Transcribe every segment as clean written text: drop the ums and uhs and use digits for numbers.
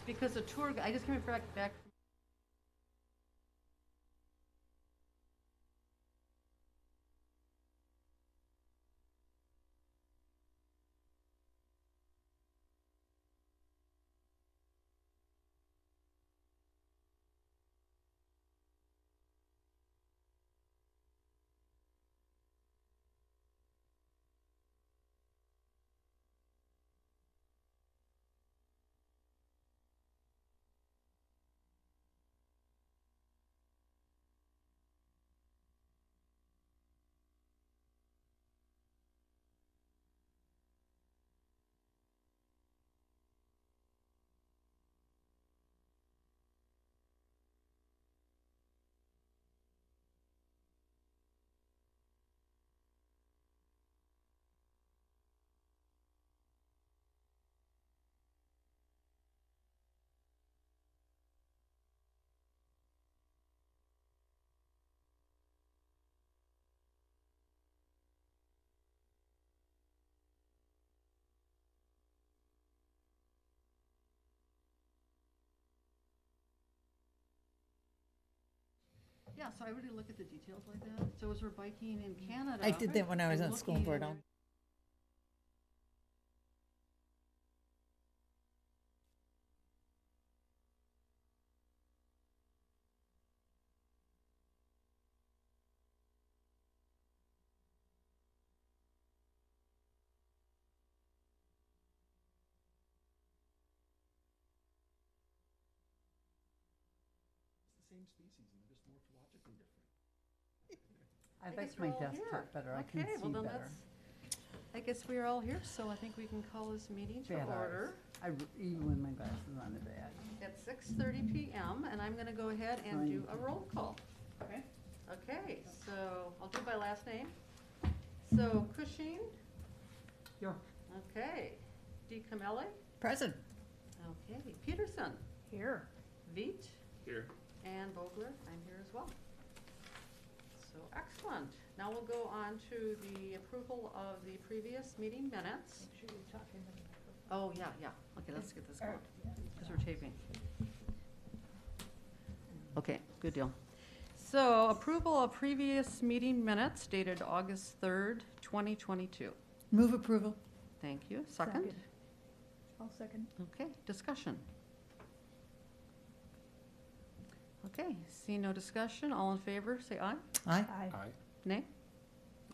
because the tour, I just came back. Yeah, so I really look at the details like that. So as we're biking in Canada. I did that when I was I'm on school looking board. and It's the same species and they're just morphologically different. I I like guess my we're all here. desktop better. I can Okay, well see then better. I guess we are all here, so I think we can call this meeting to Bad order Even with my glasses on, they're bad. at 6:30 PM, and I'm gonna go ahead and do a roll call. Okay. Okay, so I'll do by last name. So Cushing, Here. okay. DiCamilli, Present. okay. Peterson, Here. Veet, Here. and Vogler, I'm here as well. So excellent. Now we'll go on to the approval of the previous meeting minutes. Make sure you're talking to the microphone. Oh, yeah. Okay, let's get this going, because we're taping. Okay, good deal. So approval of previous meeting minutes dated August 3rd, 2022. Move approval. Thank you. Second? I'll second. Okay, discussion. Okay, see no discussion. All in favor, say aye. Aye. Aye. Nay?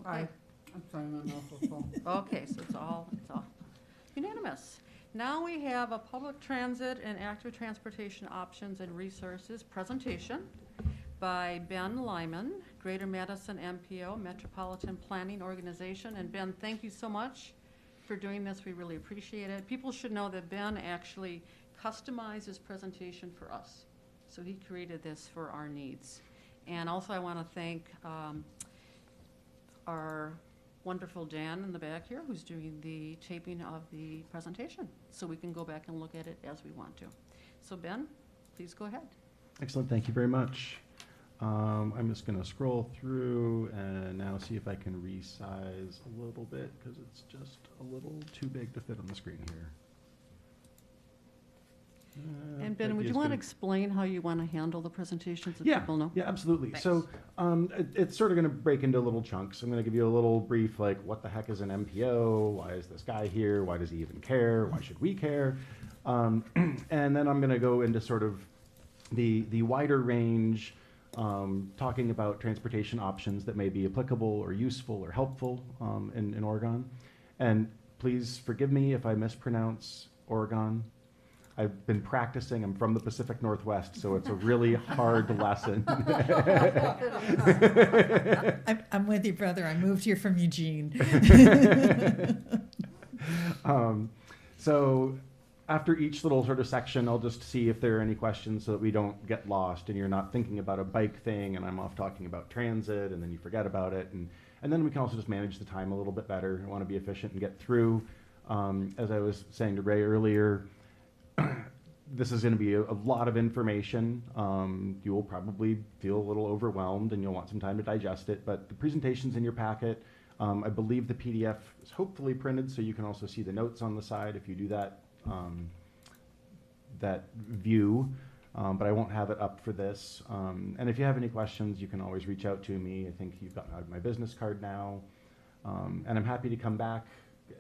Aye. Okay. I'm sorry, my mouth was full. Okay, so it's all unanimous. Now we have a public transit and active transportation options and resources presentation by Ben Lyman, Greater Madison MPO, Metropolitan Planning Organization. And Ben, thank you so much for doing this. We really appreciate it. People should know that Ben actually customized his presentation for us. So he created this for our needs. And also I want to thank our wonderful Dan in the back here who's doing the taping of the presentation. So we can go back and look at it as we want to. So Ben, please go ahead. Excellent, thank you very much. I'm just gonna scroll through and now see if I can resize a little bit because it's just a little too big to fit on the screen here. And Ben, would you want to explain how you want to handle the presentations so Yeah, people know? yeah, absolutely. Thanks. So it's sort of going to break into little chunks. I'm going to give you a little brief, like, what the heck is an MPO? Why is this guy here? Why does he even care? Why should we care? And then I'm going to go into sort of the wider range, talking about transportation options that may be applicable or useful or helpful in Oregon. And please forgive me if I mispronounce Oregon. I've been practicing. I'm from the Pacific Northwest, so it's a really hard lesson. I'm with you, brother. I moved here from Eugene. So after each little sort of section, I'll just see if there are any questions so that we don't get lost and you're not thinking about a bike thing and I'm off talking about transit and then you forget about it. And then we can also just manage the time a little bit better. I want to be efficient and get through. As I was saying to Ray earlier, this is going to be a lot of information. You will probably feel a little overwhelmed and you'll want some time to digest it, but the presentation's in your packet. I believe the PDF is hopefully printed so you can also see the notes on the side. If you do that, that view, but I won't have it up for this. And if you have any questions, you can always reach out to me. I think you've got my business card now. And I'm happy to come back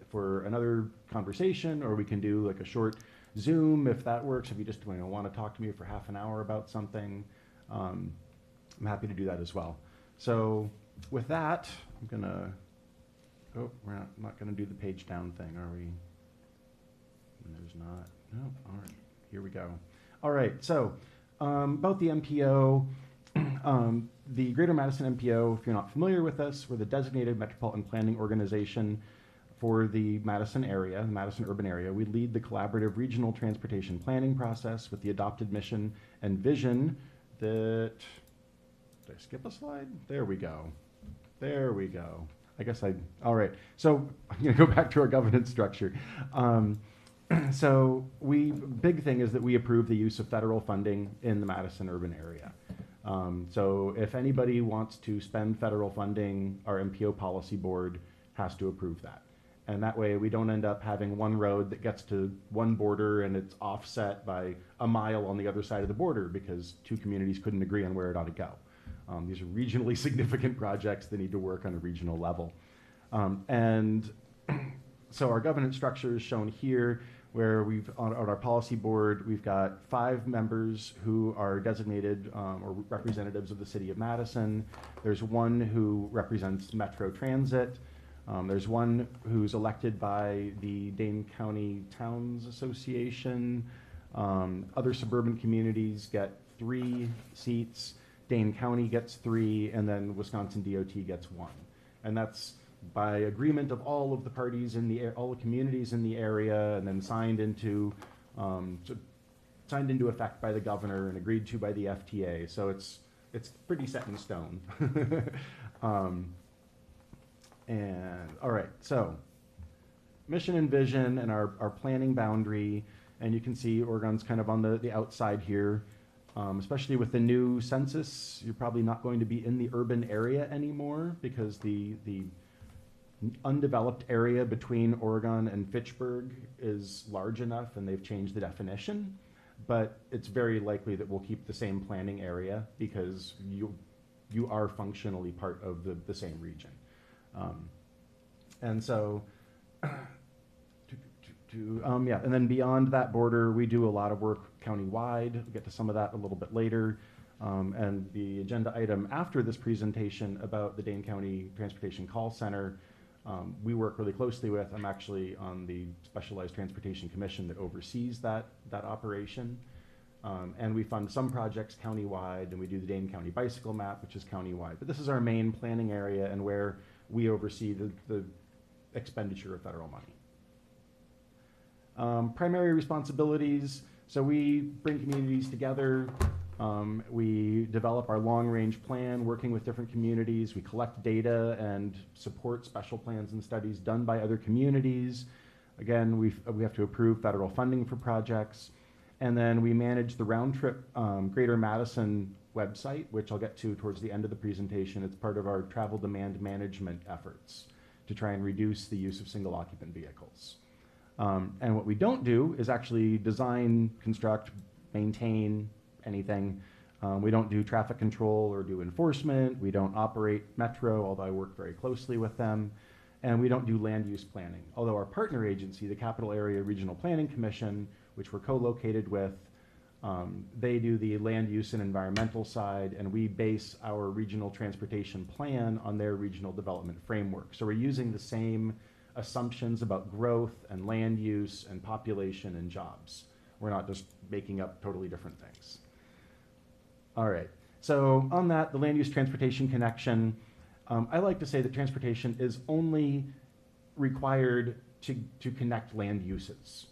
for another conversation, or we can do like a short Zoom if that works. If you just want to talk to me for half an hour about something, I'm happy to do that as well. So with that, I'm gonna, oh, we're not gonna do the page down thing, are we? There's not, no, all right, here we go. All right, so about the MPO, the Greater Madison MPO, if you're not familiar with us, we're the designated metropolitan planning organization for the Madison area, the Madison urban area. We lead the collaborative regional transportation planning process with the adopted mission and vision that, did I skip a slide? There we go. There we go. I guess all right. So I'm gonna go back to our governance structure. So big thing is that we approve the use of federal funding in the Madison urban area. So if anybody wants to spend federal funding, our MPO policy board has to approve that. And that way we don't end up having one road that gets to one border and it's offset by a mile on the other side of the border because two communities couldn't agree on where it ought to go. These are regionally significant projects that need to work on a regional level. And so our governance structure is shown here, where on our policy board, we've got 5 members who are designated or representatives of the city of Madison. There's one who represents Metro Transit. There's one who's elected by the Dane County Towns Association. Other suburban communities get 3 seats. Dane County gets 3, and then Wisconsin DOT gets 1. And that's by agreement of all of the parties in all the communities in the area, and then signed into effect by the governor and agreed to by the FTA. So it's pretty set in stone. And all right, so mission and vision and our planning boundary, and you can see Oregon's kind of on the outside here. Especially with the new census, you're probably not going to be in the urban area anymore because the undeveloped area between Oregon and Fitchburg is large enough, and they've changed the definition. But it's very likely that we'll keep the same planning area because you are functionally part of the same region. And so, yeah, and then beyond that border, we do a lot of work countywide. We'll get to some of that a little bit later. And the agenda item after this presentation about the Dane County Transportation Call Center, we work really closely with. I'm actually on the Specialized Transportation Commission that oversees that operation. And we fund some projects countywide, and we do the Dane County Bicycle Map, which is countywide. But this is our main planning area and where we oversee the expenditure of federal money. Primary responsibilities, so we bring communities together. We develop our long-range plan, working with different communities. We collect data and support special plans and studies done by other communities. Again, we have to approve federal funding for projects. And then we manage the round-trip Greater Madison website, which I'll get to towards the end of the presentation. It's part of our travel demand management efforts to try and reduce the use of single-occupant vehicles. And what we don't do is actually design, construct, maintain anything. We don't do traffic control or do enforcement. We don't operate Metro, although I work very closely with them. And we don't do land use planning. Although our partner agency, the Capital Area Regional Planning Commission, which we're co-located with, they do the land use and environmental side, and we base our regional transportation plan on their regional development framework. So we're using the same assumptions about growth and land use and population and jobs. We're not just making up totally different things. All right, so on that, the land use transportation connection, I like to say that transportation is only required to connect land uses.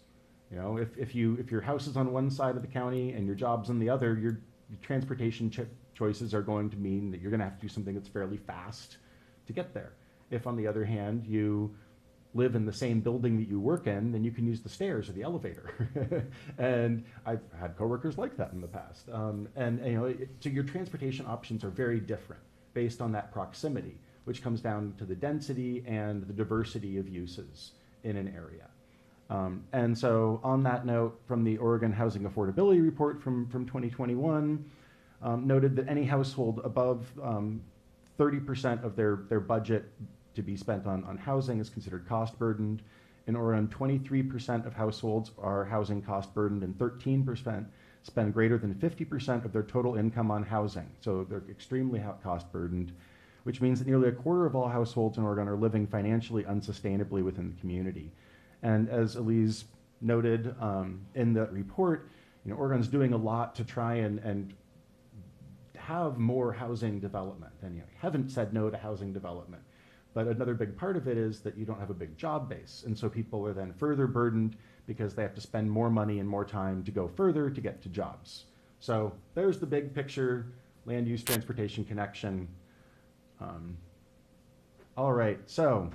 You know, if your house is on one side of the county and your job's on the other, your transportation choices are going to mean that you're going to have to do something that's fairly fast to get there. If, on the other hand, you live in the same building that you work in, then you can use the stairs or the elevator. And I've had coworkers like that in the past. And you know, so your transportation options are very different based on that proximity, which comes down to the density and the diversity of uses in an area. And so on that note, from the Oregon Housing Affordability Report from 2021, noted that any household above 30% of their budget to be spent on housing is considered cost burdened. In Oregon, 23% of households are housing cost burdened, and 13% spend greater than 50% of their total income on housing. So they're extremely cost burdened, which means that nearly a quarter of all households in Oregon are living financially unsustainably within the community. And as Elise noted in the report, Oregon's doing a lot to try and have more housing development. And haven't said no to housing development. But another big part of it is that you don't have a big job base. And so people are then further burdened because they have to spend more money and more time to go further to get to jobs. So there's the big picture, land use transportation connection. All right, so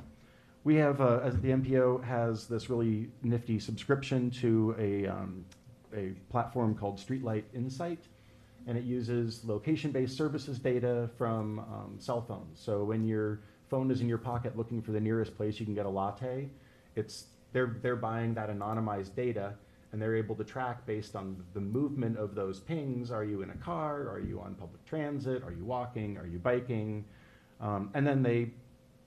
we have, as the MPO has this really nifty subscription to a platform called Streetlight Insight, and it uses location-based services data from cell phones. So when your phone is in your pocket looking for the nearest place you can get a latte, they're buying that anonymized data, and they're able to track based on the movement of those pings. Are you in a car? Are you on public transit? Are you walking? Are you biking? And then they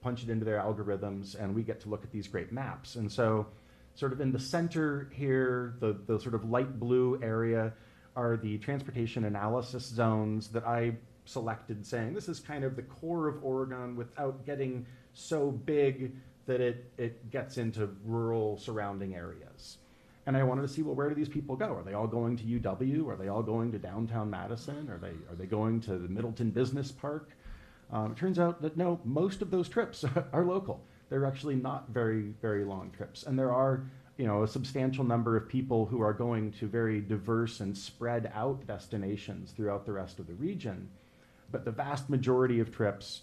punch it into their algorithms, and we get to look at these great maps. And so sort of in the center here, the sort of light blue area are the transportation analysis zones that I selected, saying this is kind of the core of Oregon without getting so big that it gets into rural surrounding areas. And I wanted to see, well, where do these people go? Are they all going to UW? Are they all going to downtown Madison? Are they going to the Middleton Business Park? It turns out that no, most of those trips are local. They're actually not very, very long trips. And there are, a substantial number of people who are going to very diverse and spread out destinations throughout the rest of the region. But the vast majority of trips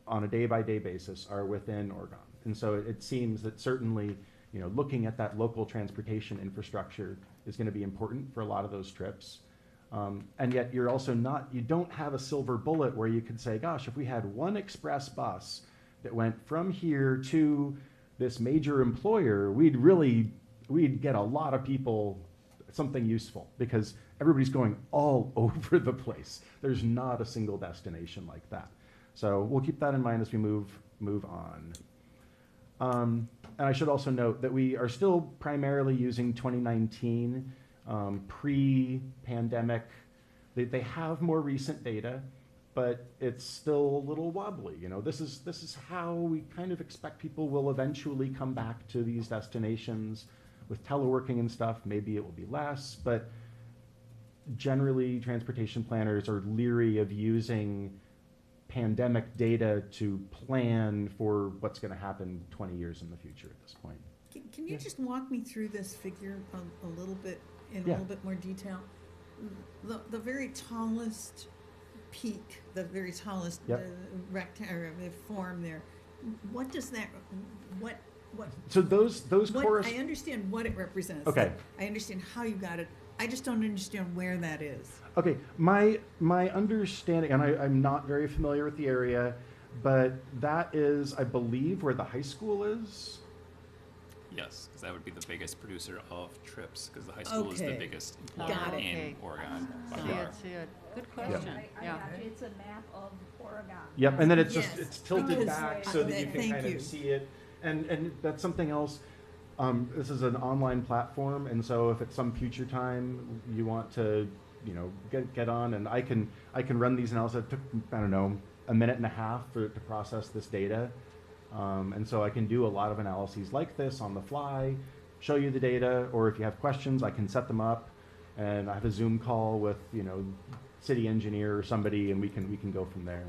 on a day-by-day basis are within Oregon. And so it seems that certainly, looking at that local transportation infrastructure is going to be important for a lot of those trips. And yet you don't have a silver bullet where you could say, gosh, if we had one express bus that went from here to this major employer, we'd get a lot of people something useful, because everybody's going all over the place. There's not a single destination like that. So we'll keep that in mind as we move on. And I should also note that we are still primarily using 2019 pre-pandemic. They have more recent data, but it's still a little wobbly. This is how we kind of expect people will eventually come back to these destinations. With teleworking and stuff, maybe it will be less, but generally transportation planners are leery of using pandemic data to plan for what's going to happen 20 years in the future at this point. Can you just walk me through this figure a little bit, in a Yeah. little bit more detail? The very tallest peak, the very tallest Yep. rectangle form there, what does that, what, So those what, I understand what it represents. Okay. I understand how you got it. I just don't understand where that is. Okay, my understanding, and I'm not very familiar with the area, but that is, I believe, where the high school is. Yes, because that would be the biggest producer of trips, because the high school is the Okay. biggest Got employer it. in Oregon by See far. it, see it. Good question, yeah. got you. It's a map of Oregon. Yep, and then it's Yes, it's tilted because- back so that you can Thank kind you. of see it, and that's something else. This is an online platform, and so if at some future time you want to, get on, and I can run these analyses. It took, I don't know, a minute and a half to process this data, and so I can do a lot of analyses like this on the fly, show you the data, or if you have questions, I can set them up, and I have a Zoom call with city engineer or somebody, and we can go from there.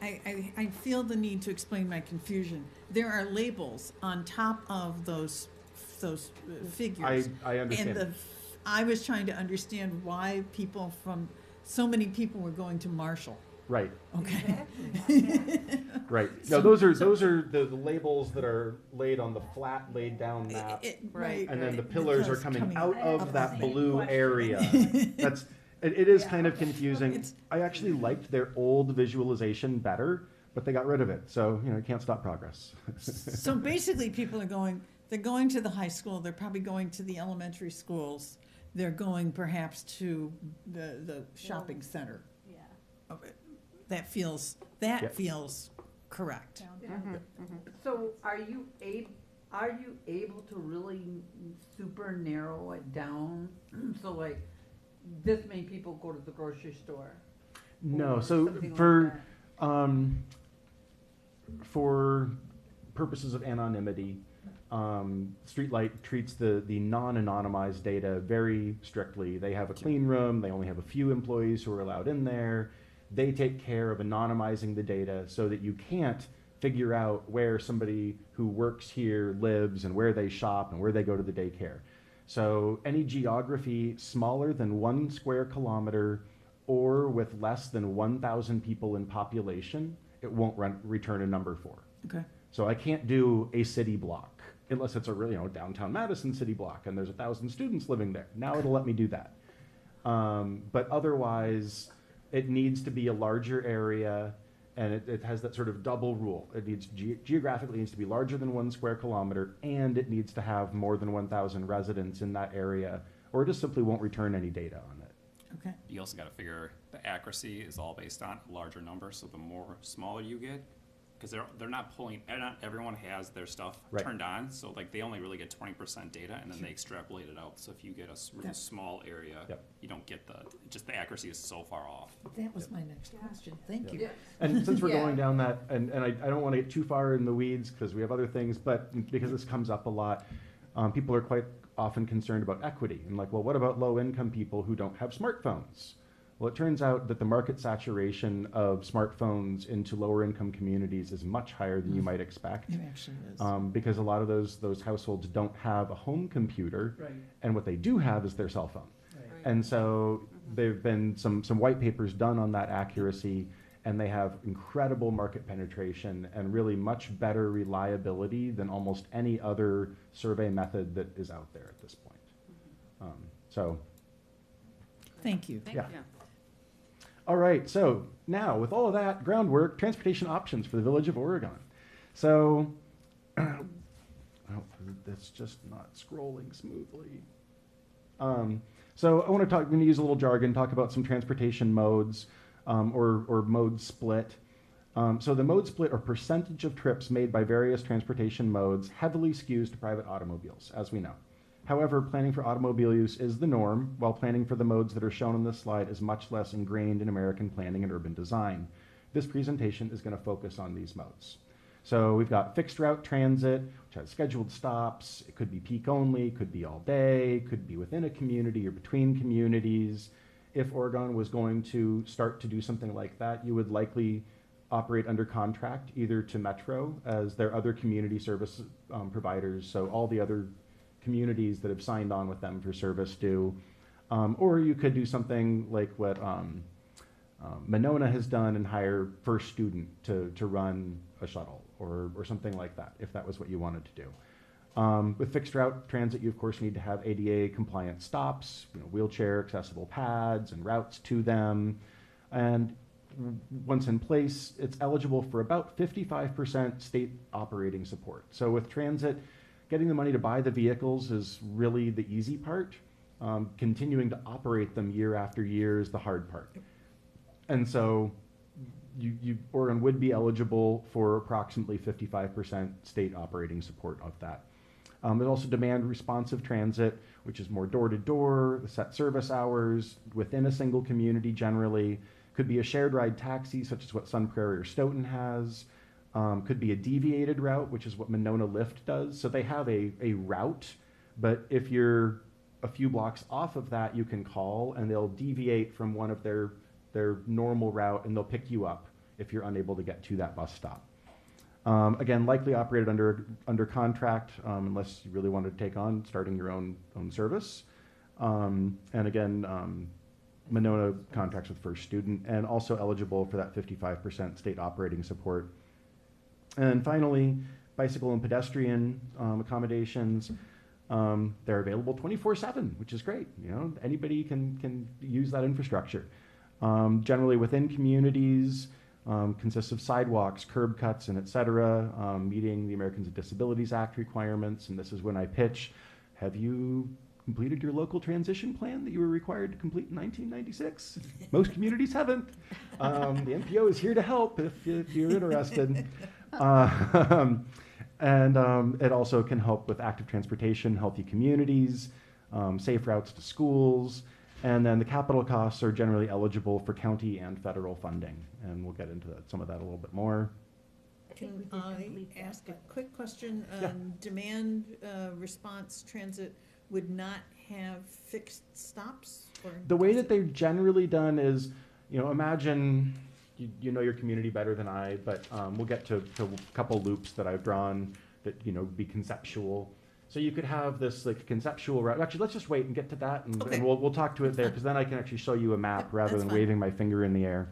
I feel the need to explain my confusion. There are labels on top of those figures. I understand. And I was trying to understand why so many people were going to Marshall. Right. Okay. Right. So- No, those are the labels that are laid on the flat, laid down map, Right. and then the pillars are Because coming out out of of that the blue same area. That's it is kind of confusing. It's- I actually liked their old visualization better, but they got rid of it. So you can't stop progress. So basically, people are going, They're going to the high school, they're probably going to the elementary schools, they're going perhaps to the shopping center. Yeah. That feels correct. Mhm, So are you able to really super narrow it down? So like, this many people go to the grocery store? No, or so something like for, that? for purposes of anonymity, Streetlight treats the non-anonymized data very strictly. They have a clean room, they only have a few employees who are allowed in there. They take care of anonymizing the data so that you can't figure out where somebody who works here lives and where they shop and where they go to the daycare. So any geography smaller than 1 square kilometer or with less than 1,000 people in population, it won't return a number for. Okay. So I can't do a city block unless it's a really, downtown Madison city block and there's 1,000 students living there. Now it'll let me do that. But otherwise, it needs to be a larger area, and it has that sort of double rule. It needs geographically needs to be larger than 1 square kilometer, and it needs to have more than 1,000 residents in that area, or it just simply won't return any data on it. Okay. You also got to figure the accuracy is all based on a larger number, so the more smaller you get, because they're not pulling, not everyone has their stuff Right. turned on, so like they only really get 20% data, and then they extrapolate it out. So if you get a really Yep. small area, Yep. you don't get just the accuracy is so far off. That was my next question. Thank you. Yeah. And since we're Yeah. going down that, and I don't want to get too far in the weeds because we have other things, but because this comes up a lot, people are quite often concerned about equity. And like, well, what about low-income people who don't have smartphones? Well, it turns out that the market saturation of smartphones into lower-income communities is much higher than you might expect. It actually is. Because a lot of those households don't have a home computer, Right, and what they do have is their cell phone. right. And so there've been some white papers done on that accuracy, and they have incredible market penetration and really much better reliability than almost any other survey method that is out there at this point. So, Thank you. Thank Yeah. you. all right, so now with all of that groundwork, transportation options for the Village of Oregon. So, oh, that's just not scrolling smoothly. So I want to talk, I'm going to use a little jargon, talk about some transportation modes or mode split. So the mode split or percentage of trips made by various transportation modes heavily skews to private automobiles, as we know. However, planning for automobile use is the norm, while planning for the modes that are shown on this slide is much less ingrained in American planning and urban design. This presentation is going to focus on these modes. So we've got fixed route transit, which has scheduled stops. It could be peak only, could be all day, could be within a community or between communities. If Oregon was going to start to do something like that, you would likely operate under contract either to Metro as their other community service providers, so all the other communities that have signed on with them for service do. Or you could do something like what Monona has done and hire First Student to run a shuttle or something like that, if that was what you wanted to do. With fixed route transit, you of course need to have ADA compliant stops, wheelchair accessible pads and routes to them. And once in place, it's eligible for about 55% state operating support. So with transit, getting the money to buy the vehicles is really the easy part. Continuing to operate them year after year is the hard part. And so Oregon would be eligible for approximately 55% state operating support of that. There's also demand responsive transit, which is more door-to-door, set service hours within a single community generally. Could be a shared ride taxi, such as what Sun Prairie or Stoughton has. Could be a deviated route, which is what Monona Lyft does. So they have a route, but if you're a few blocks off of that, you can call and they'll deviate from one of their normal route and they'll pick you up if you're unable to get to that bus stop. Again, likely operated under contract unless you really wanted to take on starting your own service. And again, Monona contracts with First Student and also eligible for that 55% state operating support. And finally, bicycle and pedestrian accommodations. They're available 24/7, which is great. Anybody can use that infrastructure. Generally within communities, consists of sidewalks, curb cuts, and et cetera, meeting the Americans with Disabilities Act requirements. And this is when I pitch, have you completed your local transition plan that you were required to complete in 1996? Most communities haven't. The MPO is here to help if you're interested. It also can help with active transportation, healthy communities, safe routes to schools, and then the capital costs are generally eligible for county and federal funding. And we'll get into some of that a little bit more. Can we did I complete that, ask a but- quick question? Yeah. Demand response transit would not have fixed stops? Or The way does that it? they've generally done is, imagine, you know your community better than I, but we'll get to a couple loops that I've drawn that, be conceptual. So you could have this like conceptual route. Actually, let's just wait and get to that, and, Okay. and we'll talk to it there, because then I can actually show you a map Yep, rather that's than fine. waving my finger in the air.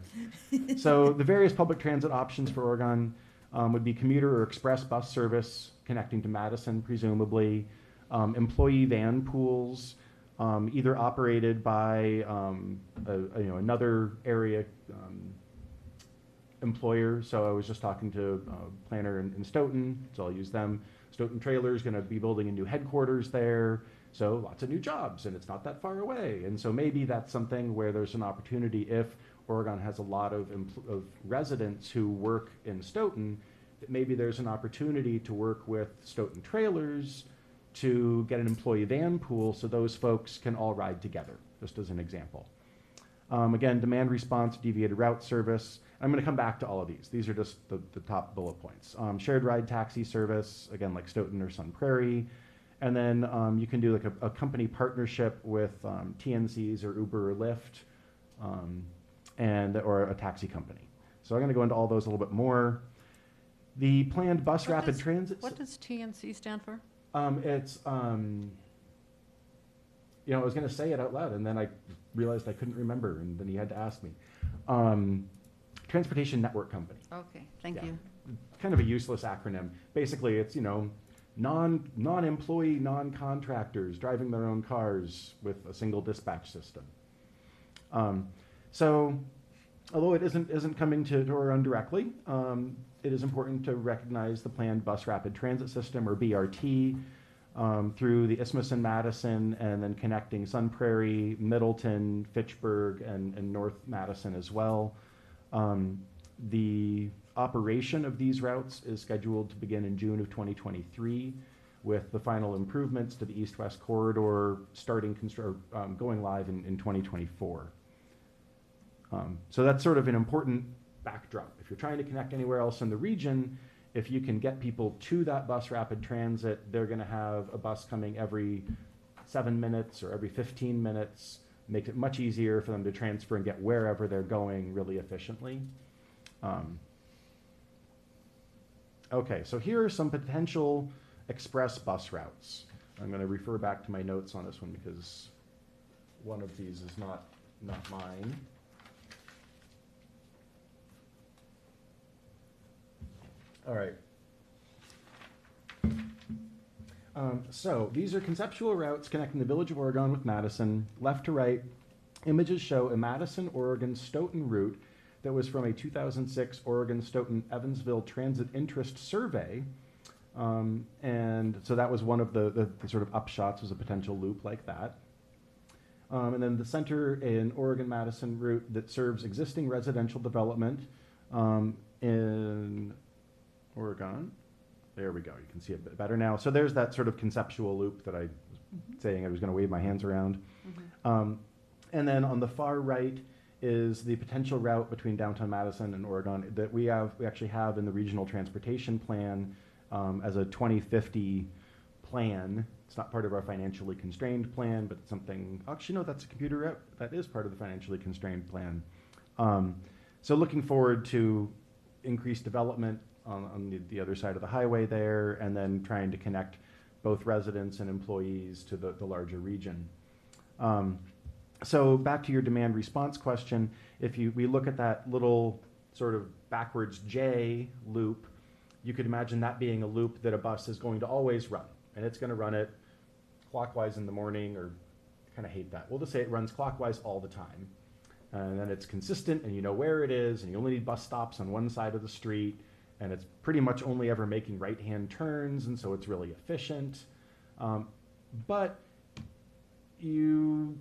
So the various public transit options for Oregon would be commuter or express bus service connecting to Madison, presumably, employee van pools, either operated by another area employer. So I was just talking to a planner in Stoughton, so I'll use them. Stoughton Trailer is going to be building a new headquarters there, so lots of new jobs, and it's not that far away. And so maybe that's something where there's an opportunity if Oregon has a lot of residents who work in Stoughton, that maybe there's an opportunity to work with Stoughton Trailers to get an employee van pool so those folks can all ride together, just as an example. Again, demand response, deviated route service. I'm going to come back to all of these. These are just the top bullet points. Shared ride taxi service, again, like Stoughton or Sun Prairie. And then you can do like a company partnership with TNCs or Uber or Lyft, or a taxi company. So I'm going to go into all those a little bit more. The planned bus What rapid does- transit. What does TNC stand for? It's, I was going to say it out loud, and then I realized I couldn't remember, and then he had to ask me. Transportation Network Company. Okay, thank Yeah. you. Kind of a useless acronym. Basically, it's, non-employee, non-contractors driving their own cars with a single dispatch system. So, although it isn't coming to Oregon directly, it is important to recognize the planned bus rapid transit system, or BRT, through the Isthmus and Madison, and then connecting Sun Prairie, Middleton, Fitchburg, and North Madison as well. The operation of these routes is scheduled to begin in June of 2023, with the final improvements to the east-west corridor going live in 2024. So that's sort of an important backdrop. If you're trying to connect anywhere else in the region, if you can get people to that bus rapid transit, they're going to have a bus coming every 7 minutes or every 15 minutes. Makes it much easier for them to transfer and get wherever they're going really efficiently. Okay, so here are some potential express bus routes. I'm going to refer back to my notes on this one because one of these is not mine. All right. So these are conceptual routes connecting the Village of Oregon with Madison. Left to right, images show a Madison, Oregon Stoughton route that was from a 2006 Oregon Stoughton Evansville Transit Interest Survey. And so that was one of the sort of upshots, was a potential loop like that. And then the center in Oregon Madison route that serves existing residential development in Oregon. There we go. You can see it a bit better now. So there's that sort of conceptual loop that I was saying I was going to wave my hands around. And then on the far right is the potential route between downtown Madison and Oregon that we actually have in the regional transportation plan as a 2050 plan. It's not part of our financially constrained plan, but it's something, actually no, that's a computer route. That is part of the financially constrained plan. So looking forward to increased development on the other side of the highway there, and then trying to connect both residents and employees to the larger region. So back to your demand response question, if we look at that little sort of backwards J loop, you could imagine that being a loop that a bus is going to always run, and it's going to run it clockwise in the morning, or kind of hate that. We'll just say it runs clockwise all the time. And then it's consistent and you know where it is, and you only need bus stops on one side of the street, and it's pretty much only ever making right-hand turns, and so it's really efficient. But you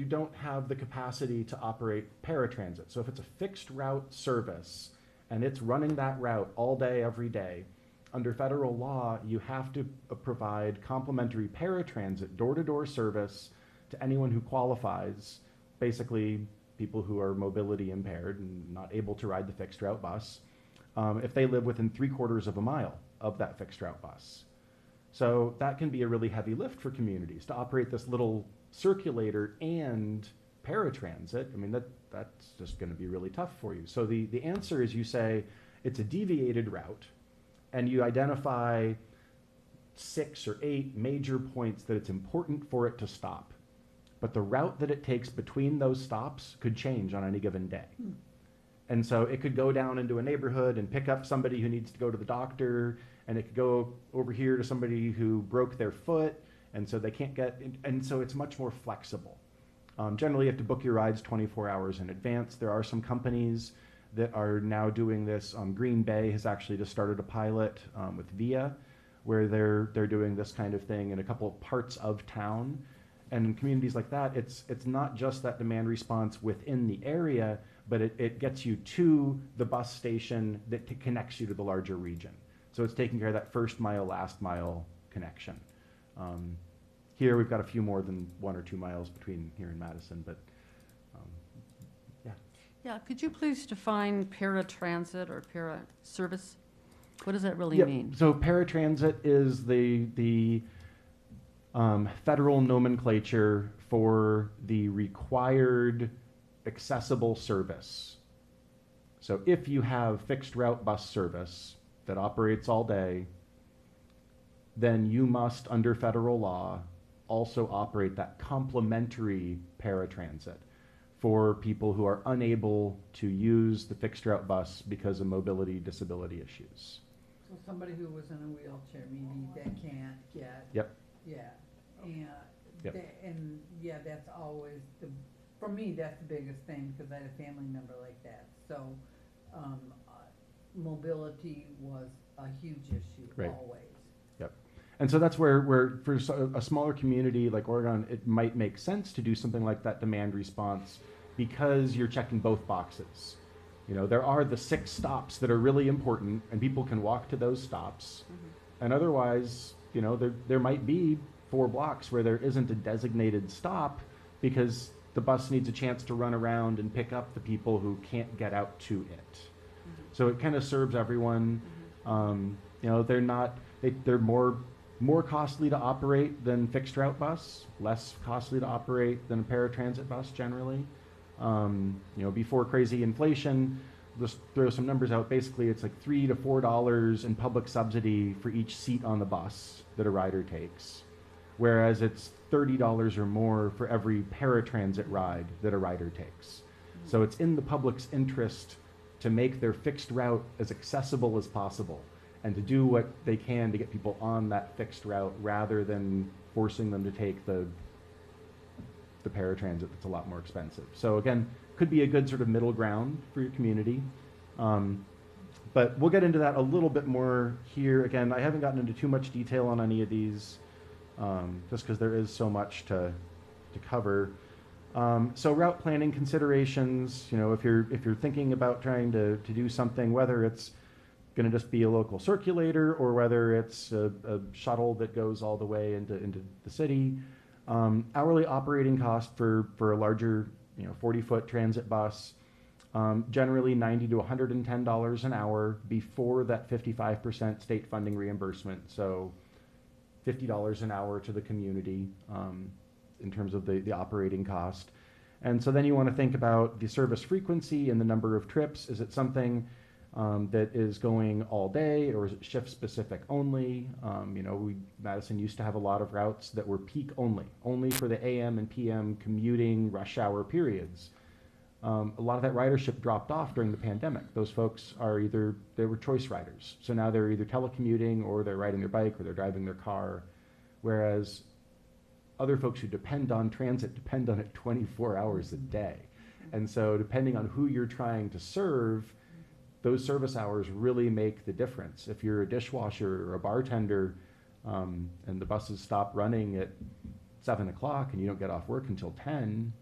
don't have the capacity to operate paratransit. So if it's a fixed route service and it's running that route all day, every day, under federal law, you have to provide complimentary paratransit door-to-door service to anyone who qualifies, basically people who are mobility impaired and not able to ride the fixed route bus, if they live within 3/4 of a mile of that fixed route bus. So that can be a really heavy lift for communities to operate this little circulator and paratransit. I mean, that's just going to be really tough for you. So the answer is, you say it's a deviated route, and you identify 6 or 8 major points that it's important for it to stop. But the route that it takes between those stops could change on any given day. And so it could go down into a neighborhood and pick up somebody who needs to go to the doctor, and it could go over here to somebody who broke their foot, and so they can't get, and so it's much more flexible. Generally, you have to book your rides 24 hours in advance. There are some companies that are now doing this. Green Bay has actually just started a pilot with Via, where they're doing this kind of thing in a couple of parts of town. And in communities like that, it's not just that demand response within the area, but it gets you to the bus station that connects you to the larger region. So it's taking care of that first mile, last mile connection. Here we've got a few more than 1 or 2 miles between here and Madison, but yeah. Yeah, could you please define paratransit or para-service? What does that really Yep. mean? So paratransit is the federal nomenclature for the required accessible service. So if you have fixed route bus service that operates all day, then you must, under federal law, also operate that complementary paratransit for people who are unable to use the fixed route bus because of mobility disability issues. So somebody who was in a wheelchair, maybe that can't get. Yep. Yeah, and, Yep. and yeah, that's always for me, that's the biggest thing, because I had a family member like that. So, mobility was a huge issue, Right. always. Yep. And so that's where for a smaller community like Oregon, it might make sense to do something like that demand response, because you're checking both boxes. You know, there are the 6 stops that are really important, and people can walk to those stops. And otherwise, you know, there might be 4 blocks where there isn't a designated stop because the bus needs a chance to run around and pick up the people who can't get out to it. So it kind of serves everyone. You know, they're more costly to operate than fixed route bus, less costly to operate than a paratransit bus generally. You know, before crazy inflation, just throw some numbers out. Basically, it's like $3 to $4 in public subsidy for each seat on the bus that a rider takes, whereas it's $30 or more for every paratransit ride that a rider takes. So it's in the public's interest to make their fixed route as accessible as possible, and to do what they can to get people on that fixed route rather than forcing them to take the paratransit that's a lot more expensive. So again, could be a good sort of middle ground for your community. But we'll get into that a little bit more here. Again, I haven't gotten into too much detail on any of these, just because there is so much to cover. So route planning considerations, you know, if you're thinking about trying to do something, whether it's going to just be a local circulator or whether it's a shuttle that goes all the way into the city, hourly operating cost for a larger, you know, 40-foot transit bus, generally $90 to $110 an hour before that 55% state funding reimbursement. So $50 an hour to the community in terms of the operating cost. And so then you want to think about the service frequency and the number of trips. Is it something that is going all day, or is it shift specific only? You know, Madison used to have a lot of routes that were peak only for the AM and PM commuting rush hour periods. A lot of that ridership dropped off during the pandemic. Those folks they were choice riders. So now they're either telecommuting, or they're riding their bike, or they're driving their car. Whereas other folks who depend on transit depend on it 24 hours a day. And so depending on who you're trying to serve, those service hours really make the difference. If you're a dishwasher or a bartender, and the buses stop running at 7 o'clock and you don't get off work until 10,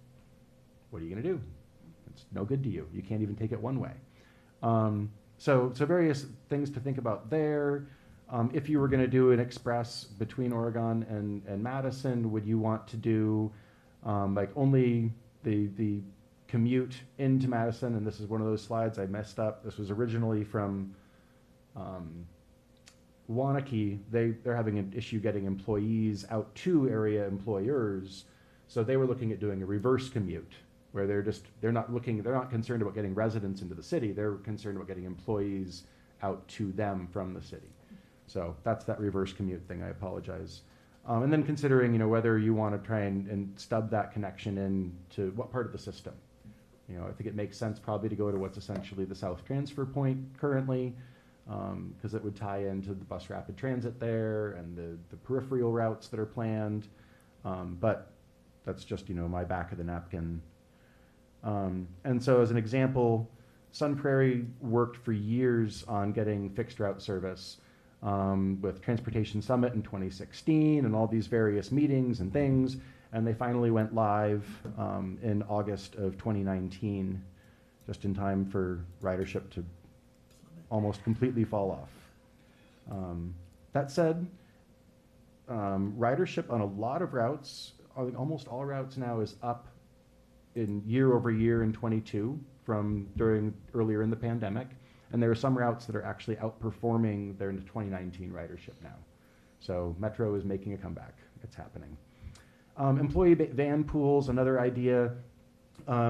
what are you gonna do? It's no good to you. You can't even take it one way. So various things to think about there. If you were gonna do an express between Oregon and Madison, would you want to do like only the commute into Madison? And this is one of those slides I messed up. This was originally from Wanakee. They're having an issue getting employees out to area employers. So they were looking at doing a reverse commute, where they're not concerned about getting residents into the city. They're concerned about getting employees out to them from the city. So that's that reverse commute thing. I apologize. And then considering, whether you want to try and stub that connection in to what part of the system. I think it makes sense probably to go to what's essentially the south transfer point currently, because it would tie into the bus rapid transit there and the peripheral routes that are planned. But that's just, my back of the napkin. And so as an example, Sun Prairie worked for years on getting fixed route service with Transportation Summit in 2016 and all these various meetings and things. And they finally went live in August of 2019, just in time for ridership to almost completely fall off. That said, ridership on a lot of routes, almost all routes now, is up in year over year in 22 from earlier in the pandemic. And there are some routes that are actually outperforming their 2019 ridership now. So Metro is making a comeback. It's happening. Employee van pools, another idea.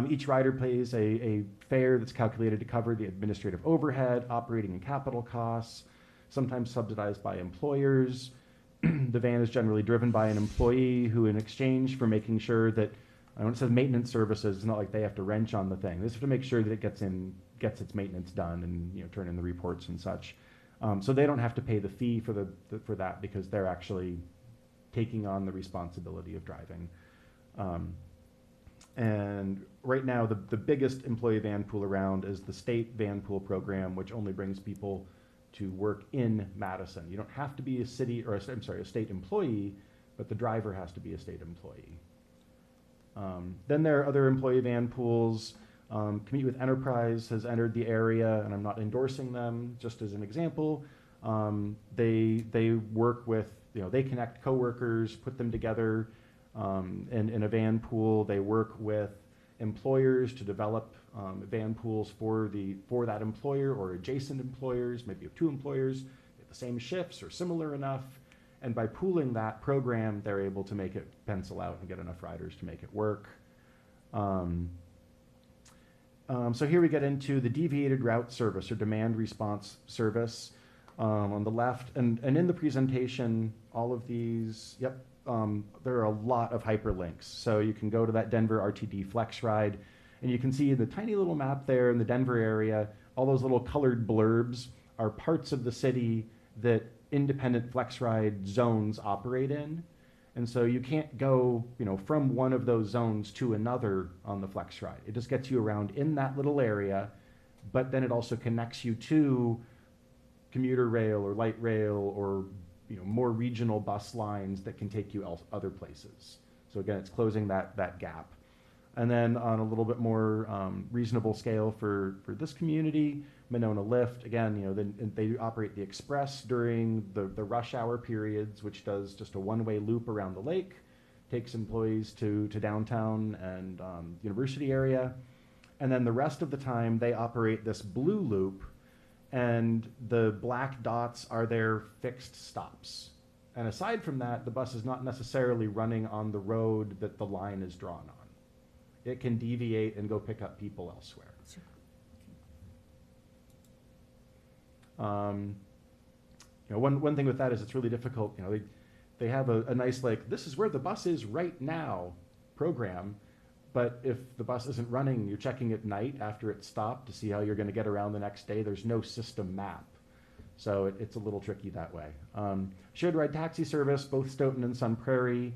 Each rider pays a fare that's calculated to cover the administrative overhead, operating and capital costs, sometimes subsidized by employers. The van is generally driven by an employee who, in exchange for making sure that, when it says maintenance services, it's not like they have to wrench on the thing. They just have to make sure that it gets its maintenance done and turn in the reports and such. So they don't have to pay the fee for that because they're actually taking on the responsibility of driving. And right now, the biggest employee van pool around is the state van pool program, which only brings people to work in Madison. You don't have to be a state employee, but the driver has to be a state employee. Then there are other employee van pools. Commute with Enterprise has entered the area, and I'm not endorsing them, just as an example. They work with, they connect coworkers, put them together in a van pool. They work with employers to develop van pools for that employer or adjacent employers, maybe of two employers, at the same shifts or similar enough. And by pooling that program, they're able to make it pencil out and get enough riders to make it work. So here we get into the deviated route service or demand response service on the left. And in the presentation, all of these, there are a lot of hyperlinks. So you can go to that Denver RTD Flex Ride, and you can see the tiny little map there in the Denver area. All those little colored blurbs are parts of the city that independent Flex Ride zones operate in. And so you can't go, from one of those zones to another on the Flex Ride. It just gets you around in that little area, but then it also connects you to commuter rail or light rail or more regional bus lines that can take you other places. So again, it's closing that gap. And then on a little bit more reasonable scale for this community, Monona Lift, again, they operate the express during the rush hour periods, which does just a one-way loop around the lake, takes employees to downtown and university area. And then the rest of the time, they operate this blue loop, and the black dots are their fixed stops. And aside from that, the bus is not necessarily running on the road that the line is drawn on. It can deviate and go pick up people elsewhere. One thing with that is it's really difficult. They have a nice, this is where the bus is right now program, but if the bus isn't running, you're checking at night after it's stopped to see how you're going to get around the next day. There's no system map. So it's a little tricky that way. Shared ride taxi service, both Stoughton and Sun Prairie.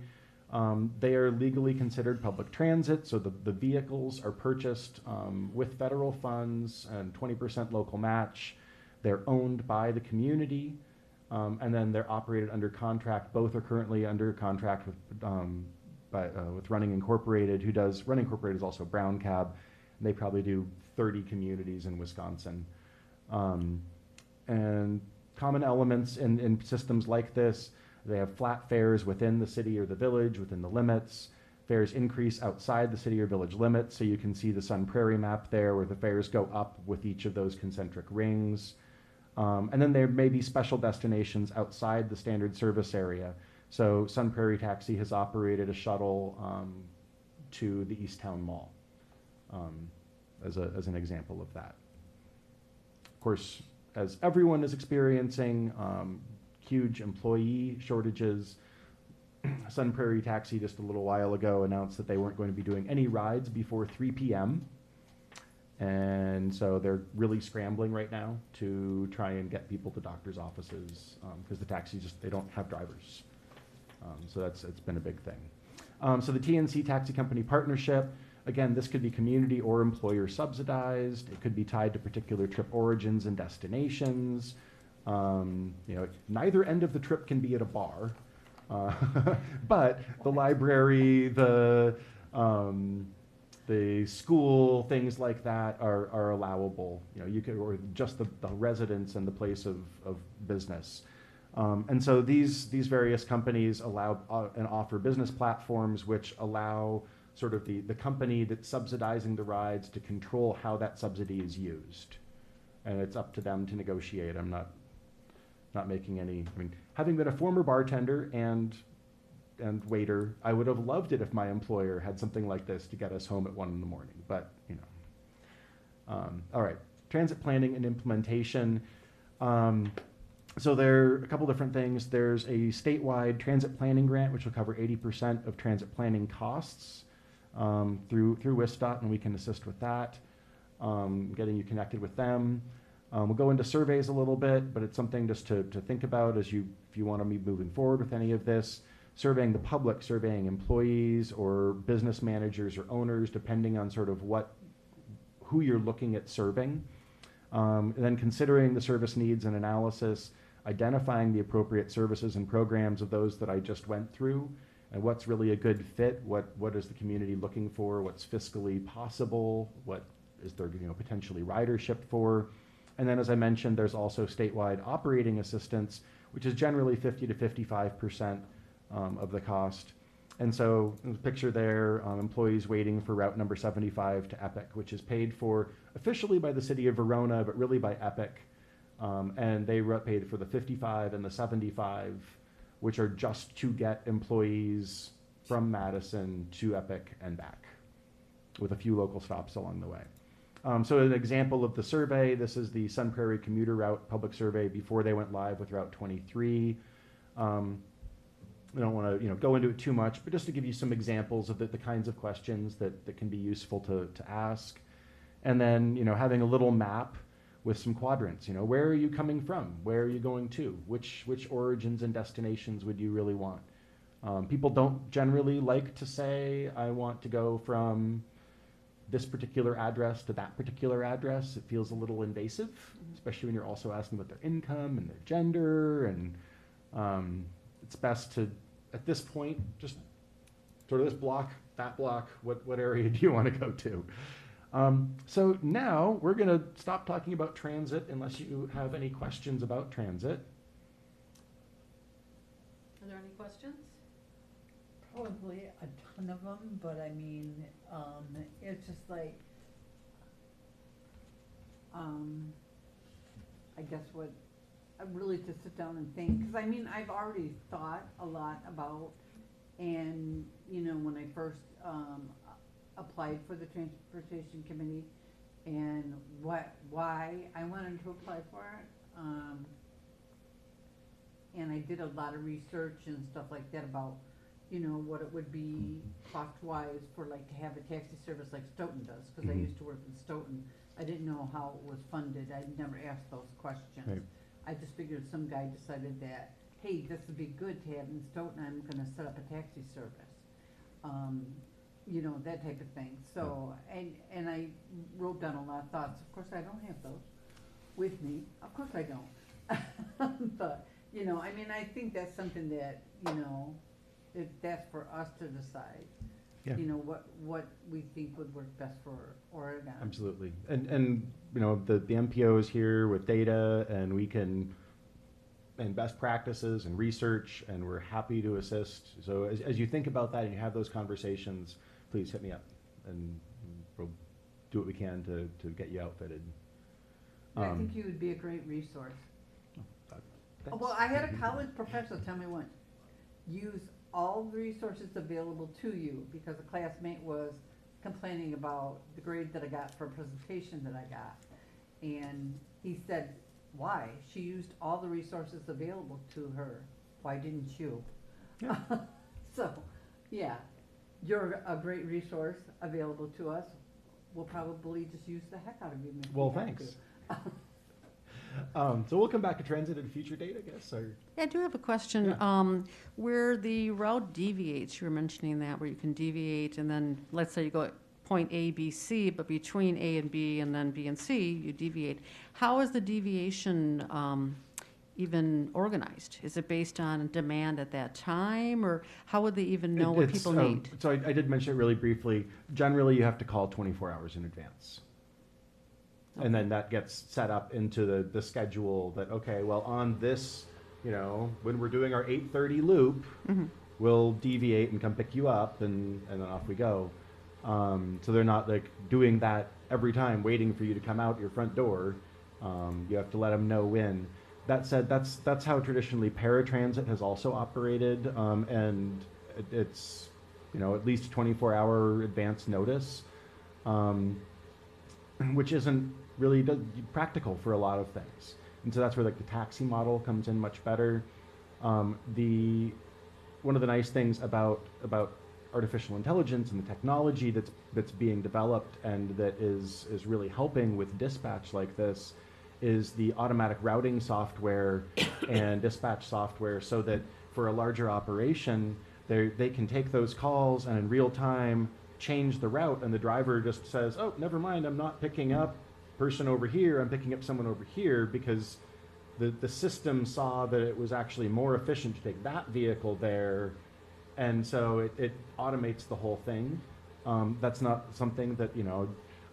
They are legally considered public transit, so the vehicles are purchased with federal funds and 20% local match. They're owned by the community, and then they're operated under contract. Both are currently under contract with Running Incorporated, who does, Running Incorporated is also Brown Cab, and they probably do 30 communities in Wisconsin. And common elements in systems like this, they have flat fares within the city or the village, within the limits. Fares increase outside the city or village limits, so you can see the Sun Prairie map there where the fares go up with each of those concentric rings. And then there may be special destinations outside the standard service area. So Sun Prairie Taxi has operated a shuttle to the Easttown Mall as an example of that. Of course, as everyone is experiencing, huge employee shortages. Sun Prairie Taxi just a little while ago announced that they weren't going to be doing any rides before 3 p.m. And so they're really scrambling right now to try and get people to doctors' offices because the taxis just, they don't have drivers. So it's been a big thing. So the TNC Taxi Company Partnership, again, this could be community or employer subsidized. It could be tied to particular trip origins and destinations. Neither end of the trip can be at a bar, but the library, the school, things like that are allowable. You could, or just the residence and the place of business. And so these various companies allow and offer business platforms which allow sort of the company that's subsidizing the rides to control how that subsidy is used. And it's up to them to negotiate. I'm not making any, having been a former bartender and waiter, I would have loved it if my employer had something like this to get us home at 1 in the morning, but all right, transit planning and implementation. So there are a couple different things. There's a statewide transit planning grant, which will cover 80% of transit planning costs through WISDOT, and we can assist with that, getting you connected with them. We'll go into surveys a little bit, but it's something just to think about if you want to be moving forward with any of this. Surveying the public, surveying employees or business managers or owners, depending on sort of who you're looking at serving. And then considering the service needs and analysis, identifying the appropriate services and programs of those that I just went through, and what's really a good fit, what is the community looking for, what's fiscally possible, what is there potentially ridership for. And then, as I mentioned, there's also statewide operating assistance, which is generally 50 to 55% of the cost. And so, in the picture there, employees waiting for route number 75 to Epic, which is paid for officially by the city of Verona, but really by Epic. And they paid for the 55 and the 75, which are just to get employees from Madison to Epic and back, with a few local stops along the way. So an example of the survey, this is the Sun Prairie commuter route public survey before they went live with Route 23. I don't want to go into it too much, but just to give you some examples of the kinds of questions that can be useful to ask. And then having a little map with some quadrants. Where are you coming from? Where are you going to? Which origins and destinations would you really want? People don't generally like to say, I want to go from this particular address to that particular address. It feels a little invasive, especially when you're also asking about their income and their gender. And it's best to, at this point, just sort of this block, that block, what area do you want to go to? So now we're going to stop talking about transit unless you have any questions about transit. Are there any questions? Probably a ton of them, but it's just like, I guess what, really to sit down and think, because I've already thought a lot about, and when I first applied for the transportation committee and why I wanted to apply for it, and I did a lot of research and stuff like that about what it would be cost-wise for to have a taxi service like Stoughton does, because I used to work in Stoughton. I didn't know how it was funded. I'd never asked those questions. Right. I just figured some guy decided that, hey, this would be good to have in Stoughton, I'm gonna set up a taxi service. you know, that type of thing. So, and I wrote down a lot of thoughts. Of course, I don't have those with me. Of course I don't. But, you know, I mean, I think that's something that, you know, that's for us to decide. Yeah. You know, what we think would work best for Oregon. Absolutely. And you know, the MPO is here with data, and we can, and best practices and research, and we're happy to assist. So as you think about that and you have those conversations, please hit me up, and we'll do what we can to get you outfitted. And I think you would be a great resource. Thanks. Well, I had a college professor tell me once, use all the resources available to you, because a classmate was complaining about the grade that I got for a presentation that I got. And he said, why? She used all the resources available to her. Why didn't you? Yeah. So, yeah, you're a great resource available to us. We'll probably just use the heck out of you. if we Well, have thanks. to. So we'll come back to transit at a future date, I guess. Or Yeah, I do have a question. Where the route deviates, you were mentioning that, where you can deviate, and then, let's say you go at point A, B, C, but between A and B, and then B and C, you deviate. How is the deviation even organized? Is it based on demand at that time, or how would they even know what people need? So I did mention it really briefly. Generally, you have to call 24 hours in advance. And then that gets set up into the schedule that, okay, well, on this, you know, when we're doing our 8:30 loop, we'll deviate and come pick you up, and then off we go. So they're not like doing that every time, waiting for you to come out your front door. You have to let them know when. That said, that's how traditionally paratransit has also operated, and it's, you know, at least 24-hour advance notice, which isn't really practical for a lot of things. And so that's where like the taxi model comes in much better. One of the nice things about artificial intelligence and the technology that's being developed and that is really helping with dispatch like this is the automatic routing software and dispatch software, so that for a larger operation, they can take those calls and in real time change the route, and the driver just says, oh, never mind, I'm not picking up person over here, I'm picking up someone over here, because the system saw that it was actually more efficient to take that vehicle there, and so it automates the whole thing. That's not something that, you know,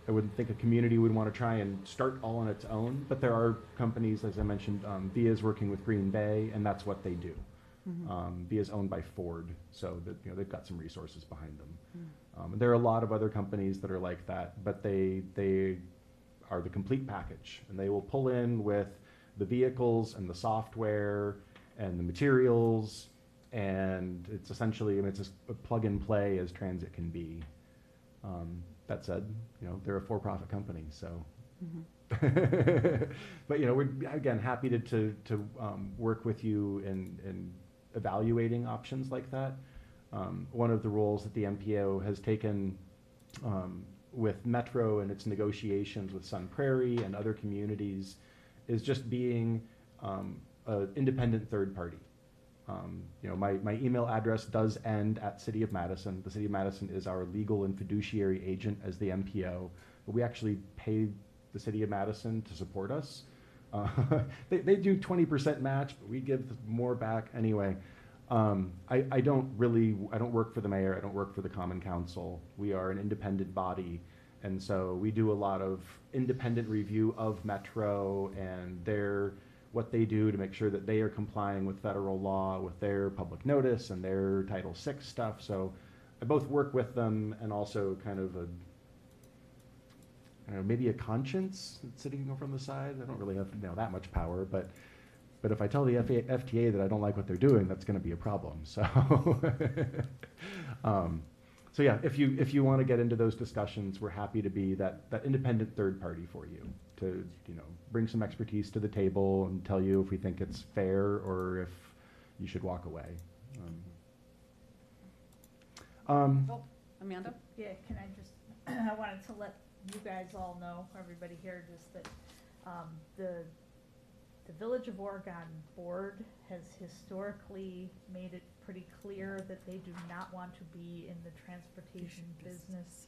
I wouldn't think a community would want to try and start all on its own, but there are companies, as I mentioned, VIA is working with Green Bay, and that's what they do. VIA is owned by Ford, so that, you know, they've got some resources behind them. There are a lot of other companies that are like that, but they are the complete package, and they will pull in with the vehicles and the software and the materials, and it's essentially, I mean, it's as a plug and play as transit can be. That said, you know, they're a for-profit company, so. But, you know, we're, again, happy to work with you in evaluating options like that. One of the roles that the MPO has taken with Metro and its negotiations with Sun Prairie and other communities is just being an independent third party. You know, my email address does end at City of Madison. The City of Madison is our legal and fiduciary agent as the MPO, but we actually pay the City of Madison to support us. They do 20% match, but we give more back anyway. I don't work for the mayor, I don't work for the Common Council. We are an independent body, and so we do a lot of independent review of Metro and what they do to make sure that they are complying with federal law, with their public notice and their Title VI stuff. So I both work with them and also kind of maybe a conscience sitting over on the side. I don't really have, you know, that much power, but if I tell the FTA that I don't like what they're doing, that's going to be a problem. So, so yeah, if you want to get into those discussions, we're happy to be that independent third party for you to, you know, bring some expertise to the table and tell you if we think it's fair or if you should walk away. Oh, Amanda? Yeah, can I just, I wanted to let you guys all know, everybody here, just that the Village of Oregon Board has historically made it pretty clear that they do not want to be in the transportation business.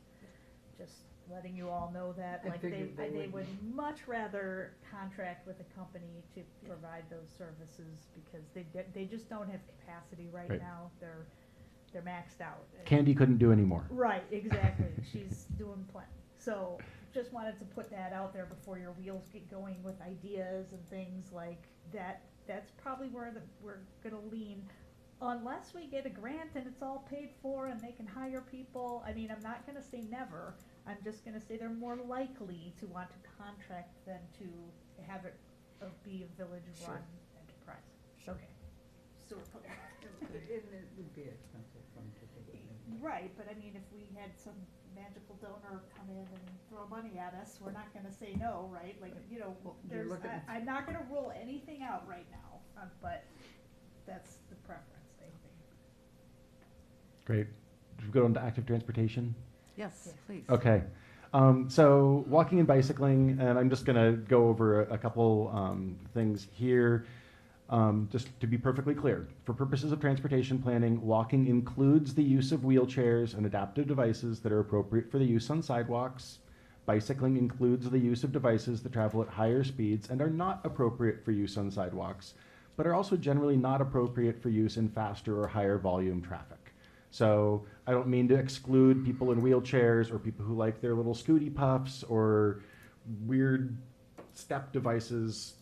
Just letting you all know that, I like, figured they they would. would much rather contract with a company to provide those services, because they just don't have capacity right Right. now. They're maxed out. Candy couldn't do anymore. Right, exactly. She's doing plenty. So just wanted to put that out there before your wheels get going with ideas and things like that. That's probably where we're gonna lean, unless we get a grant and it's all paid for and they can hire people. I mean, I'm not gonna say never. I'm just gonna say they're more likely to want to contract than to have it be a village-run enterprise. Okay. So we're clear. It would be expensive for them to take it. Right, but I mean, if we had some magical donor come in and throw money at us, we're not gonna say no, right? Like, you know, Well, you're looking at- I'm not gonna rule anything out right now, but that's the preference, I think. Great. Should we go on to active transportation? Yes, please. Okay. So walking and bicycling, and I'm just going to go over a couple things here. Just to be perfectly clear, for purposes of transportation planning, walking includes the use of wheelchairs and adaptive devices that are appropriate for the use on sidewalks. Bicycling includes the use of devices that travel at higher speeds and are not appropriate for use on sidewalks, but are also generally not appropriate for use in faster or higher volume traffic. So I don't mean to exclude people in wheelchairs or people who like their little Scooty Puffs or weird step devices.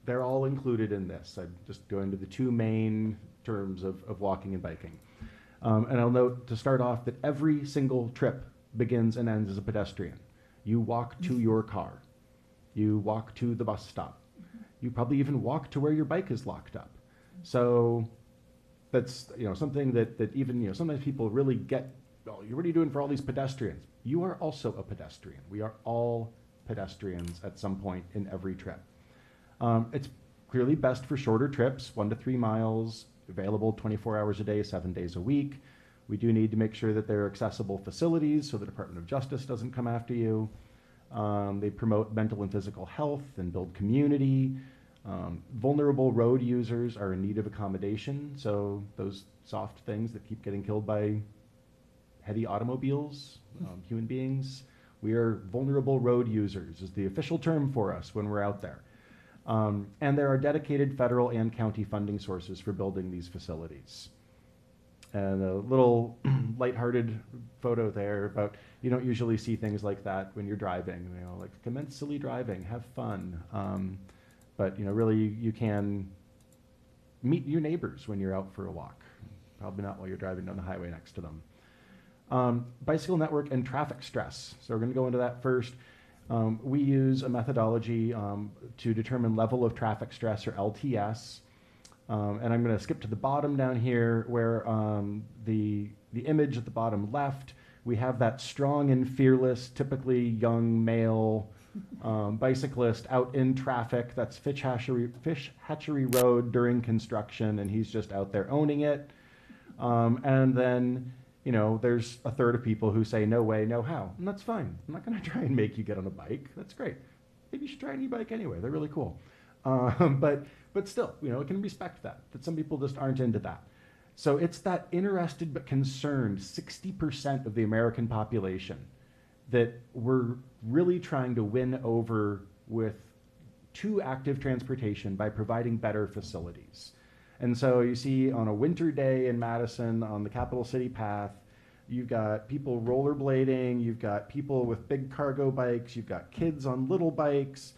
They're all included in this. I'm just going to the two main terms of walking and biking. And I'll note to start off that every single trip begins and ends as a pedestrian. You walk to your car. You walk to the bus stop. You probably even walk to where your bike is locked up. So that's, you know, something that even, you know, sometimes people really get, oh, what are you doing for all these pedestrians? You are also a pedestrian. We are all pedestrians at some point in every trip. It's clearly best for shorter trips, 1 to 3 miles, available 24 hours a day, 7 days a week. We do need to make sure that there are accessible facilities so the Department of Justice doesn't come after you. They promote mental and physical health and build community. Vulnerable road users are in need of accommodation, so those soft things that keep getting killed by heavy automobiles, human beings. We are vulnerable road users is the official term for us when we're out there. And there are dedicated federal and county funding sources for building these facilities. And a little lighthearted photo there about, you don't usually see things like that when you're driving, you know, like commence silly driving, have fun. But, you know, really you can meet your neighbors when you're out for a walk. Probably not while you're driving down the highway next to them. Bicycle network and traffic stress. So we're going to go into that first. We use a methodology to determine level of traffic stress, or LTS. And I'm going to skip to the bottom down here where the image at the bottom left, we have that strong and fearless, typically young male bicyclist out in traffic. That's Fish Hatchery Road during construction, and he's just out there owning it. And then, you know, there's a third of people who say, no way, no how. And that's fine. I'm not going to try and make you get on a bike. That's great. Maybe you should try an e-bike anyway. They're really cool. But still, you know, it can respect that some people just aren't into that. So it's that interested but concerned 60% of the American population that we're really trying to win over to active transportation by providing better facilities. And so you see on a winter day in Madison on the Capital City Path, you've got people rollerblading, you've got people with big cargo bikes, you've got kids on little bikes,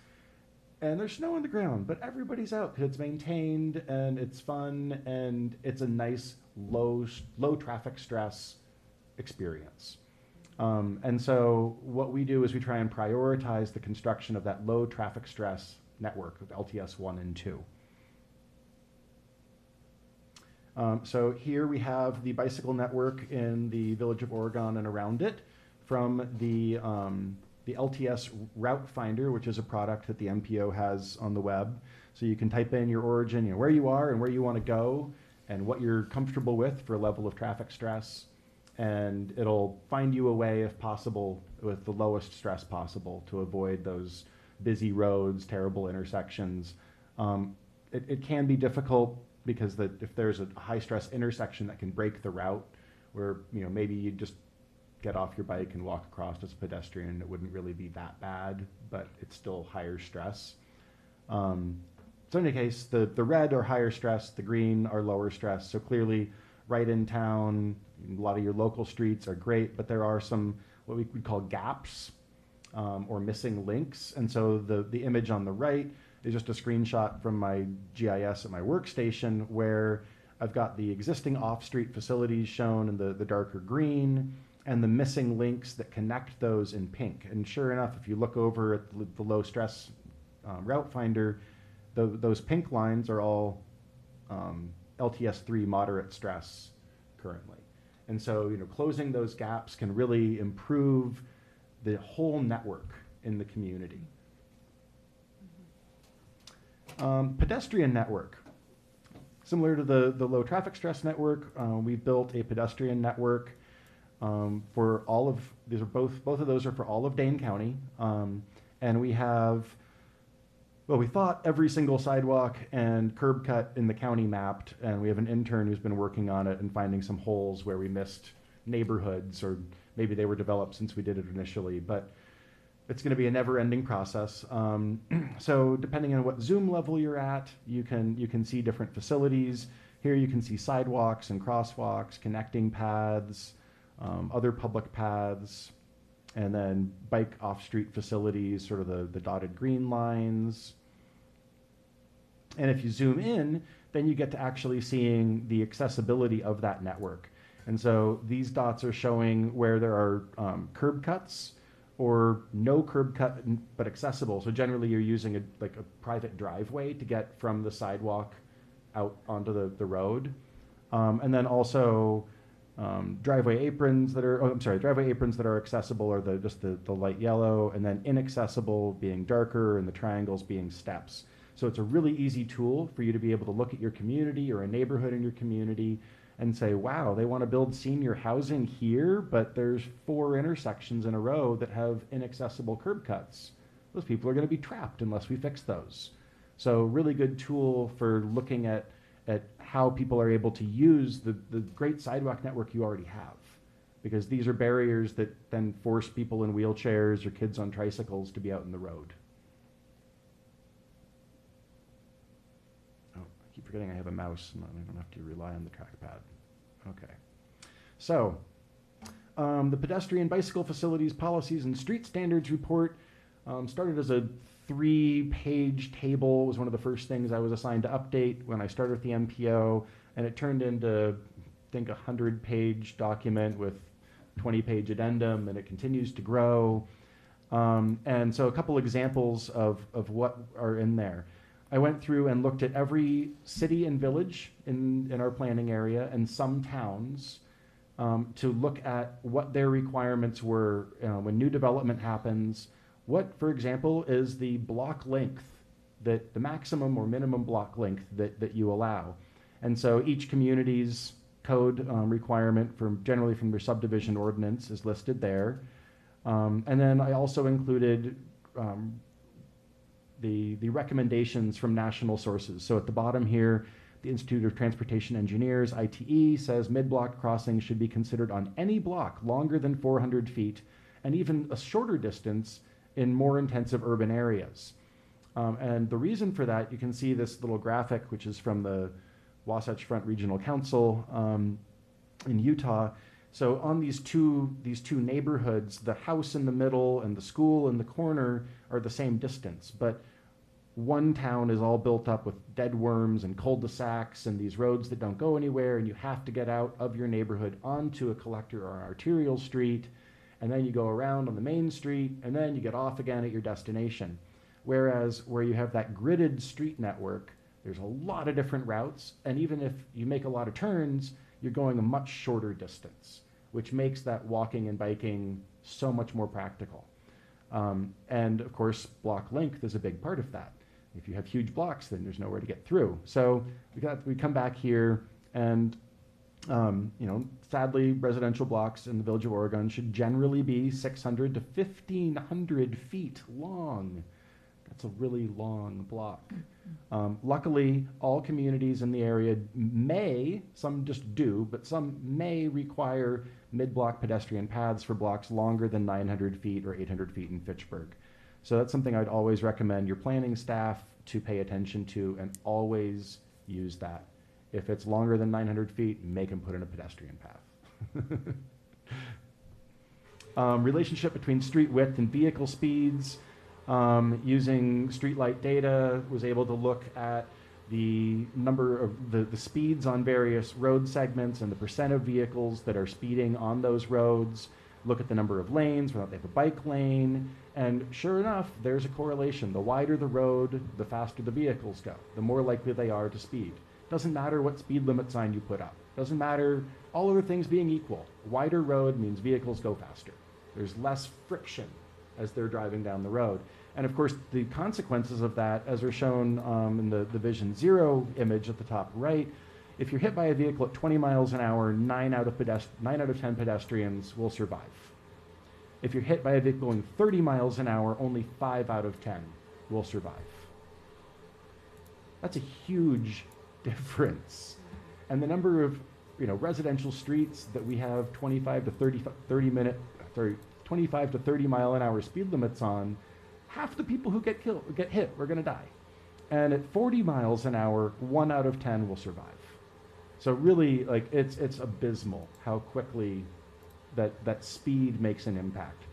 and there's snow on the ground, but everybody's out because it's maintained and it's fun and it's a nice low traffic stress experience. And so what we do is we try and prioritize the construction of that low traffic stress network of LTS 1 and 2. So here we have the bicycle network in the Village of Oregon and around it from the LTS Route Finder, which is a product that the MPO has on the web. So you can type in your origin, you know, where you are and where you want to go and what you're comfortable with for a level of traffic stress. And it'll find you a way, if possible, with the lowest stress possible to avoid those busy roads, terrible intersections. It can be difficult because if there's a high stress intersection that can break the route, where maybe you just get off your bike and walk across as a pedestrian, it wouldn't really be that bad, but it's still higher stress. So in any case, the red are higher stress, the green are lower stress. So clearly, right in town, a lot of your local streets are great, but there are some what we would call gaps or missing links. And so the image on the right is just a screenshot from my GIS at my workstation, where I've got the existing off-street facilities shown in the darker green, and the missing links that connect those in pink. And sure enough, if you look over at the low stress route finder, those pink lines are all LTS3 moderate stress currently. And so, closing those gaps can really improve the whole network in the community. Pedestrian network. Similar to the low traffic stress network, we've built a pedestrian network for all of, both of those are for all of Dane County. And we have, we thought every single sidewalk and curb cut in the county mapped, and we have an intern who's been working on it and finding some holes where we missed neighborhoods, or maybe they were developed since we did it initially, but it's going to be a never-ending process. So depending on what Zoom level you're at, you can see different facilities. Here you can see sidewalks and crosswalks, connecting paths, other public paths, and then bike off-street facilities, sort of the dotted green lines. And if you zoom in, then you get to actually seeing the accessibility of that network. And so these dots are showing where there are curb cuts or no curb cut but accessible. So generally you're using a private driveway to get from the sidewalk out onto the road. And then also driveway aprons that are accessible are just the light yellow, and then inaccessible being darker, and the triangles being steps. So it's a really easy tool for you to be able to look at your community or a neighborhood in your community and say, wow, they want to build senior housing here, but there's 4 intersections in a row that have inaccessible curb cuts. Those people are going to be trapped unless we fix those. So really good tool for looking at how people are able to use the great sidewalk network you already have, because these are barriers that then force people in wheelchairs or kids on tricycles to be out in the road. Oh, I keep forgetting I have a mouse and I don't have to rely on the trackpad. Okay. So, the Pedestrian Bicycle Facilities Policies and Street Standards Report started as a 3-page table. It was one of the first things I was assigned to update when I started with the MPO, and it turned into, I think, a 100-page document with 20-page addendum, and it continues to grow. And so a couple examples of what are in there. I went through and looked at every city and village in our planning area and some towns to look at what their requirements were when new development happens. What, for example, is the block length, the maximum or minimum block length that you allow? And so each community's code requirement generally from their subdivision ordinance is listed there. And then I also included the recommendations from national sources. So at the bottom here, the Institute of Transportation Engineers, ITE, says mid-block crossings should be considered on any block longer than 400 feet and even a shorter distance in more intensive urban areas. And the reason for that, you can see this little graphic, which is from the Wasatch Front Regional Council in Utah. So on these two neighborhoods, the house in the middle and the school in the corner are the same distance, but one town is all built up with dead worms and cul-de-sacs and these roads that don't go anywhere, and you have to get out of your neighborhood onto a collector or an arterial street, and then you go around on the main street, and then you get off again at your destination. Whereas where you have that gridded street network, there's a lot of different routes, and even if you make a lot of turns, you're going a much shorter distance, which makes that walking and biking so much more practical. And of course, block length is a big part of that. If you have huge blocks, then there's nowhere to get through. So we come back here, and sadly, residential blocks in the Village of Oregon should generally be 600 to 1,500 feet long. That's a really long block. Luckily, all communities in the area may, some just do, but some may require mid-block pedestrian paths for blocks longer than 900 feet or 800 feet in Fitchburg. So that's something I'd always recommend your planning staff to pay attention to and always use that. If it's longer than 900 feet, make them put in a pedestrian path. Relationship between street width and vehicle speeds. Using streetlight data, was able to look at the number of the speeds on various road segments and the percent of vehicles that are speeding on those roads. Look at the number of lanes, whether they have a bike lane, and sure enough, there's a correlation. The wider the road, the faster the vehicles go, the more likely they are to speed. Doesn't matter what speed limit sign you put up. Doesn't matter, all other things being equal. Wider road means vehicles go faster. There's less friction as they're driving down the road. And of course, the consequences of that, as are shown in the Vision Zero image at the top right, if you're hit by a vehicle at 20 miles an hour, 9 out of 10 pedestrians will survive. If you're hit by a vehicle going 30 miles an hour, only 5 out of 10 will survive. That's a huge difference. And the number of residential streets that we have 25 to 30 mile an hour speed limits on, half the people who get hit are going to die. And at 40 miles an hour, 1 out of 10 will survive. So really, like, it's abysmal how quickly that speed makes an impact.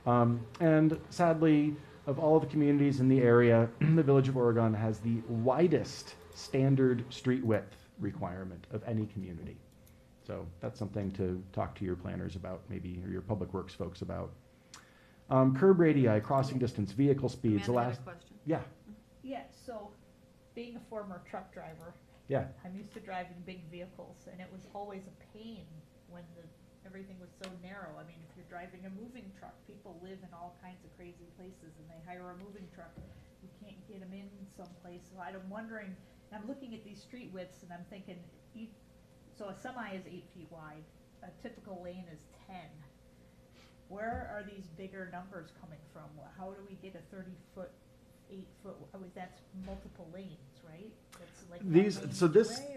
And sadly, of all the communities in the area, the Village of Oregon has the widest standard street width requirement of any community. So that's something to talk to your planners about, maybe, or your public works folks about. Curb radii, crossing distance, vehicle speeds. Amanda had a question. Yeah, Yeah, so being a former truck driver, yeah. I'm used to driving big vehicles, and it was always a pain when everything was so narrow. I mean, if you're driving a moving truck, people live in all kinds of crazy places, and they hire a moving truck. You can't get them in someplace. So I'm wondering, I'm looking at these street widths, and I'm thinking, so a semi is 8 feet wide, a typical lane is 10. Where are these bigger numbers coming from? How do we get a 30-foot, 8-foot? I mean, that's multiple lanes, right? That's like one lane each way,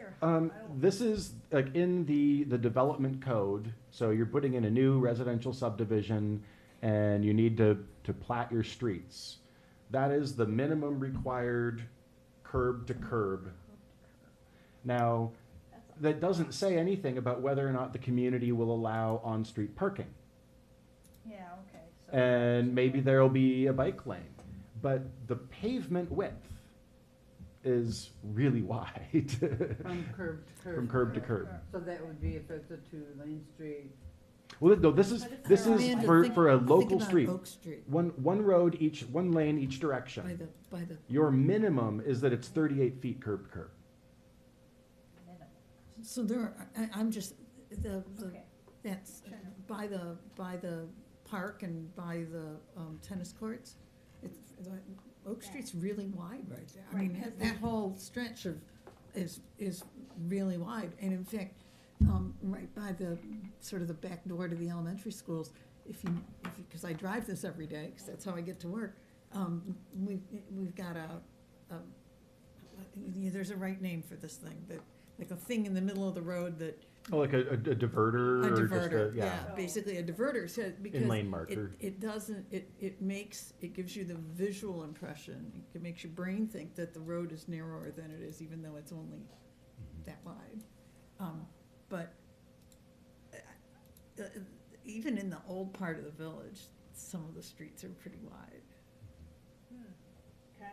or how- I don't- This is like in the development code. So you're putting in a new residential subdivision, and you need to plat your streets. That is the minimum required curb to curb. Now, That's a that doesn't say anything about whether or not the community will allow on-street parking. Yeah, okay. So And maybe there'll be a bike lane, but the pavement width is really wide From curb to curb. from curb to curb. So that would be if it's a 2-lane street. Well, no, this is But it's this not- is Amanda, for a think local about street. Oak Street, One road each, one lane each by direction. the, Your minimum is that it's 38 feet curb to curb. minimum. so there are, I'm just, Okay. that's, Sure. by the park and by the tennis courts, it's, Oak Yeah. Street's really wide right there. I Right, mean, because that whole stretch is really wide, and in fact, right by the, sort of the back door to the elementary schools, because I drive this every day, because that's how I get to work, we've got there's a right name for this thing, that, like a thing in the middle of the road that, Oh, like a diverter a or diverter, just a, yeah, basically a diverter, so, because lane marker. it doesn't, it gives you the visual impression, it makes your brain think that the road is narrower than it is, even though it's only that wide. But even in the old part of the village, some of the streets are pretty wide. Okay.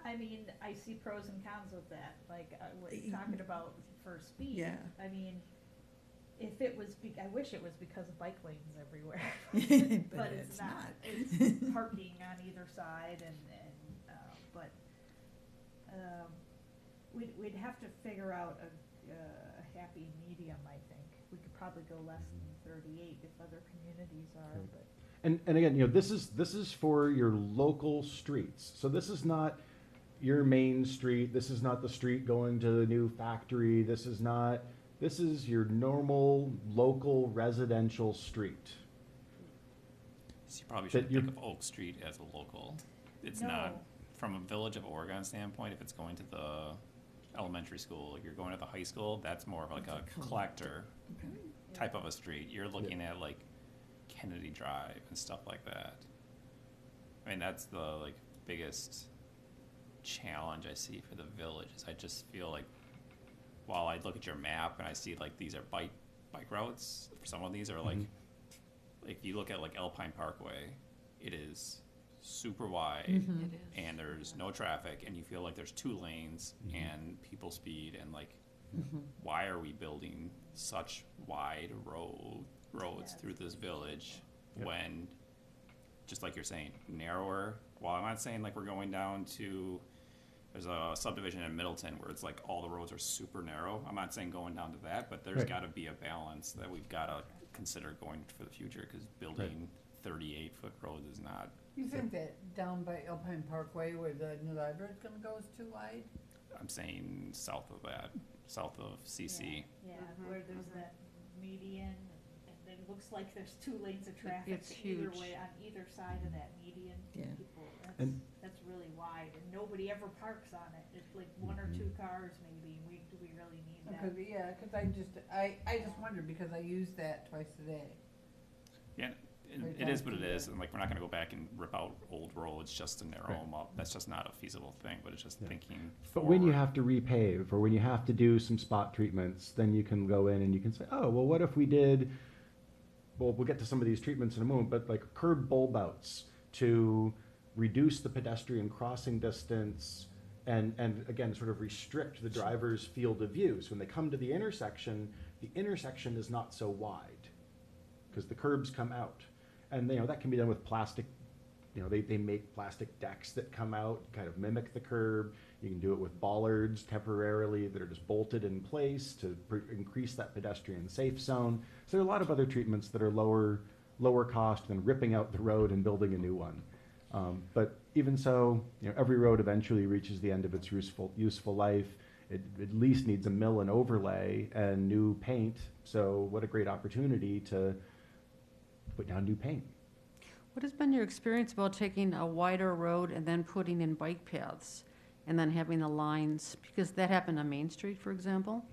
I mean, I see pros and cons with that, like, what you're talking about for speed. Yeah. I mean, if it was, I wish it was because of bike lanes everywhere. But it's not. It's parking on either side we'd have to figure out a happy medium, I think. We could probably go less than 38 if other communities are, Okay. but. And again, this is for your local streets. So this is not your main street. This is not the street going to the new factory. This is your normal local residential street. So you probably That should you- think of Oak Street as a local. It's No. not. from a Village of Oregon standpoint, if it's going to the elementary school, if you're going to the high school, that's more of like a collector Okay. type of a street. You're looking at like Kennedy Drive and stuff like that. I mean, that's the like biggest challenge I see for the village is I just feel like while I look at your map and I see like these are bike routes, some of these are like, if you look at like Alpine Parkway, it is super wide It is. and there's no traffic and you feel like there's 2 lanes and people speed and like, why are we building such wide roads through this village Yep. when, just like you're saying, narrower? Well, I'm not saying like we're going down to, there's a subdivision in Middleton where it's like all the roads are super narrow. I'm not saying going down to that, but there's Right. gotta be a balance that we've gotta consider going for the future, cause building 38-foot roads is not, You think that down by Alpine Parkway where the new library's gonna go is too wide? I'm saying south of that, south of CC. Yeah, Mhm, where there's that median, and it looks like there's 2 lanes of traffic It's either huge. way, on either side of that median. Yeah. People, And- that's really wide, and nobody ever parks on it, it's like 1 or 2 cars maybe, do we really need that? Because, yeah, cause I just wondered because I use that twice a day. Yeah, Right it is down what it to is, the- and like, we're not gonna go back and rip out old roads just to narrow them up. That's just not a feasible thing, but it's just Yeah. thinking But when you forward. have to repave or when you have to do some spot treatments, then you can go in and you can say, oh, well, what if we did, well, we'll get to some of these treatments in a moment, but like curb bulb outs to reduce the pedestrian crossing distance and again, sort of restrict the driver's field of view. So when they come to the intersection is not so wide because the curbs come out. And, that can be done with plastic, they make plastic decks that come out, kind of mimic the curb. You can do it with bollards temporarily that are just bolted in place to increase that pedestrian safe zone. So there are a lot of other treatments that are lower cost than ripping out the road and building a new one. But even so, every road eventually reaches the end of its useful life. It at least needs a mill and overlay and new paint. So what a great opportunity to put down new paint. What has been your experience about taking a wider road and then putting in bike paths? And then having the lines, because that happened on Main Street, for example.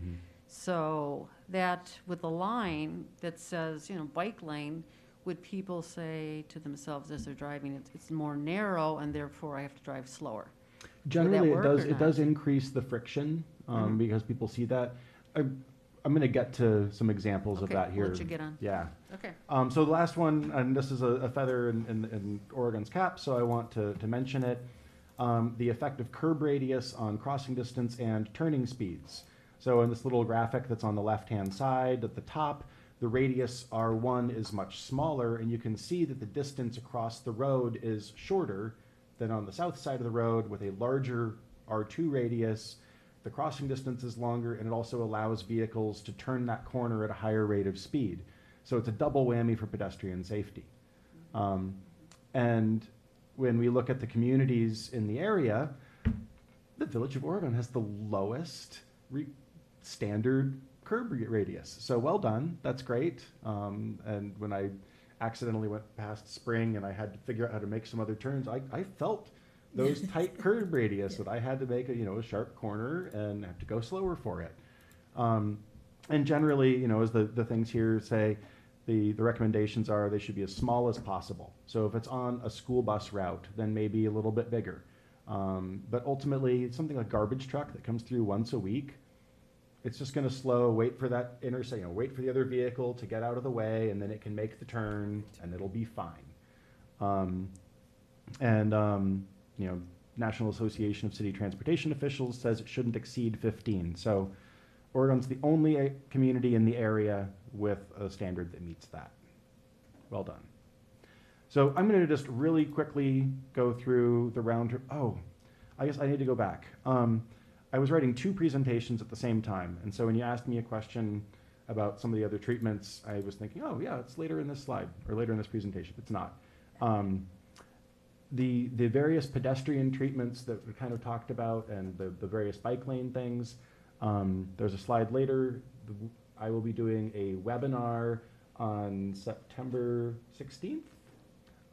So that, with a line that says, bike lane, would people say to themselves as they're driving, it's more narrow and therefore I have to drive slower? Generally, work or it does not? increase the friction Mhm. because people see that. I'm going to get to some examples of Okay, that I'll here. let you get on. Yeah. Okay. So the last one, and this is a feather in Oregon's cap, so I want to mention it. The effect of curb radius on crossing distance and turning speeds. So in this little graphic that's on the left-hand side at the top, the radius R1 is much smaller, and you can see that the distance across the road is shorter than on the south side of the road with a larger R2 radius. The crossing distance is longer, and it also allows vehicles to turn that corner at a higher rate of speed. So it's a double whammy for pedestrian safety. And when we look at the communities in the area, the Village of Oregon has the lowest standard curb radius. So well done, that's great. And when I accidentally went past Spring and I had to figure out how to make some other turns, I felt those tight curb radius that I had to make a sharp corner and have to go slower for it. And generally, as the things here say, the recommendations are they should be as small as possible. So if it's on a school bus route, then maybe a little bit bigger. But ultimately, something like garbage truck that comes through once a week, it's just going to slow, wait for that wait for the other vehicle to get out of the way, and then it can make the turn, and it'll be fine. National Association of City Transportation Officials says it shouldn't exceed 15. So Oregon's the only community in the area with a standard that meets that. Well done. So I'm going to just really quickly go through the round. Oh, I guess I need to go back. I was writing 2 presentations at the same time. And so when you asked me a question about some of the other treatments, I was thinking, oh yeah, it's later in this slide or later in this presentation. It's not. The various pedestrian treatments that we kind of talked about and the various bike lane things, there's a slide later. I will be doing a webinar on September 16th.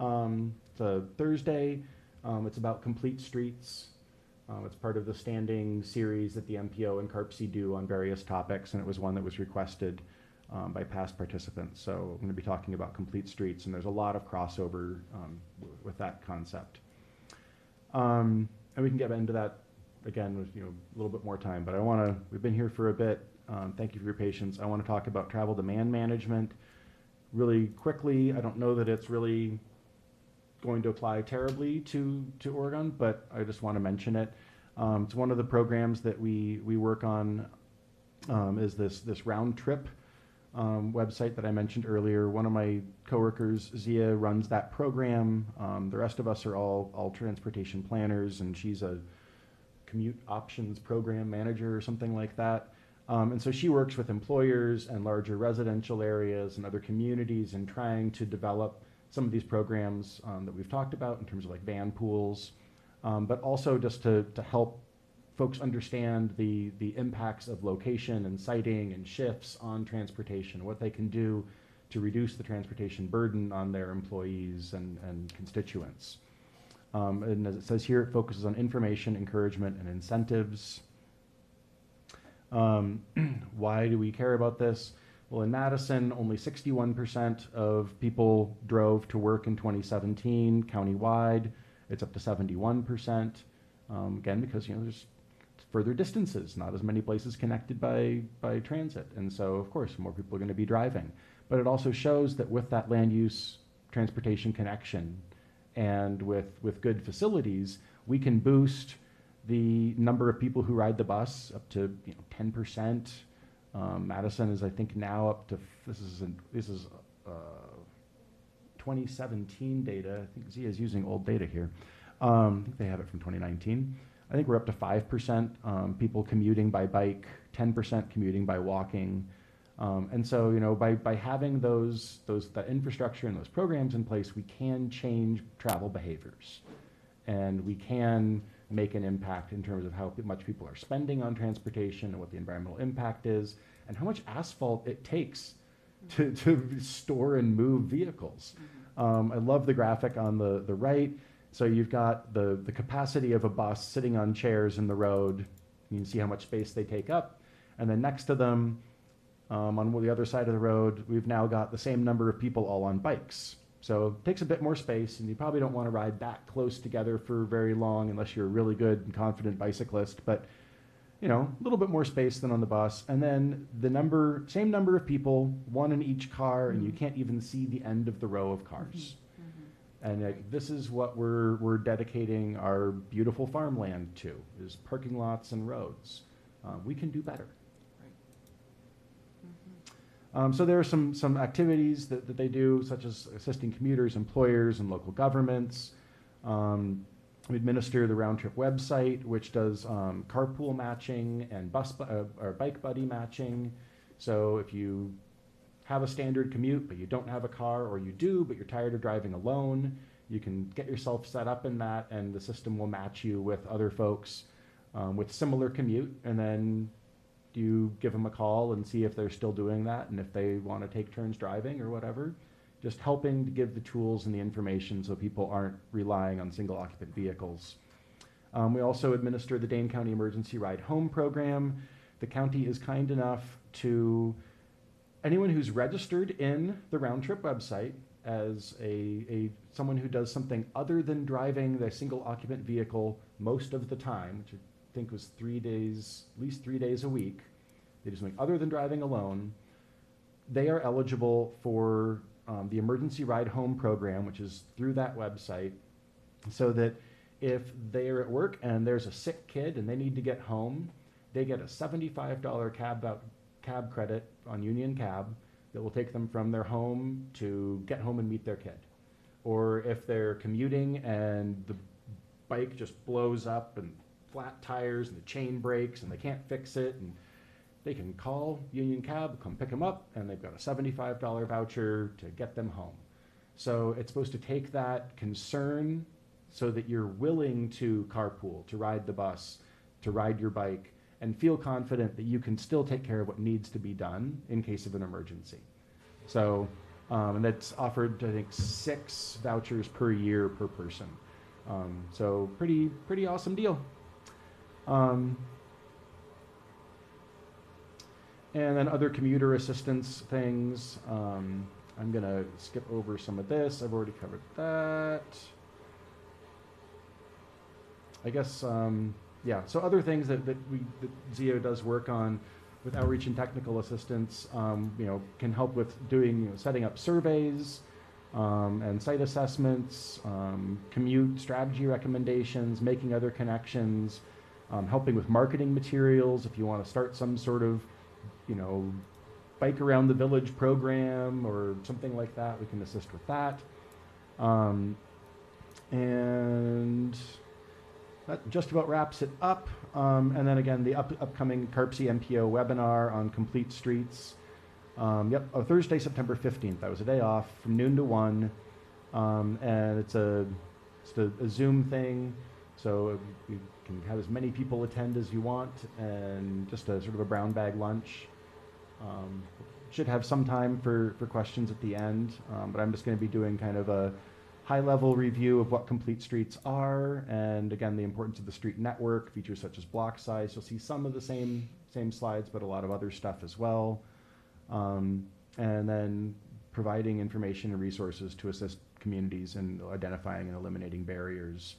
It's a Thursday. It's about complete streets. It's part of the standing series that the MPO and CARPC do on various topics, and it was one that was requested by past participants. So I'm going to be talking about complete streets, and there's a lot of crossover with that concept. And we can get into that again with a little bit more time, but we've been here for a bit. Thank you for your patience. I want to talk about travel demand management really quickly. I don't know that it's really going to apply terribly to Oregon, but I just want to mention it. It's one of the programs that we work on is this round trip website that I mentioned earlier. One of my coworkers, Zia, runs that program. The rest of us are all transportation planners, and she's a commute options program manager or something like that. And so she works with employers and larger residential areas and other communities in trying to develop some of these programs that we've talked about in terms of like van pools, but also just to help folks understand the impacts of location and siting and shifts on transportation, what they can do to reduce the transportation burden on their employees and constituents. And as it says here, it focuses on information, encouragement, and incentives. Why do we care about this? Well, in Madison, only 61% of people drove to work in 2017. Countywide, it's up to 71%. Again, because there's further distances, not as many places connected by transit, and so of course more people are going to be driving. But it also shows that with that land use transportation connection and with good facilities, we can boost the number of people who ride the bus up to 10%. Madison is, I think, now up to, this is 2017 data. I think Zia is using old data here. I think they have it from 2019. I think we're up to 5% people commuting by bike, 10% commuting by walking. And so, by having that infrastructure and those programs in place, we can change travel behaviors. And we can make an impact in terms of how much people are spending on transportation and what the environmental impact is, and how much asphalt it takes to store and move vehicles. I love the graphic on the right. So you've got the capacity of a bus sitting on chairs in the road. You can see how much space they take up. And then next to them, on the other side of the road, we've now got the same number of people all on bikes. So it takes a bit more space, and you probably don't want to ride that close together for very long unless you're a really good and confident bicyclist. But a little bit more space than on the bus. And then same number of people, one in each car, and you can't even see the end of the row of cars. And this is what we're dedicating our beautiful farmland to, is parking lots and roads. We can do better. So there are some activities that they do, such as assisting commuters, employers, and local governments. We administer the Round Trip website, which does carpool matching and or bike buddy matching. So if you have a standard commute, but you don't have a car, or you do, but you're tired of driving alone, you can get yourself set up in that, and the system will match you with other folks with similar commute, and then you give them a call and see if they're still doing that, and if they want to take turns driving or whatever. Just helping to give the tools and the information so people aren't relying on single occupant vehicles. We also administer the Dane County Emergency Ride Home program. The county is kind enough to anyone who's registered in the Round Trip website as someone who does something other than driving the single occupant vehicle most of the time, which I think was 3 days, at least 3 days a week. They do something other than driving alone. They are eligible for the Emergency Ride Home program, which is through that website, so that if they're at work and there's a sick kid and they need to get home, they get a $75 cab credit on Union Cab that will take them from their home to get home and meet their kid. Or if they're commuting and the bike just blows up and flat tires and the chain breaks and they can't fix it, and they can call Union Cab, come pick them up, and they've got a $75 voucher to get them home. So it's supposed to take that concern so that you're willing to carpool, to ride the bus, to ride your bike, and feel confident that you can still take care of what needs to be done in case of an emergency. So, and that's offered, I think, 6 vouchers per year per person. So pretty awesome deal. And then other commuter assistance things. I'm gonna skip over some of this. I've already covered that. I guess, yeah, so other things that ZEO does work on with outreach and technical assistance, can help with doing, setting up surveys, and site assessments, commute strategy recommendations, making other connections, helping with marketing materials if you want to start some sort of, bike around the village program or something like that. We can assist with that. And that just about wraps it up. And then again, the upcoming CARPC MPO webinar on complete streets. Thursday, September 15th. That was a day off from noon to 1. And it's a Zoom thing. So you can have as many people attend as you want, and just a sort of a brown bag lunch. Should have some time for questions at the end, but I'm just going to be doing kind of a high-level review of what complete streets are, and again, the importance of the street network, features such as block size. You'll see some of the same slides, but a lot of other stuff as well. And then providing information and resources to assist communities in identifying and eliminating barriers.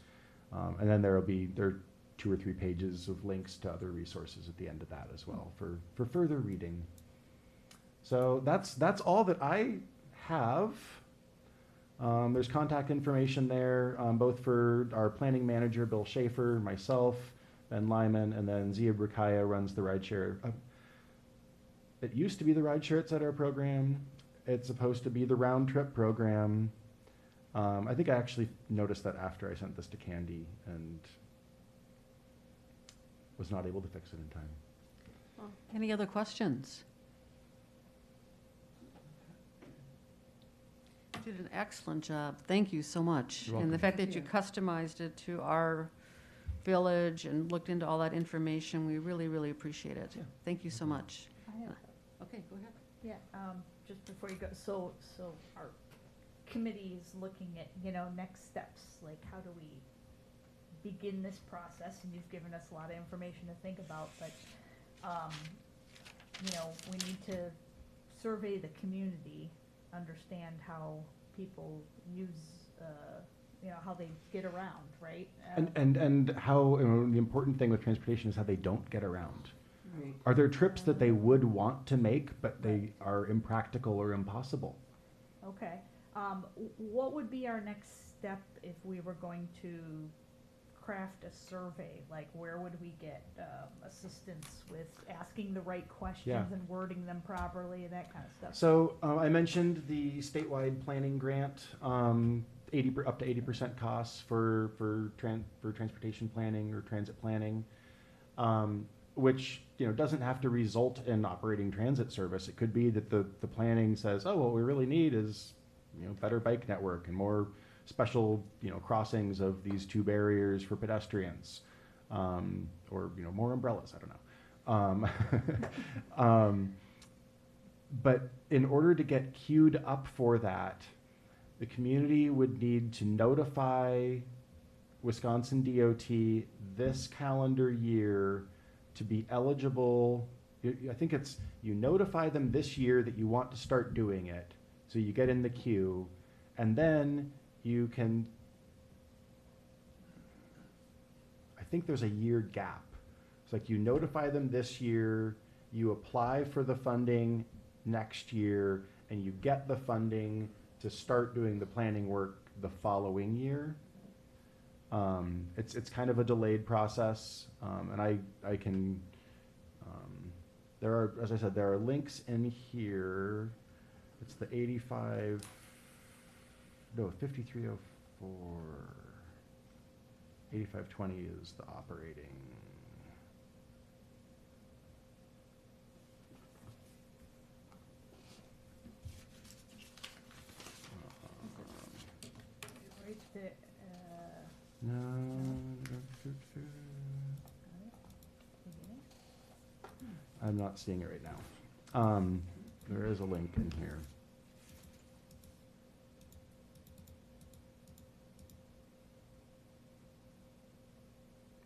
And then there are 2 or 3 pages of links to other resources at the end of that as well for further reading. So that's all that I have. There's contact information there, both for our planning manager, Bill Schaefer, myself, Ben Lyman, and then Zia Brukaya runs the rideshare. It used to be the rideshare at Center program. It's supposed to be the round trip program. I think I actually noticed that after I sent this to Candy and was not able to fix it in time. Well, any other questions? You did an excellent job. Thank you so much. You're And the welcome. fact that you customized it to our village and looked into all that information, we really, really appreciate it. Yeah. Thank you so much. I have Okay, go ahead. Yeah, just before you go, so our committee is looking at, next steps, like how do we begin this process? And you've given us a lot of information to think about, but, we need to survey the community, understand how people use, how they get around, right? And how, the important thing with transportation is how they don't get around. Right. Are there trips that they would want to make, but they are impractical or impossible? Okay, what would be our next step if we were going to craft a survey? Like, where would we get assistance with asking the right questions Yeah. and wording them properly and that kind of stuff? So I mentioned the statewide planning grant, up to 80% costs for transportation planning or transit planning, which doesn't have to result in operating transit service. It could be that the planning says, oh, what we really need is better bike network and more special crossings of these 2 barriers for pedestrians, or more umbrellas. I don't know. But in order to get queued up for that, the community would need to notify Wisconsin DOT this calendar year to be eligible. I think it's, you notify them this year that you want to start doing it, so you get in the queue, and then you can, I think there's a year gap. It's like you notify them this year, you apply for the funding next year, and you get the funding to start doing the planning work the following year. It's kind of a delayed process, and I can, there are, as I said, there are links in here. It's the 5304, 8520 is the operating. Right there, No. beginning? I'm not seeing it right now. There is a link in here.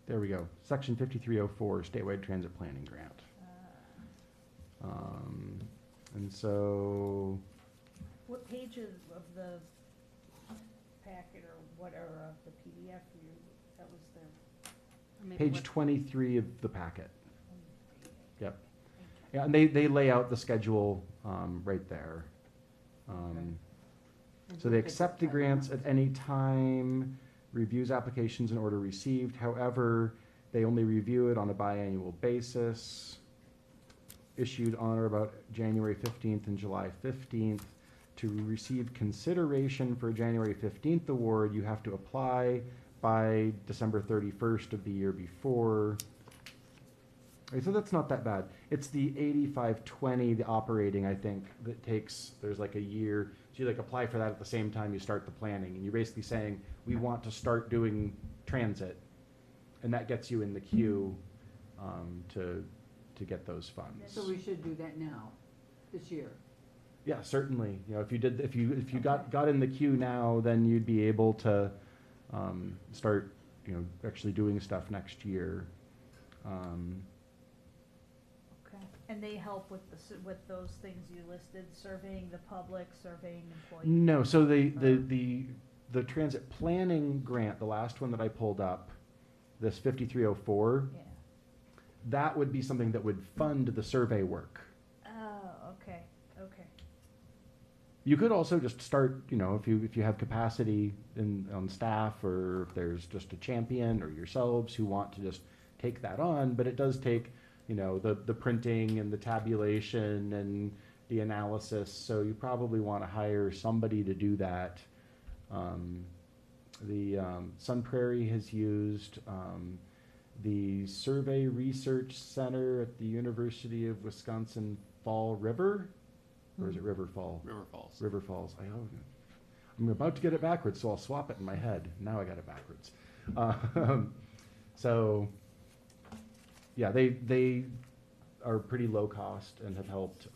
there we go. Section 5304, statewide transit planning grant. And so, What pages of the packet or whatever of the PDF that was there? Maybe page what- 23 of the packet. Yep. Thank you. Yeah, and they lay out the schedule right there. So they accept the grants at any time, reviews applications in order received. However, they only review it on a biannual basis. Issued on or about January 15th and July 15th. To receive consideration for a January 15th award, you have to apply by December 31st of the year before. Okay, so that's not that bad. It's the 8520, the operating, I think, that takes, there's like a year. So you like apply for that at the same time you start the planning. And you're basically saying, we want to start doing transit. And that gets you in the queue to get those funds. So we should do that now, this year. Yeah, certainly. You know, if you got in the queue now, then you'd be able to start, actually doing stuff next year. Okay, and they help with with those things you listed, surveying the public, surveying employees? No, so the transit planning grant, the last one that I pulled up, this 5304, Yeah. that would be something that would fund the survey work. Oh, okay. You could also just start, if you have capacity on staff, or if there's just a champion or yourselves who want to just take that on, but it does take, the printing and the tabulation and the analysis, so you probably want to hire somebody to do that. Sun Prairie has used the Survey Research Center at the University of Wisconsin Fall River, or is it River Fall? River Falls. River Falls. I'm about to get it backwards, so I'll swap it in my head. Now I got it backwards. So, yeah, they are pretty low cost and have helped.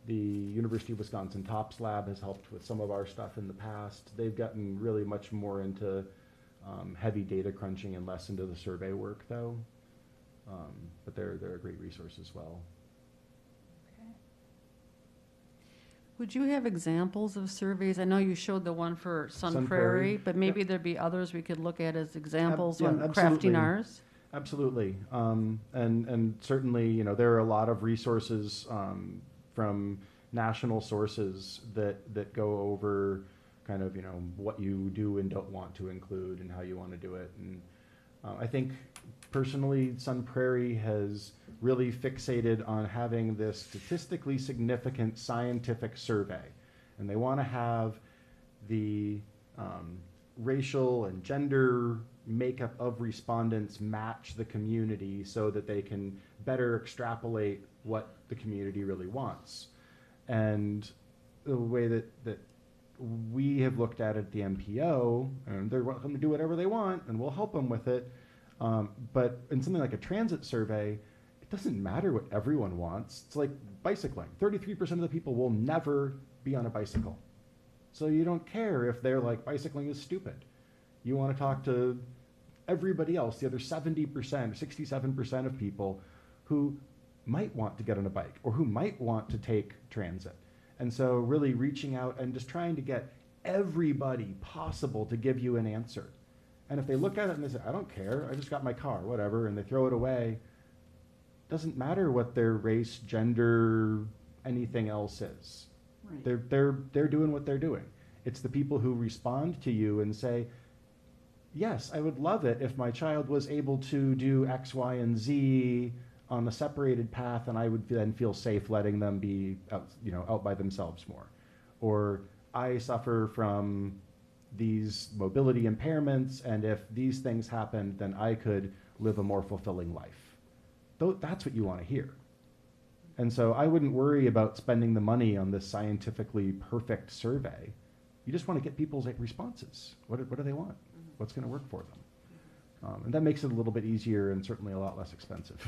The University of Wisconsin TOPS Lab has helped with some of our stuff in the past. They've gotten really much more into heavy data crunching and less into the survey work, though. But they're a great resource as well. Okay. Would you have examples of surveys? I know you showed the one for Sun Sun Prairie, Prairie, but maybe there'd be others we could look at as examples yeah, when absolutely. crafting ours. Absolutely. And certainly, there are a lot of resources from national sources that go over kind of, what you do and don't want to include and how you want to do it. And I think personally, Sun Prairie has really fixated on having this statistically significant scientific survey. And they want to have the racial and gender makeup of respondents match the community so that they can better extrapolate what the community really wants. And the way that we have looked at it at the MPO, and they're welcome to do whatever they want, and we'll help them with it. But in something like a transit survey, it doesn't matter what everyone wants. It's like bicycling. 33% of the people will never be on a bicycle. So you don't care if they're like, bicycling is stupid. You want to talk to everybody else, the other 70%, 67% of people who might want to get on a bike or who might want to take transit. And so really reaching out and just trying to get everybody possible to give you an answer. And if they look at it and they say, I don't care, I just got my car, whatever, and they throw it away, doesn't matter what their race, gender, anything else is. Right. They're doing what they're doing. It's the people who respond to you and say, yes, I would love it if my child was able to do X, Y, and Z on a separated path, and I would then feel safe letting them be out by themselves more. Or I suffer from these mobility impairments, and if these things happened, then I could live a more fulfilling life. That's what you want to hear. And so I wouldn't worry about spending the money on this scientifically perfect survey. You just want to get people's responses. What do they want? What's going to work for them? And that makes it a little bit easier and certainly a lot less expensive.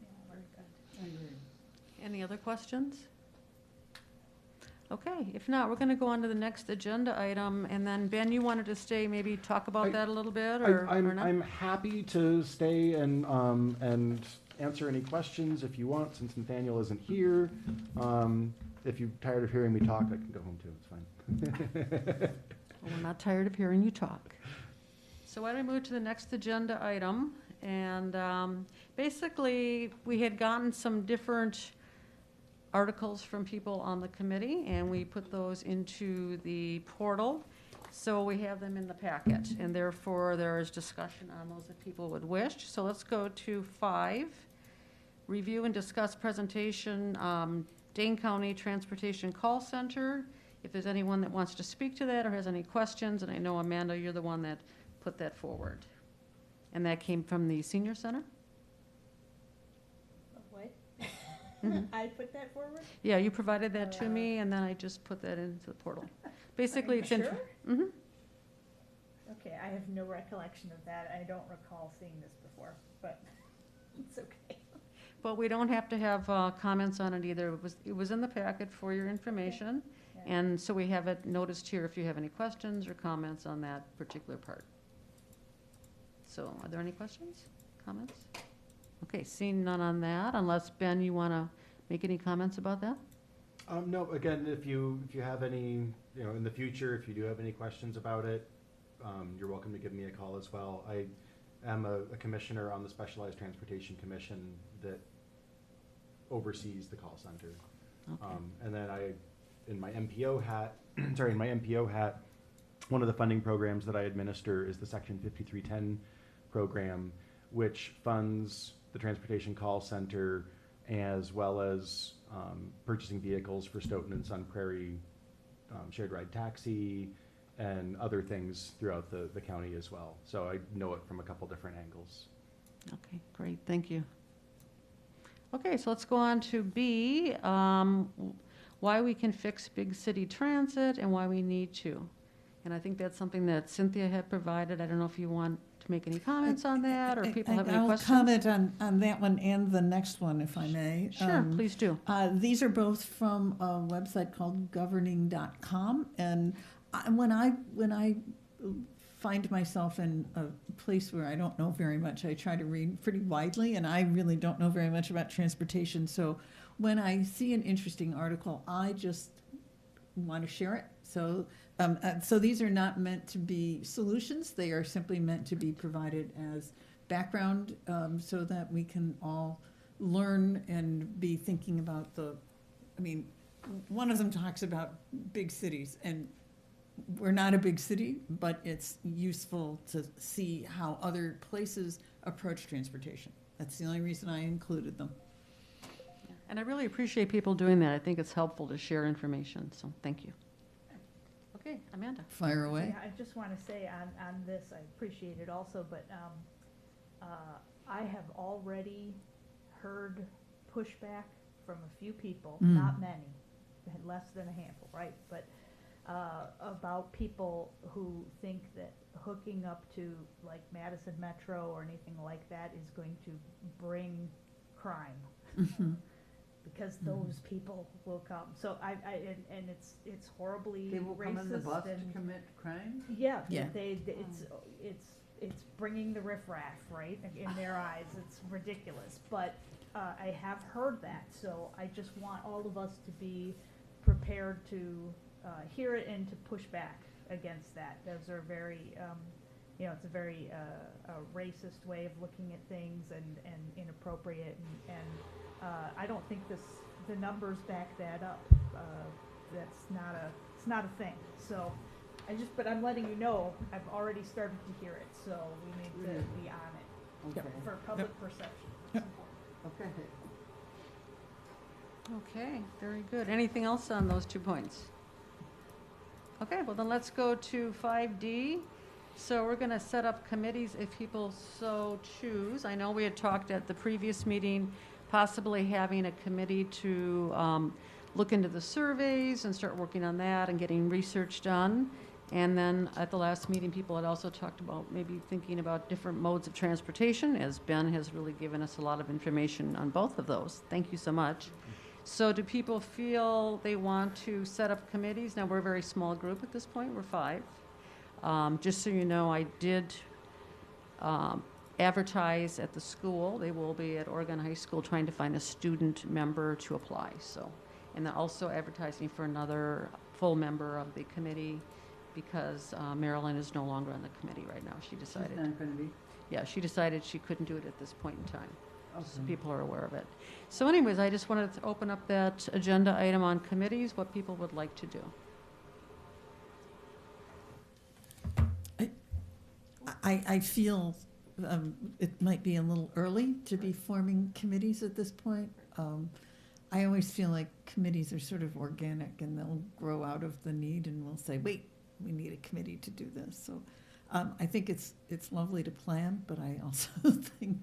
Yeah, very good. I agree. Any other questions? Okay, if not, we're going to go on to the next agenda item, and then Ben, you wanted to stay, maybe talk about I- that a little bit, or not? I'm happy to stay and answer any questions if you want, since Nathaniel isn't here. If you're tired of hearing me talk, I can go home too, it's fine. Well, we're not tired of hearing you talk. So why don't we move to the next agenda item? And basically, we had gotten some different articles from people on the committee, and we put those into the portal. So we have them in the packet, and therefore there is discussion on those if people would wish. So let's go to 5. Review and discuss presentation, Dane County Transportation Call Center. If there's anyone that wants to speak to that or has any questions, and I know Amanda, you're the one that put that forward. And that came from the senior center? What? Mhm. I put that forward? Yeah, you provided that to me, and then I just put that into the portal. Basically, Are it's you in. sure? Mhm. Okay, I have no recollection of that. I don't recall seeing this before, but it's okay. But we don't have to have comments on it either. It was in the packet for your information. Yeah. And so we have it noticed here if you have any questions or comments on that particular part. So are there any questions, comments? Okay, seeing none on that, unless, Ben, you want to make any comments about that? No, again, if you have any, in the future, if you do have any questions about it, you're welcome to give me a call as well. I am a commissioner on the Specialized Transportation Commission that oversees the call center. Okay. And then in my MPO hat, one of the funding programs that I administer is the Section 5310 program, which funds the Transportation Call Center as well as purchasing vehicles for Stoughton and Sun Prairie shared ride taxi and other things throughout the county as well. So I know it from a couple different angles. Okay, great, thank you. Okay, so let's go on to B, why we can fix big city transit and why we need to. And I think that's something that Cynthia had provided. I don't know if you want to make any comments on that, or people have any questions? I'll comment on that one and the next one, if I may. Sure, please do. These are both from a website called governing.com, and when I find myself in a place where I don't know very much, I try to read pretty widely, and I really don't know very much about transportation. So when I see an interesting article, I just want to share it. So these are not meant to be solutions. They are simply meant to be provided as background, so that we can all learn and be thinking about one of them talks about big cities, and we're not a big city, but it's useful to see how other places approach transportation. That's the only reason I included them. And I really appreciate people doing that. I think it's helpful to share information, so thank you. Okay, Amanda. Fire away. Yeah, I just want to say on this, I appreciate it also, but I have already heard pushback from a few people, not many, less than a handful, right? But about people who think that hooking up to like Madison Metro or anything like that is going to bring crime. Mm-hmm. Because those people will come. So and it's horribly They will come in the racist bus to and- commit crime? Yeah, Yeah. it's bringing the riffraff, right, in their eyes. It's ridiculous, but I have heard that, so I just want all of us to be prepared to hear it and to push back against that. Those are very, it's a very racist way of looking at things and inappropriate, and I don't think the numbers back that up. It's not a thing. So but I'm letting you know, I've already started to hear it, so we need to be on it Okay, for public perception. Yep. okay. Okay, very good. Anything else on those 2 points? Okay, well then let's go to 5D. So we're going to set up committees if people so choose. I know we had talked at the previous meeting, possibly having a committee to look into the surveys and start working on that and getting research done. And then at the last meeting, people had also talked about maybe thinking about different modes of transportation, as Ben has really given us a lot of information on both of those. Thank you so much. So do people feel they want to set up committees? Now, we're a very small group at this point, we're 5. Just so you know, I did advertise at the school. They will be at Oregon High School trying to find a student member to apply, so. And they're also advertising for another full member of the committee because Marilyn is no longer on the committee right now. She She's decided, not gonna be, yeah, she decided she couldn't do it at this point in time. So okay. people are aware of it. So anyways, I just wanted to open up that agenda item on committees, what people would like to do. I feel it might be a little early to be forming committees at this point. I always feel like committees are sort of organic and they'll grow out of the need and we'll say, wait, we need a committee to do this. So I think it's lovely to plan, but I also think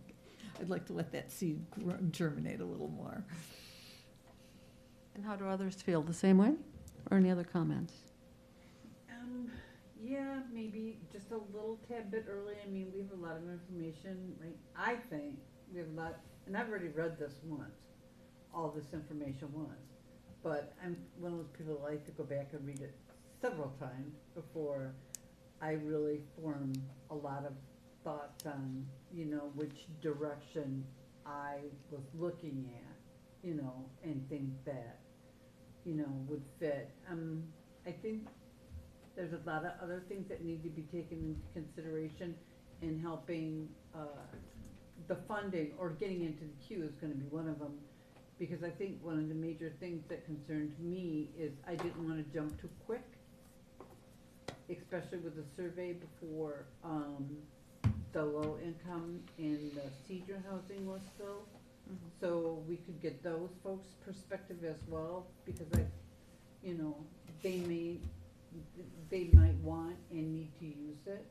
I'd like to let that seed germinate a little more. And how do others feel? The same way? Or any other comments? Yeah, maybe just a little tad bit early. I mean, we have a lot of information, right? I think we have a lot, and I've already read this once, all this information once. But I'm one of those people that like to go back and read it several times before I really form a lot of thoughts on, you know, which direction I was looking at, you know, and think that, you know, would fit. I think there's a lot of other things that need to be taken into consideration in helping, the funding or getting into the queue is gonna be one of them. Because I think one of the major things that concerned me is I didn't wanna jump too quick, especially with the survey before, the low income and the senior housing was filled. So we could get those folks' perspective as well, because you know, they might want and need to use it.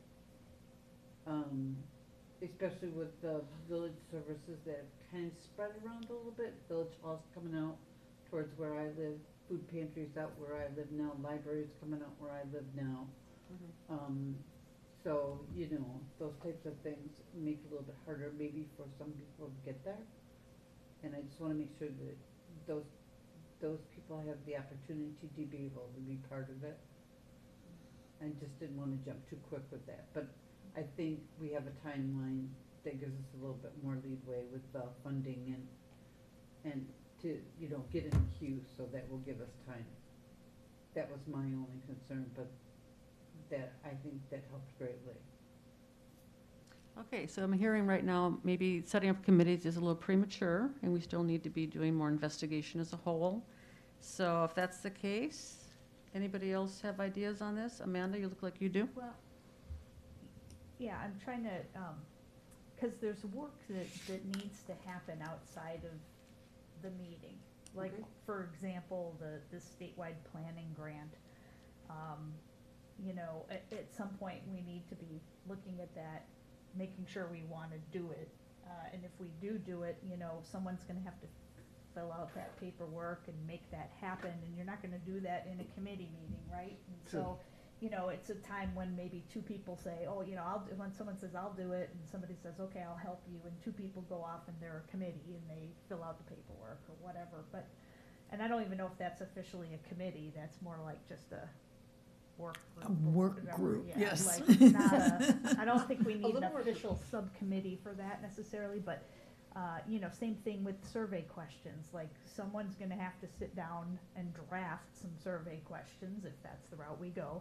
Especially with the village services that have kind of spread around a little bit. Village Hall's coming out towards where I live, food pantries out where I live now, libraries coming out where I live now. So, you know, those types of things make it a little bit harder maybe for some people to get there. And I just wanna make sure that those people have the opportunity to be able to be part of it. I just didn't wanna jump too quick with that, but I think we have a timeline that gives us a little bit more leadway with the funding and to, you know, get in the queue, so that will give us time. That was my only concern, but that, I think that helps greatly. Okay, so I'm hearing right now, maybe setting up committees is a little premature, and we still need to be doing more investigation as a whole. So if that's the case, anybody else have ideas on this? Amanda, you look like you do. Well, yeah, I'm trying to, because there's work that needs to happen outside of the meeting. Like, Okay. for example, the statewide planning grant. You know, at some point, we need to be looking at that, making sure we want to do it. And if we do it, you know, someone's gonna have to fill out that paperwork and make that happen, and you're not gonna do that in a committee meeting, right? And so, you know, it's a time when maybe 2 people say, oh, you know, when someone says, I'll do it, and somebody says, okay, I'll help you, and 2 people go off and they're a committee, and they fill out the paperwork or whatever, but, and I don't even know if that's officially a committee, that's more like just a work group. A or work whatever. group, Yeah, yes. like, not I don't think we need an little more- official subcommittee for that necessarily, but, you know, same thing with survey questions, like, someone's gonna have to sit down and draft some survey questions, if that's the route we go.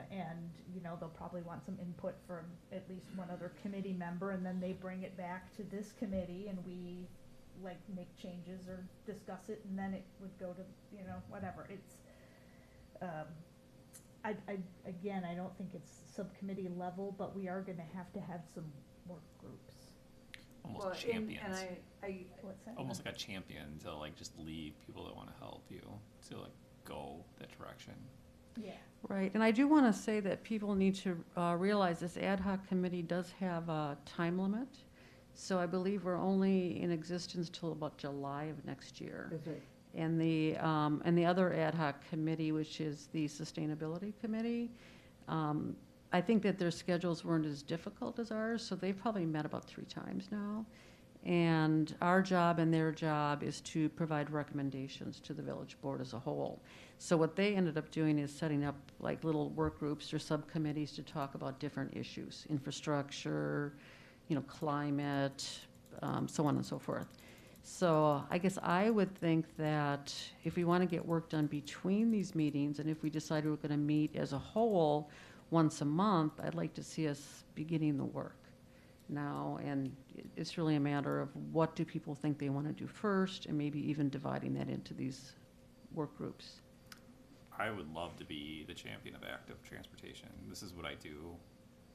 And, you know, they'll probably want some input from at least one other committee member, and then they bring it back to this committee, and we, like, make changes or discuss it, and then it would go to, you know, whatever, it's, again, I don't think it's subcommittee level, but we are gonna have to have some work groups. Almost Well, champions. And I, What's that? Almost like a champion to like just lead people that want to help you to like go that direction. Yeah. Right, and I do want to say that people need to realize this ad hoc committee does have a time limit. So I believe we're only in existence till about July of next year. is it, And the other ad hoc committee, which is the Sustainability Committee, I think that their schedules weren't as difficult as ours, so they've probably met about 3 times now. And our job and their job is to provide recommendations to the village board as a whole. So what they ended up doing is setting up like little work groups or subcommittees to talk about different issues, infrastructure, climate, so on and so forth. So I guess I would think that if we want to get work done between these meetings, and if we decide we're going to meet as a whole once a month, I'd like to see us beginning the work now. And it's really a matter of what do people think they want to do first, and maybe even dividing that into these work groups. I would love to be the champion of active transportation. This is what I do.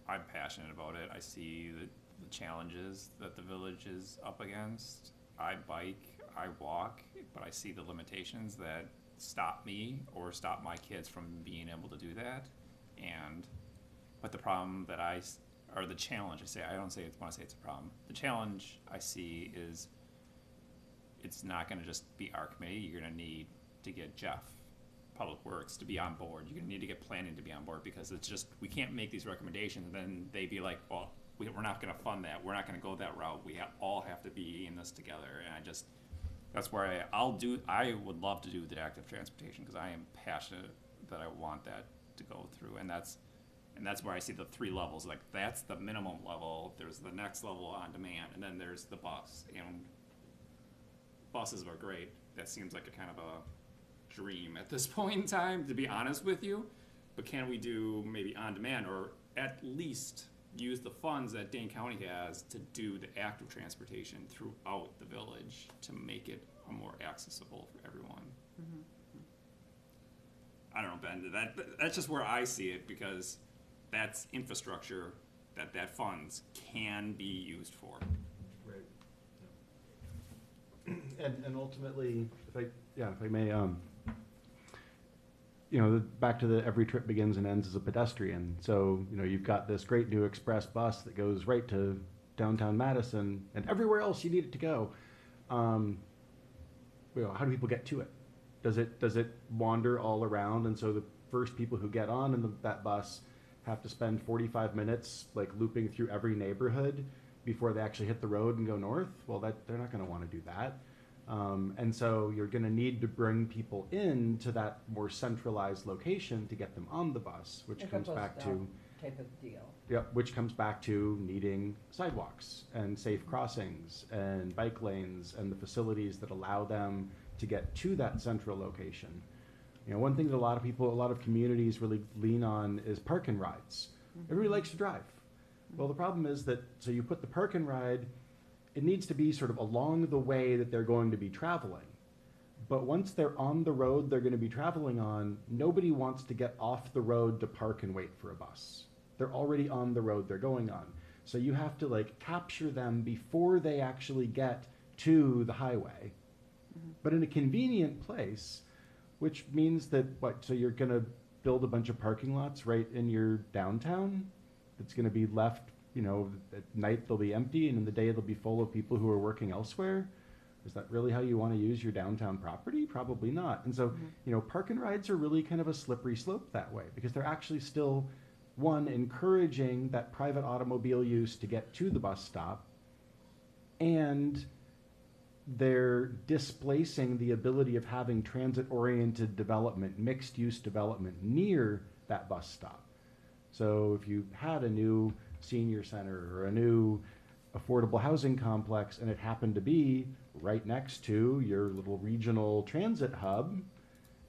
I'm passionate about it. I see the challenges that the village is up against. I bike, I walk, but I see the limitations that stop me or stop my kids from being able to do that. But the problem that or the challenge I want to say it's a problem. The challenge I see is it's not going to just be our committee. You're going to need to get Jeff, Public Works, to be on board. You're going to need to get planning to be on board, because it's just, we can't make these recommendations and then they be like, well, we're not going to fund that. We're not going to go that route. We all have to be in this together. And that's where I would love to do the active transportation, because I am passionate that I want that to go through. And that's where I see the 3 levels. Like, that's the minimum level. There's the next level on demand, and then there's the bus. And buses are great. That seems like a kind of a dream at this point in time, to be honest with you. But can we do maybe on demand, or at least use the funds that Dane County has to do the active transportation throughout the village to make it more accessible for everyone? Mm-hmm. I don't know, Ben, that's just where I see it, because that's infrastructure that funds can be used for. Right. And ultimately, if I may, back to the every trip begins and ends as a pedestrian. So, you've got this great new express bus that goes right to downtown Madison and everywhere else you need it to go. How do people get to it? Does it wander all around? And so the first people who get on in that bus have to spend 45 minutes like looping through every neighborhood before they actually hit the road and go north? Well, they're not going to want to do that. And so you're going to need to bring people in to that more centralized location to get them on the bus, which comes back to type of deal. which comes back to needing sidewalks and safe crossings and bike lanes and the facilities that allow them to get to that central location. One thing that a lot of communities really lean on is park and rides. Everybody likes to drive. Well, the problem is that, so you put the park and ride, it needs to be sort of along the way that they're going to be traveling. But once they're on the road they're going to be traveling on, nobody wants to get off the road to park and wait for a bus. They're already on the road they're going on. So you have to capture them before they actually get to the highway, but in a convenient place, which means that so you're going to build a bunch of parking lots right in your downtown that's going to be left, at night they'll be empty and in the day they'll be full of people who are working elsewhere. Is that really how you want to use your downtown property? Probably not. And so, park and rides are really kind of a slippery slope that way, because they're actually still, one, encouraging that private automobile use to get to the bus stop, and they're displacing the ability of having transit-oriented development, mixed-use development near that bus stop. So if you had a new senior center or a new affordable housing complex and it happened to be right next to your little regional transit hub,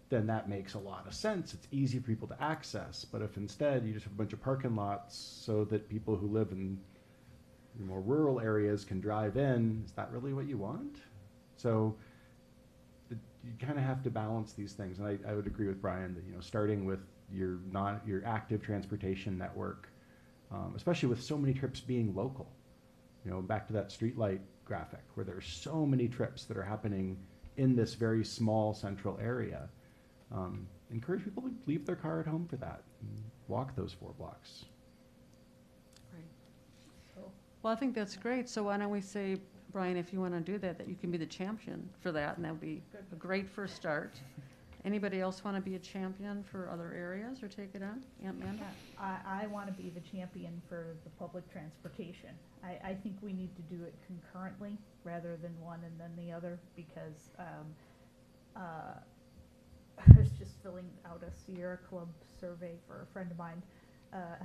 then that makes a lot of sense. It's easy for people to access. But if instead you just have a bunch of parking lots so that people who live in more rural areas can drive in, is that really what you want? So you kind of have to balance these things. And I would agree with Brian that, starting with your active transportation network, especially with so many trips being local, back to that streetlight graphic where there's so many trips that are happening in this very small central area. Encourage people to leave their car at home for that and walk those 4 blocks. Well, I think that's great. So why don't we say, Brian, if you want to do that you can be the champion for that, and that would be a great first start. Anybody else want to be a champion for other areas or take it on? Amanda? I want to be the champion for the public transportation. I think we need to do it concurrently rather than one and then the other, because I was just filling out a Sierra Club survey for a friend of mine,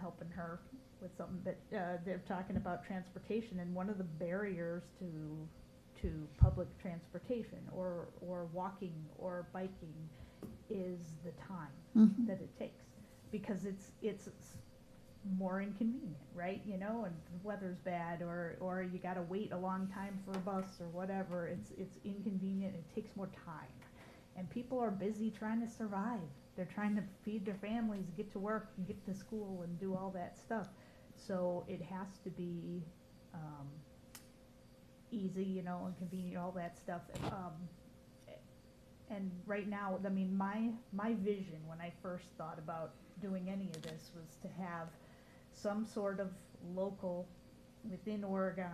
helping her with something that they're talking about transportation, and one of the barriers to public transportation or walking or biking is the time that it takes, because it's more inconvenient, right? You know, and the weather's bad, or you gotta wait a long time for a bus or whatever. It's inconvenient. It takes more time, and people are busy trying to survive. They're trying to feed their families, get to work, and get to school, and do all that stuff. So it has to be easy, you know, and convenient, all that stuff. And right now, I mean, my vision when I first thought about doing any of this was to have some sort of local, within Oregon,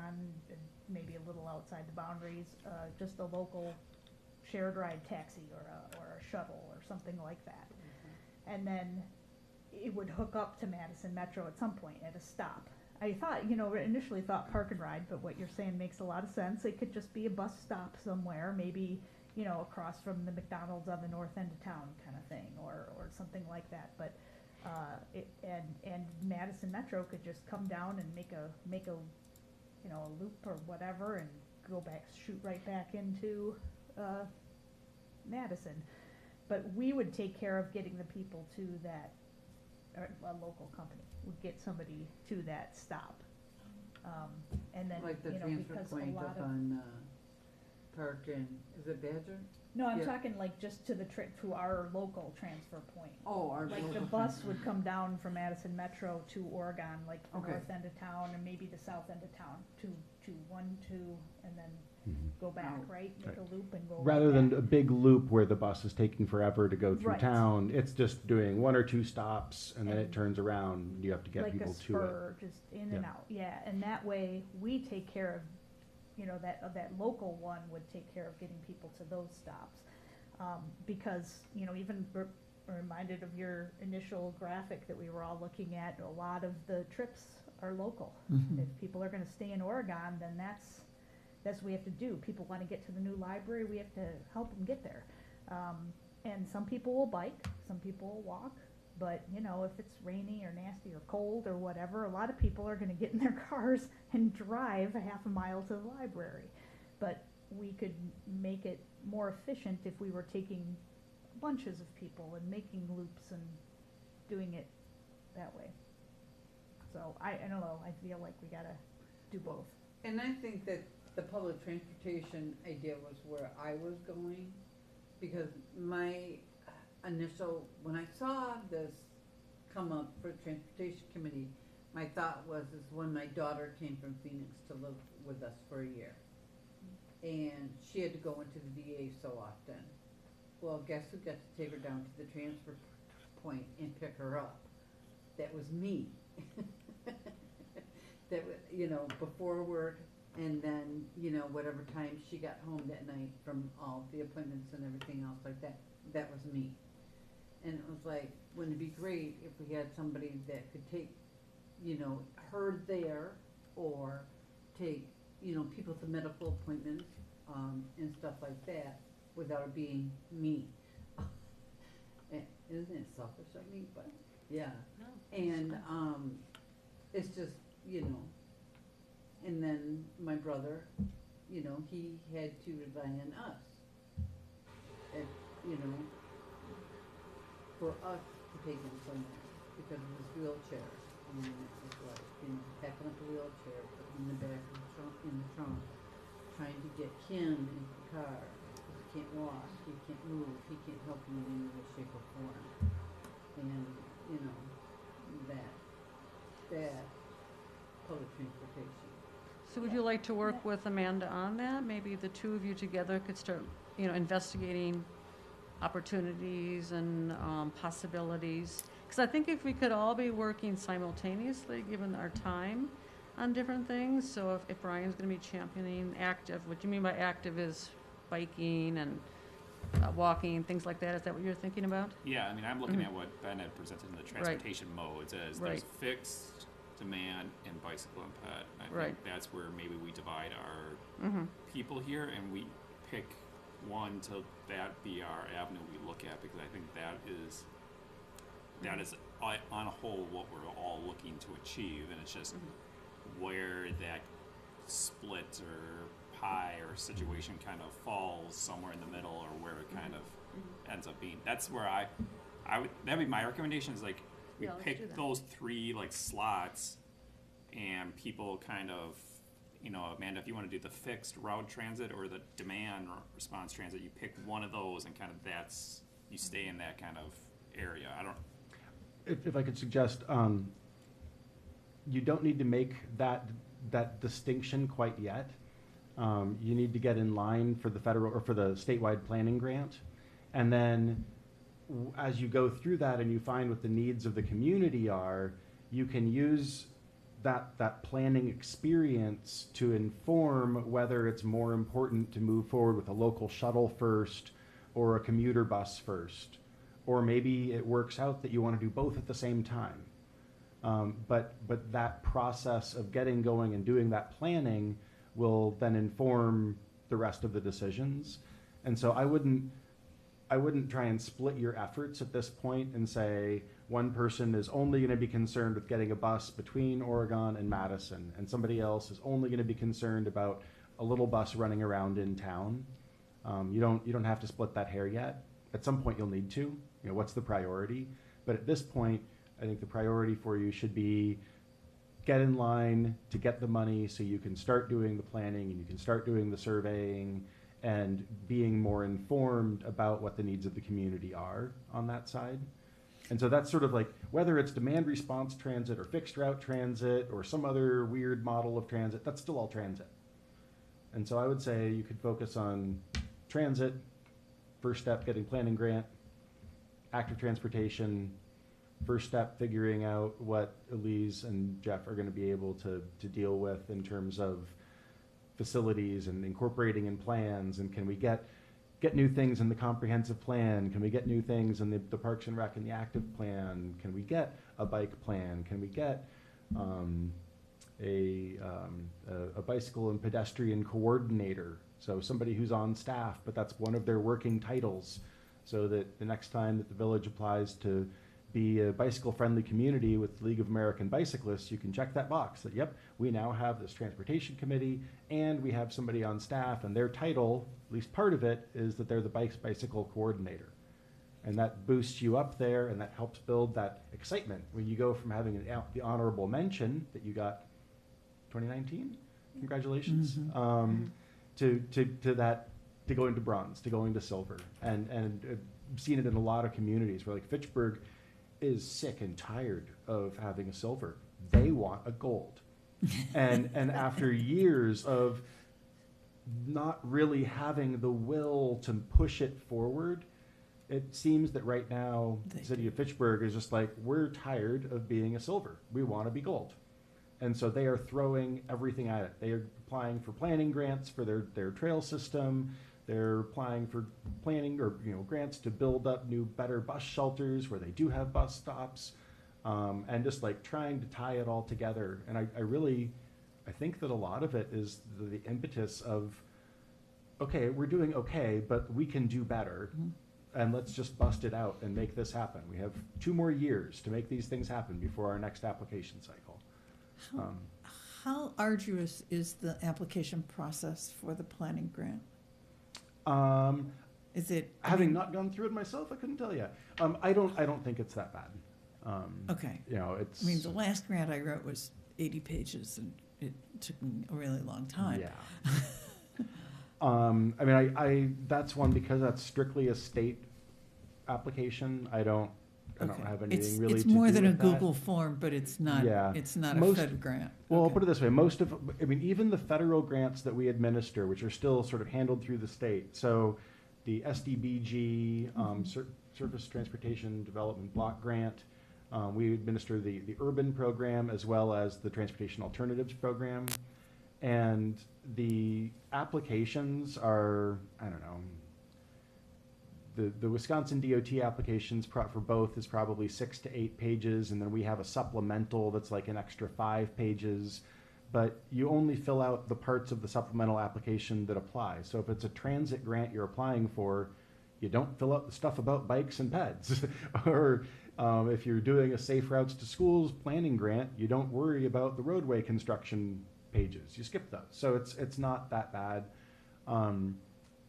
and maybe a little outside the boundaries, just a local shared ride taxi or a shuttle or something like that. And then it would hook up to Madison Metro at some point at a stop. I thought, you know, initially thought park and ride, but what you're saying makes a lot of sense. It could just be a bus stop somewhere, maybe, you know, across from the McDonald's on the north end of town kind of thing, or something like that. But and Madison Metro could just come down and make a you know, a loop or whatever, and go back, shoot right back into Madison. But we would take care of getting the people to that, or a local company would get somebody to that stop. And then, Like the you know, transfer because a point lot up of, on, Park and, is it Badger? no, I'm yeah. talking like just to the to our local transfer point. Oh, our Like the local bus transfer. would come down from Madison Metro to Oregon, like the Okay. north end of town, and maybe the south end of town, to 1-2, and then go back, Oh. right? Make Right. a loop and go Rather right than back. a big loop where the bus is taking forever to go through Right. town, it's just doing one or two stops and then it And turns around. And you have to get like people a to it. spur, just in and Yeah. out, yeah, and that way, we take care of, you know, that local one would take care of getting people to those stops. Because, you know, even reminded of your initial graphic that we were all looking at, a lot of the trips are local. If people are gonna stay in Oregon, then that's what we have to do. People wanna get to the new library, we have to help them get there. And some people will bike, some people will walk, but, you know, if it's rainy or nasty or cold or whatever, a lot of people are gonna get in their cars and drive a half a mile to the library. But we could make it more efficient if we were taking bunches of people and making loops and doing it that way. So I don't know, I feel like we gotta do both. And I think that the public transportation idea was where I was going, because my initial, when I saw this come up for transportation committee, my thought was is when my daughter came from Phoenix to live with us for a year. And she had to go into the VA so often. Well, guess who got to take her down to the transfer point and pick her up? That was me. That was, you know, before work, and then, you know, whatever time she got home that night from all the appointments and everything else like that, that was me. And it was like, wouldn't it be great if we had somebody that could take, you know, her there, or take, you know, people to medical appointments, and stuff like that, without it being me. And isn't it selfish of me? But, yeah. No. And, it's just, you know, and then my brother, you know, he had to rely on us. And, you know, for us to take him somewhere because of his wheelchair. I mean, it was like, you know, packing up a wheelchair, putting in the back of the trunk, trying to get Kim into the car. He can't walk, he can't move, he can't help you in any way, shape, or form. And, you know, that public transportation. So would you like to work with Amanda on that? Maybe the two of you together could start, you know, investigating opportunities and possibilities. Because I think if we could all be working simultaneously, given our time on different things, so if Brian's going to be championing active, what you mean by active is biking and walking, things like that? Is that what you're thinking about? Yeah, I mean, I'm looking at what Ben had presented in the transportation modes as Right. there's fixed, demand, and bicycle and pet. I Right. think that's where maybe we divide our Mm-hmm. people here and we pick one to that be our avenue we look at, because I think that is on a whole what we're all looking to achieve, and it's just where that split or pie or situation kind of falls somewhere in the middle, or where it kind of ends up being. That's where I would, that'd be my recommendation, is like we Yeah, let's do pick that. those three like slots, and people kind of, you know, Amanda, if you want to do the fixed route transit or the demand response transit, you pick one of those and kind of you stay in that kind of area. I don't. If I could suggest, you don't need to make that distinction quite yet. You need to get in line for the federal or for the statewide planning grant. And then as you go through that and you find what the needs of the community are, you can use that planning experience to inform whether it's more important to move forward with a local shuttle first or a commuter bus first. Or maybe it works out that you want to do both at the same time. But that process of getting going and doing that planning will then inform the rest of the decisions. And so I wouldn't try and split your efforts at this point and say one person is only going to be concerned with getting a bus between Oregon and Madison, and somebody else is only going to be concerned about a little bus running around in town. You don't have to split that hair yet. At some point you'll need to. You know, what's the priority? But at this point, I think the priority for you should be get in line to get the money so you can start doing the planning and you can start doing the surveying and being more informed about what the needs of the community are on that side. And so that's sort of like, whether it's demand response transit or fixed route transit or some other weird model of transit, that's still all transit. And so I would say you could focus on transit, first step getting planning grant, active transportation, first step figuring out what Elise and Jeff are going to be able to deal with in terms of facilities and incorporating in plans, and can we get new things in the comprehensive plan? Can we get new things in the Parks and Rec and the active plan? Can we get a bike plan? Can we get a bicycle and pedestrian coordinator? So somebody who's on staff, but that's one of their working titles, so that the next time that the village applies to be a bicycle-friendly community with the League of American Bicyclists, you can check that box that, yep, we now have this transportation committee and we have somebody on staff, and their title, at least part of it, is that they're the bicycle coordinator. And that boosts you up there, and that helps build that excitement when you go from having the honorable mention that you got 2019, congratulations, to going to bronze, to going to silver. And I've seen it in a lot of communities where, like, Fitchburg is sick and tired of having a silver. They want a gold. and after years of not really having the will to push it forward, it seems that right now the city of Fitchburg is just like, we're tired of being a silver. We want to be gold. And so they are throwing everything at it. They are applying for planning grants for their trail system. They're applying for planning or grants to build up new, better bus shelters where they do have bus stops, and just like trying to tie it all together. And I think that a lot of it is the impetus of, okay, we're doing okay, but we can do better, and let's just bust it out and make this happen. We have 2 more years to make these things happen before our next application cycle. How arduous is the application process for the planning grant? Is it? Having not gone through it myself, I couldn't tell you. I don't think it's that bad. Okay. It's. I mean, the last grant I wrote was 80 pages, and it took me a really long time. Yeah. I mean, that's one because that's strictly a state application. I don't have anything really to do with that. It's more than a Google form, but it's not. Yeah. It's not a Most- Fed grant. Well, I'll Okay. put it this way, even the federal grants that we administer, which are still sort of handled through the state, so the SDBG, Surface Transportation Development Block Grant, we administer the urban program as well as the Transportation Alternatives Program, and the applications are, I don't know, the Wisconsin DOT applications for both is probably 6 to 8 pages, and then we have a supplemental that's like an extra 5 pages. But you only fill out the parts of the supplemental application that apply. So if it's a transit grant you're applying for, you don't fill out the stuff about bikes and peds. Or if you're doing a safe routes to schools planning grant, you don't worry about the roadway construction pages. You skip those. So it's not that bad.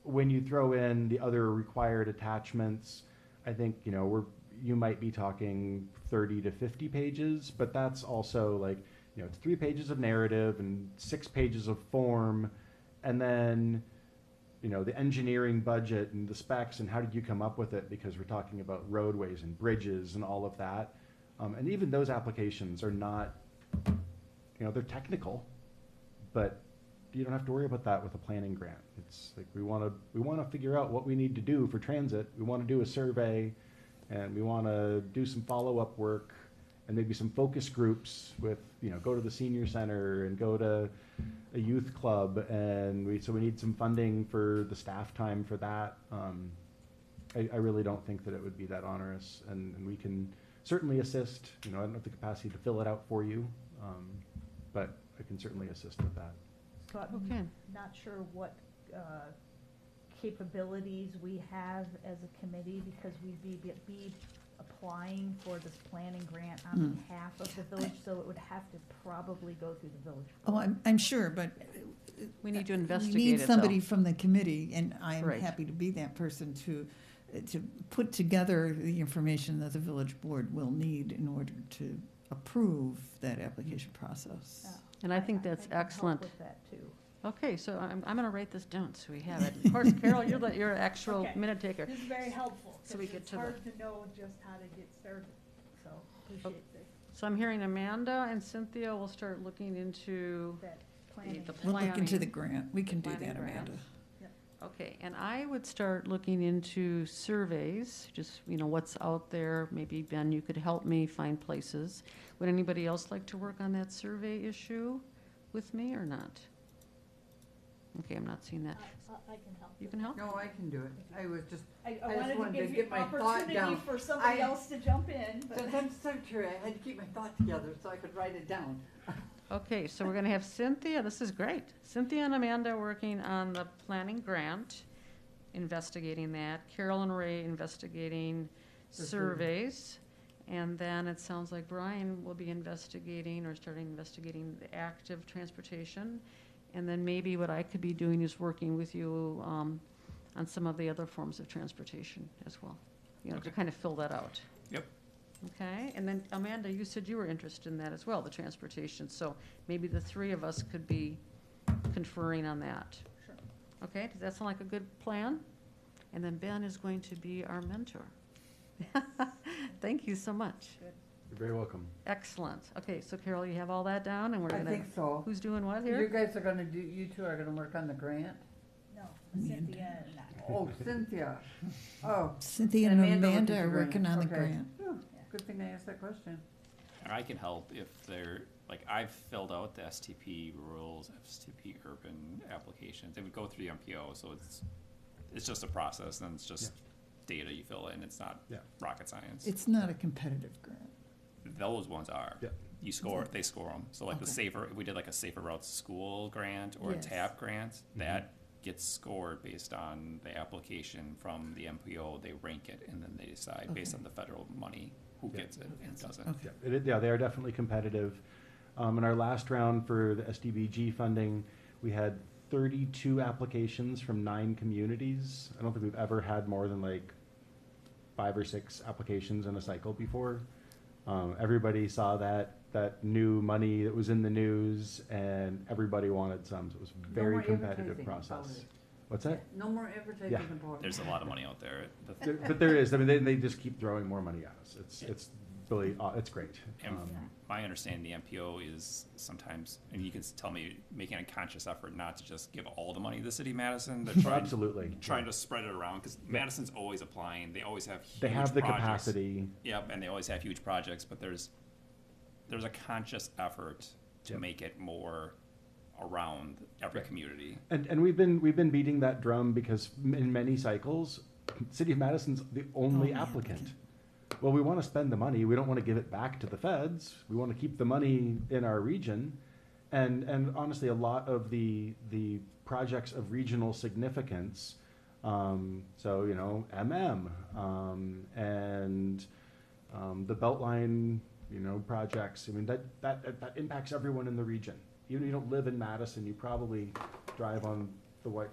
When you throw in the other required attachments, I think, you might be talking 30 to 50 pages, but that's also like, it's 3 pages of narrative and 6 pages of form, and then, the engineering budget and the specs and how did you come up with it, because we're talking about roadways and bridges and all of that. And even those applications are not, they're technical, but you don't have to worry about that with a planning grant. It's like we want to figure out what we need to do for transit. We want to do a survey, and we want to do some follow-up work, and maybe some focus groups with, go to the senior center and go to a youth club, and we need some funding for the staff time for that. I really don't think that it would be that onerous, and we can certainly assist. I don't have the capacity to fill it out for you, but I can certainly assist with that. So Okay. I'm not sure what capabilities we have as a committee, because we'd be applying for this planning grant on behalf of the village, so it would have to probably go through the village. Oh, I'm sure, but. We need to We investigate need it, somebody though. from the committee, and I'm Right. happy to be that person to put together the information that the village board will need in order to approve that application process. Yeah. And I think that's can help excellent. with that too. Okay, so I'm going to write this down so we have it. Of course, Carol, you're an actual Okay. minute taker. This is very helpful, So we because get it's to the- hard to know just how to get started, so appreciate this, So I'm hearing Amanda and Cynthia will start looking into that planning. the We'll look into the planning. grant. We can do Planning that, grant. Amanda. Okay, and I would start looking into surveys, just, what's out there. Maybe, Ben, you could help me find places. Would anybody else like to work on that survey issue with me or not? Okay, I'm not seeing that. I can help. You with can that. help? No, I can do it. I was just, I I just wanted to wanted to give you get my thought opportunity down. for somebody I- else to jump in, but. since I'm secretary, I had to keep my thought together so I could write it down. Okay, so we're gonna have Cynthia, this is great. Cynthia and Amanda working on the planning grant, investigating that. Carol and Ray investigating The surveys. And then it sounds like Brian will be investigating or starting investigating the active transportation. And then maybe what I could be doing is working with you on some of the other forms of transportation as well. To Okay. kind of fill that out. Yep. Okay, and then Amanda, you said you were interested in that as well, the transportation, so maybe the 3 of us could be conferring on that. Sure. Okay, does that sound like a good plan? And then Ben is going to be our mentor. Thank you so much. You're very welcome. Excellent. Okay, so Carol, you have all that down, and we're I gonna, think so. who's doing what You here? guys are gonna do, you two are gonna work on the grant? No, Amanda. Cynthia and I. Oh, Cynthia. Oh, Cynthia and Amanda looked Amanda at are the grant. working on the Okay. grant. good thing I asked that question. And I can help if they're, like, I've filled out the STP rules, STP urban applications. They would go through the MPO, so it's just a process, and it's just data you fill in. It's not Yeah. rocket science. It's not a competitive grant. Those ones are. Yeah. You score, they score them. So like the Okay. safer, if we did like a safer routes to school grant or a Yes. TAP grant, that gets scored based on the application from the MPO. They rank it and then they decide based Okay. on the federal money who Yeah. gets it and doesn't. Okay. Yeah, they are definitely competitive. In our last round for the SDBG funding, we had 32 applications from 9 communities. I don't think we've ever had more than like 5 or 6 applications in a cycle before. Everybody saw that new money that was in the news, and everybody wanted some. So it was a very more competitive advertising process. about it. What's that? No more advertising Yeah. about it. There's a lot of money out there. But there is. I mean, they just keep throwing more money at us. It's really it's great. And my understanding, the MPO is sometimes, and you can tell me, making a conscious effort not to just give all the money to the city of Madison. They're trying, Absolutely. trying to spread it around because Madison's always applying. They always have huge They have the projects. capacity. Yep, and they always have huge projects, but there's a conscious effort to Yep. make it more around every Right. community. And we've been beating that drum because in many cycles, City of Madison's the only applicant. Well, we want to spend the money. We don't want to give it back to the feds. We want to keep the money in our region. And honestly, a lot of the projects of regional significance, so, you know, and the Beltline, you know, projects, I mean, that impacts everyone in the region. Even if you don't live in Madison, you probably drive on the white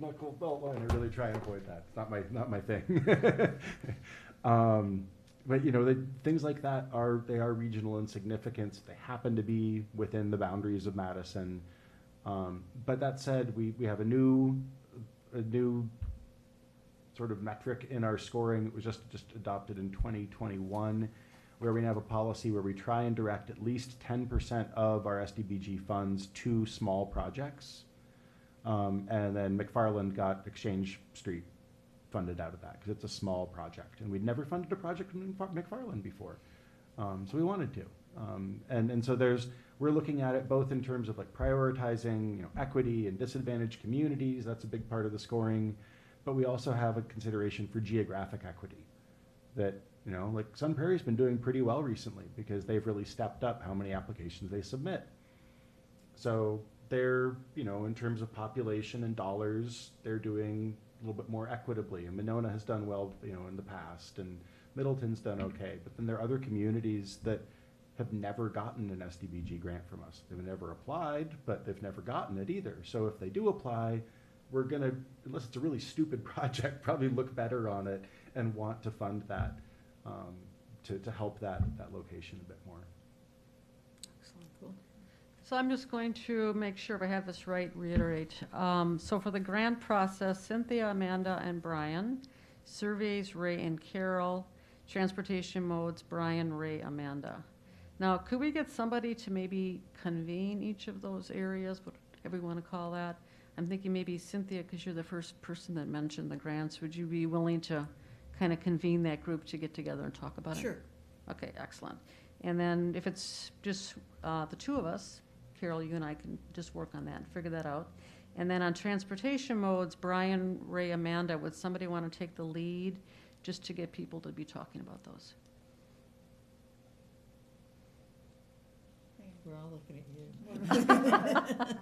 knuckle Beltline. I really try and avoid that. It's not my thing. But you know, things like that are regional in significance. They happen to be within the boundaries of Madison. But that said, we have a new sort of metric in our scoring. It was just adopted in 2021, where we have a policy where we try and direct at least 10% of our SDBG funds to small projects. And then McFarland got Exchange Street funded out of that because it's a small project, and we'd never funded a project in McFarland before, so we wanted to, and so we're looking at it both in terms of like prioritizing, you know, equity and disadvantaged communities. That's a big part of the scoring, but we also have a consideration for geographic equity. That, you know, like Sun Prairie's been doing pretty well recently because they've really stepped up how many applications they submit. So they're, you know, in terms of population and dollars, they're doing a little bit more equitably, and Monona has done well, you know, in the past, and Middleton's done okay, but then there are other communities that have never gotten an SDBG grant from us. They've never applied, but they've never gotten it either. So if they do apply, we're gonna, unless it's a really stupid project, probably look better on it and want to fund that to help that location a bit more. Excellent, cool. So I'm just going to make sure if I have this right, reiterate. So for the grant process, Cynthia, Amanda, and Brian. Surveys, Ray and Carol. Transportation modes, Brian, Ray, Amanda. Now, could we get somebody to maybe convene each of those areas, whatever you want to call that? I'm thinking maybe Cynthia, because you're the first person that mentioned the grants. Would you be willing to kind of convene that group to get together and talk about it? Sure. Okay, excellent. And then if it's just the two of us, Carol, you and I can just work on that and figure that out. And then on transportation modes, Brian, Ray, Amanda, would somebody want to take the lead just to get people to be talking about those? We're all looking at you.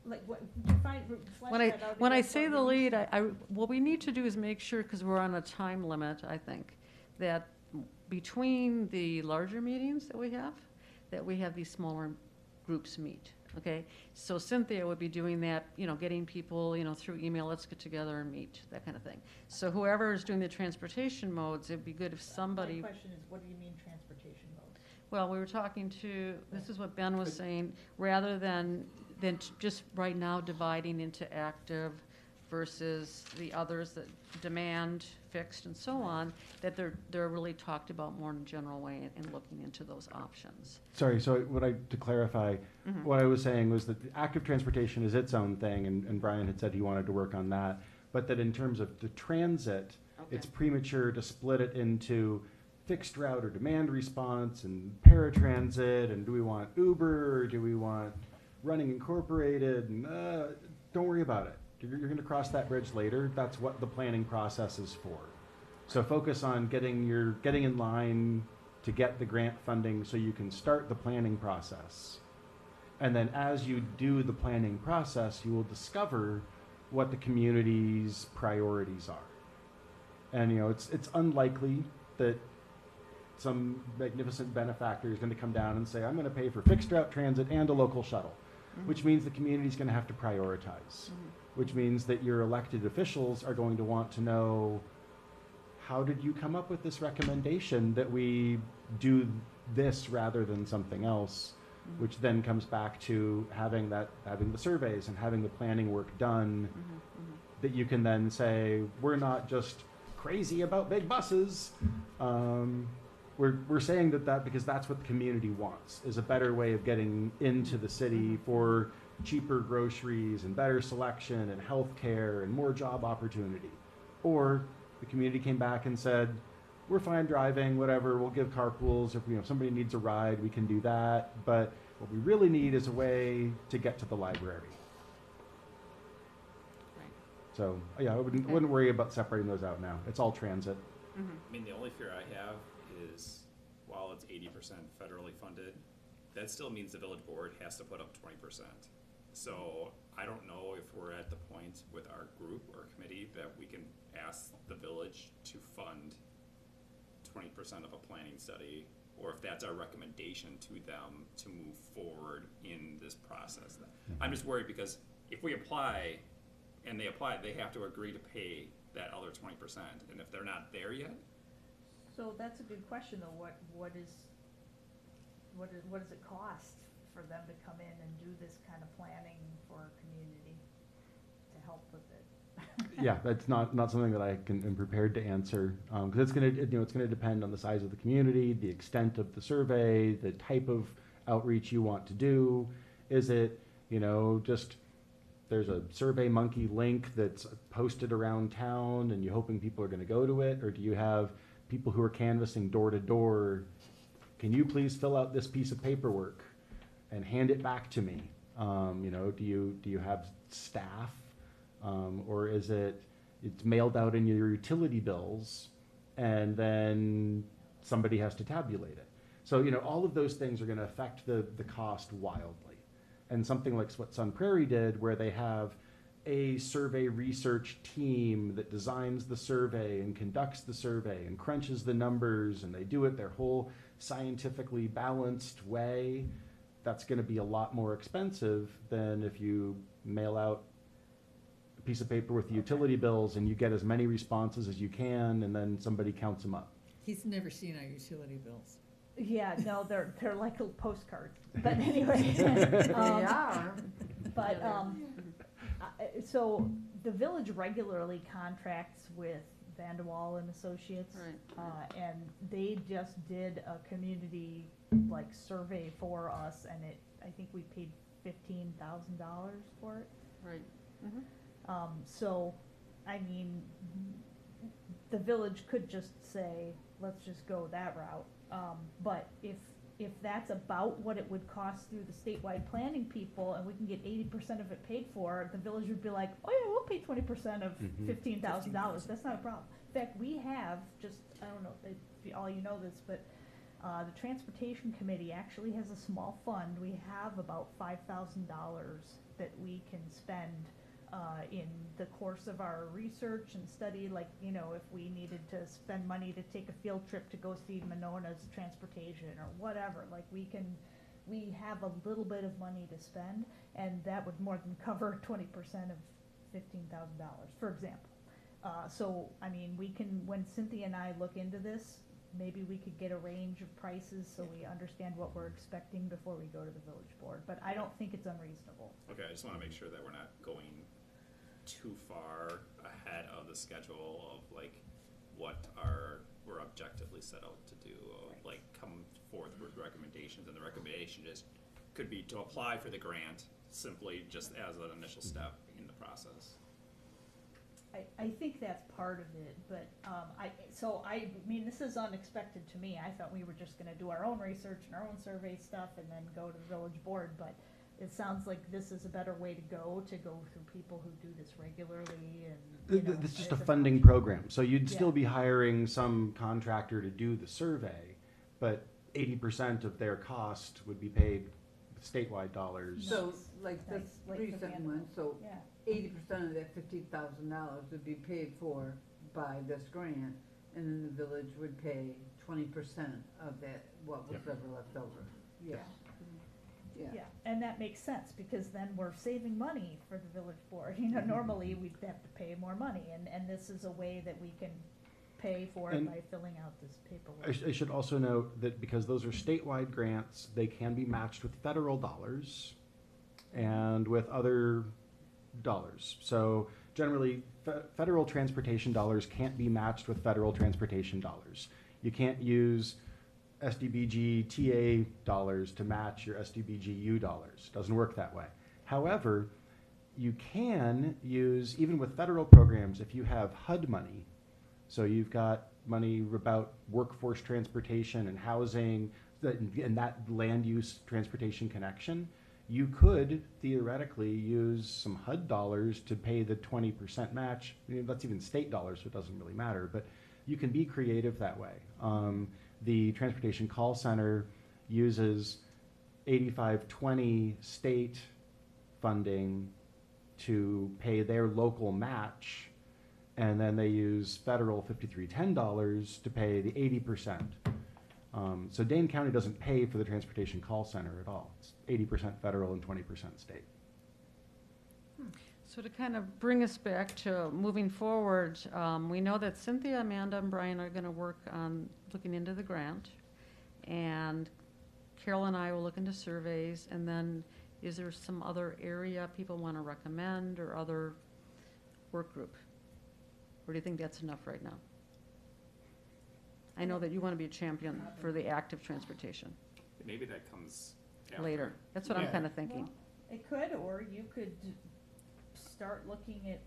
Like, what, define, flesh When I, that out when I again say for the me. lead, what we need to do is make sure, because we're on a time limit, I think, that between the larger meetings that we have these smaller groups meet, okay? So Cynthia would be doing that, you know, getting people, you know, through email, let's get together and meet, that kind of thing. So whoever is doing the transportation modes, it'd be good if somebody. My question is, what do you mean transportation modes? Well, we were talking to, this is what Ben was saying, rather than just right now dividing into active versus the others that demand, fixed, and so on, that they're really talked about more in a general way and looking into those options. Sorry, so to clarify, what I was saying was that active transportation is its own thing, and Brian had said he wanted to work on that, but that in terms of the transit, it's premature to split it into fixed route or demand response and paratransit, and do we want Uber, or do we want Running Incorporated, and don't worry about it. You're going to cross that bridge later. That's what the planning process is for. So focus on getting in line to get the grant funding so you can start the planning process. And then as you do the planning process, you will discover what the community's priorities are. And you know, it's unlikely that some magnificent benefactor is going to come down and say, I'm going to pay for fixed route transit and a local shuttle, which means the community's going to have to prioritize, which means that your elected officials are going to want to know, how did you come up with this recommendation that we do this rather than something else, which then comes back to having the surveys and having the planning work done, that you can then say, we're not just crazy about big buses. We're saying that because that's what the community wants, is a better way of getting into the city for cheaper groceries and better selection and health care and more job opportunity. Or the community came back and said, we're fine driving, whatever, we'll give carpools. If somebody needs a ride, we can do that. But what we really need is a way to get to the library. Right. So, yeah, I wouldn't worry about separating those out now. It's all transit. I mean, the only fear I have is while it's 80% federally funded, that still means the village board has to put up 20%. So I don't know if we're at the point with our group or committee that we can ask the village to fund 20% of a planning study, or if that's our recommendation to them to move forward in this process. I'm just worried because if we apply and they apply, they have to agree to pay that other 20%. And if they're not there yet, So that's a good question though, what does it cost for them to come in and do this kind of planning for our community to help with it? Yeah, that's not something that I am prepared to answer, because it's gonna depend on the size of the community, the extent of the survey, the type of outreach you want to do. Is it, just there's a Survey Monkey link that's posted around town and you're hoping people are gonna go to it? Or do you have people who are canvassing door to door? Can you please fill out this piece of paperwork and hand it back to me? Do you have staff? Or is it's mailed out in your utility bills and then somebody has to tabulate it? So, all of those things are gonna affect the cost wildly. And something like what Sun Prairie did, where they have a survey research team that designs the survey and conducts the survey and crunches the numbers, and they do it their whole scientifically balanced way, that's gonna be a lot more expensive than if you mail out a piece of paper with the utility bills and you get as many responses as you can, and then somebody counts them up. He's never seen our utility bills. Yeah, no, they're like little postcards, but anyway. They are. But, Yeah, so the village regularly contracts with Vanderwall and Associates. Right. And they just did a community survey for us, and I think we paid $15,000 for it. Right. Mhm. So, I mean, the village could just say, let's just go that route. But if that's about what it would cost through the statewide planning people, and we can get 80% of it paid for, the village would be like, oh yeah, we'll pay 20% of Mhm. $15,000. That's not a problem. In fact, we have I don't know if all you know this, but the transportation committee actually has a small fund. We have about $5,000 that we can spend in the course of our research and study, if we needed to spend money to take a field trip to go see Monona's transportation or whatever, we have a little bit of money to spend, and that would more than cover 20% of $15,000, for example. So, I mean, when Cynthia and I look into this, maybe we could get a range of prices so we understand what we're expecting before we go to the village board, but I don't think it's unreasonable. okay, I just wanna make sure that we're not going too far ahead of the schedule of what we're objectively set out to do, come forth with recommendations, and the recommendation could be to apply for the grant simply just as an initial step in the process. I think that's part of it, but, I mean, this is unexpected to me. I thought we were just gonna do our own research and our own survey stuff and then go to the village board, but it sounds like this is a better way to go through people who do this regularly and, It's just a as an funding option. program, so you'd Yeah. still be hiring some contractor to do the survey, but 80% of their cost would be paid with statewide dollars. So, Nice. like this Nice, like the recent Vanderbilt. one, so Yeah, 80% of that $15,000 would be paid for by this grant, and then the village would pay 20% of that, what was ever left over. Yeah. Yeah. yeah, and that makes sense, because then we're saving money for the village board. Normally, we'd have to pay more money, and this is a way that we can pay for it And by filling out this paperwork. I should also note that because those are statewide grants, they can be matched with federal dollars and with other dollars. So generally, federal transportation dollars can't be matched with federal transportation dollars. You can't use SDBG TA dollars to match your SDBG-U dollars. Doesn't work that way. However, you can use, even with federal programs, if you have HUD money, so you've got money about workforce transportation and housing, and that land use transportation connection, You could theoretically use some HUD dollars to pay the 20% match. That's even state dollars, so it doesn't really matter, but you can be creative that way. The Transportation Call Center uses 85/20 state funding to pay their local match, and then they use federal $5310 to pay the 80%. So Dane County doesn't pay for the Transportation Call Center at all. It's 80% federal and 20% state. So to kind of bring us back to moving forward, we know that Cynthia, Amanda, and Brian are going to work on looking into the grant. And Carol and I will look into surveys. And then is there some other area people want to recommend or other work group? Or do you think that's enough right now? I know that you want to be a champion for the active transportation Maybe that comes after. later. That's what I'm Yeah. kind of thinking. Well, it could, or you could start looking at,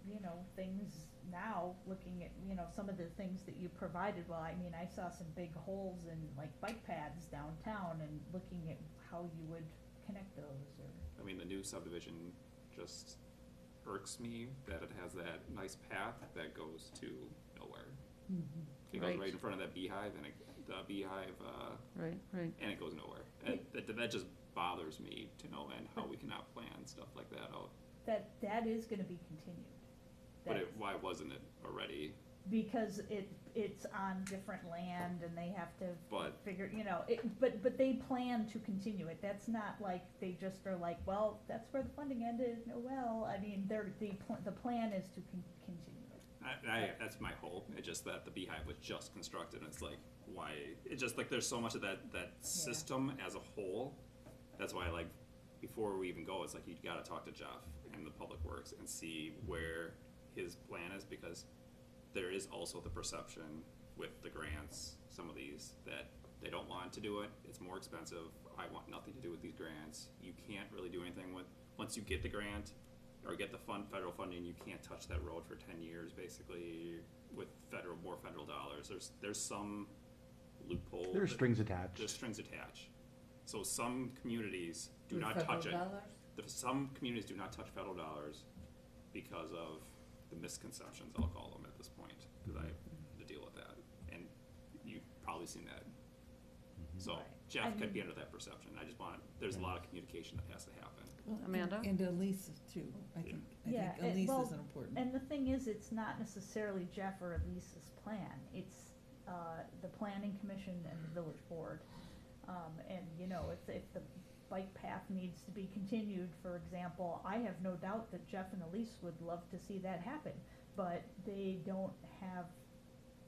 you know, things now, looking at, you know, some of the things that you provided. Well, I mean, I saw some big holes in like bike paths downtown and looking at how you would connect those or. I mean, the new subdivision just irks me that it has that nice path that goes to nowhere. It goes Right. right in front of that beehive, and the beehive, Right, right. and it goes nowhere. And that just bothers me to no end how we cannot plan stuff like that out. That is gonna be continued. But That's- why wasn't it already? Because it's on different land and they have to But- figure, you know, but they plan to continue it. That's not like they just are like, well, that's where the funding ended, no, well, I mean, the plan is to continue it. That's my hope. It's just that the beehive was just constructed, and it's like, why? It's just like there's so much of that system as a whole. That's why, like, before we even go, it's like you gotta talk to Jeff and the Public Works and see where his plan is, because there is also the perception with the grants, some of these, that they don't want to do it. It's more expensive. I want nothing to do with these grants. You can't really do anything with, once you get the grant or get the federal funding, you can't touch that road for 10 years, basically, with more federal dollars. There's some loophole. There are that- strings attached. There's strings attached. So some communities do not touch it. Some communities do not touch federal dollars because of the misconceptions, I'll call them at this point, because I have to deal with that. And you've probably seen that. So Right. Jeff I could mean- be under that perception. I just want, there's a lot of communication that has to happen. Well, Amanda? And Elise too, I think Yeah, Elise well, is an important. And the thing is, it's not necessarily Jeff or Elise's plan, it's, the planning commission and the village board. And, you know, if the bike path needs to be continued, for example, I have no doubt that Jeff and Elise would love to see that happen, but they don't have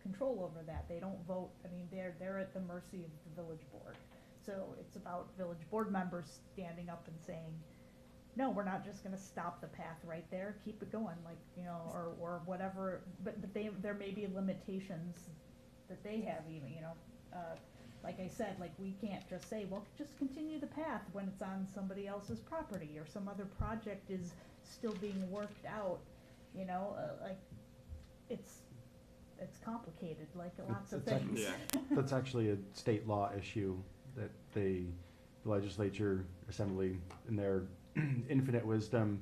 control over that, they don't vote, I mean, they're at the mercy of the village board. So it's about village board members standing up and saying, no, we're not just gonna stop the path right there, keep it going, like, you know, or whatever, but there may be limitations that they have even, you know, like I said, like, we can't just say, well, just continue the path when it's on somebody else's property, or some other project is still being worked out, you know, like, it's complicated, like lots of It's ac- things. Yeah. That's actually a state law issue that the legislature, assembly, in their infinite wisdom,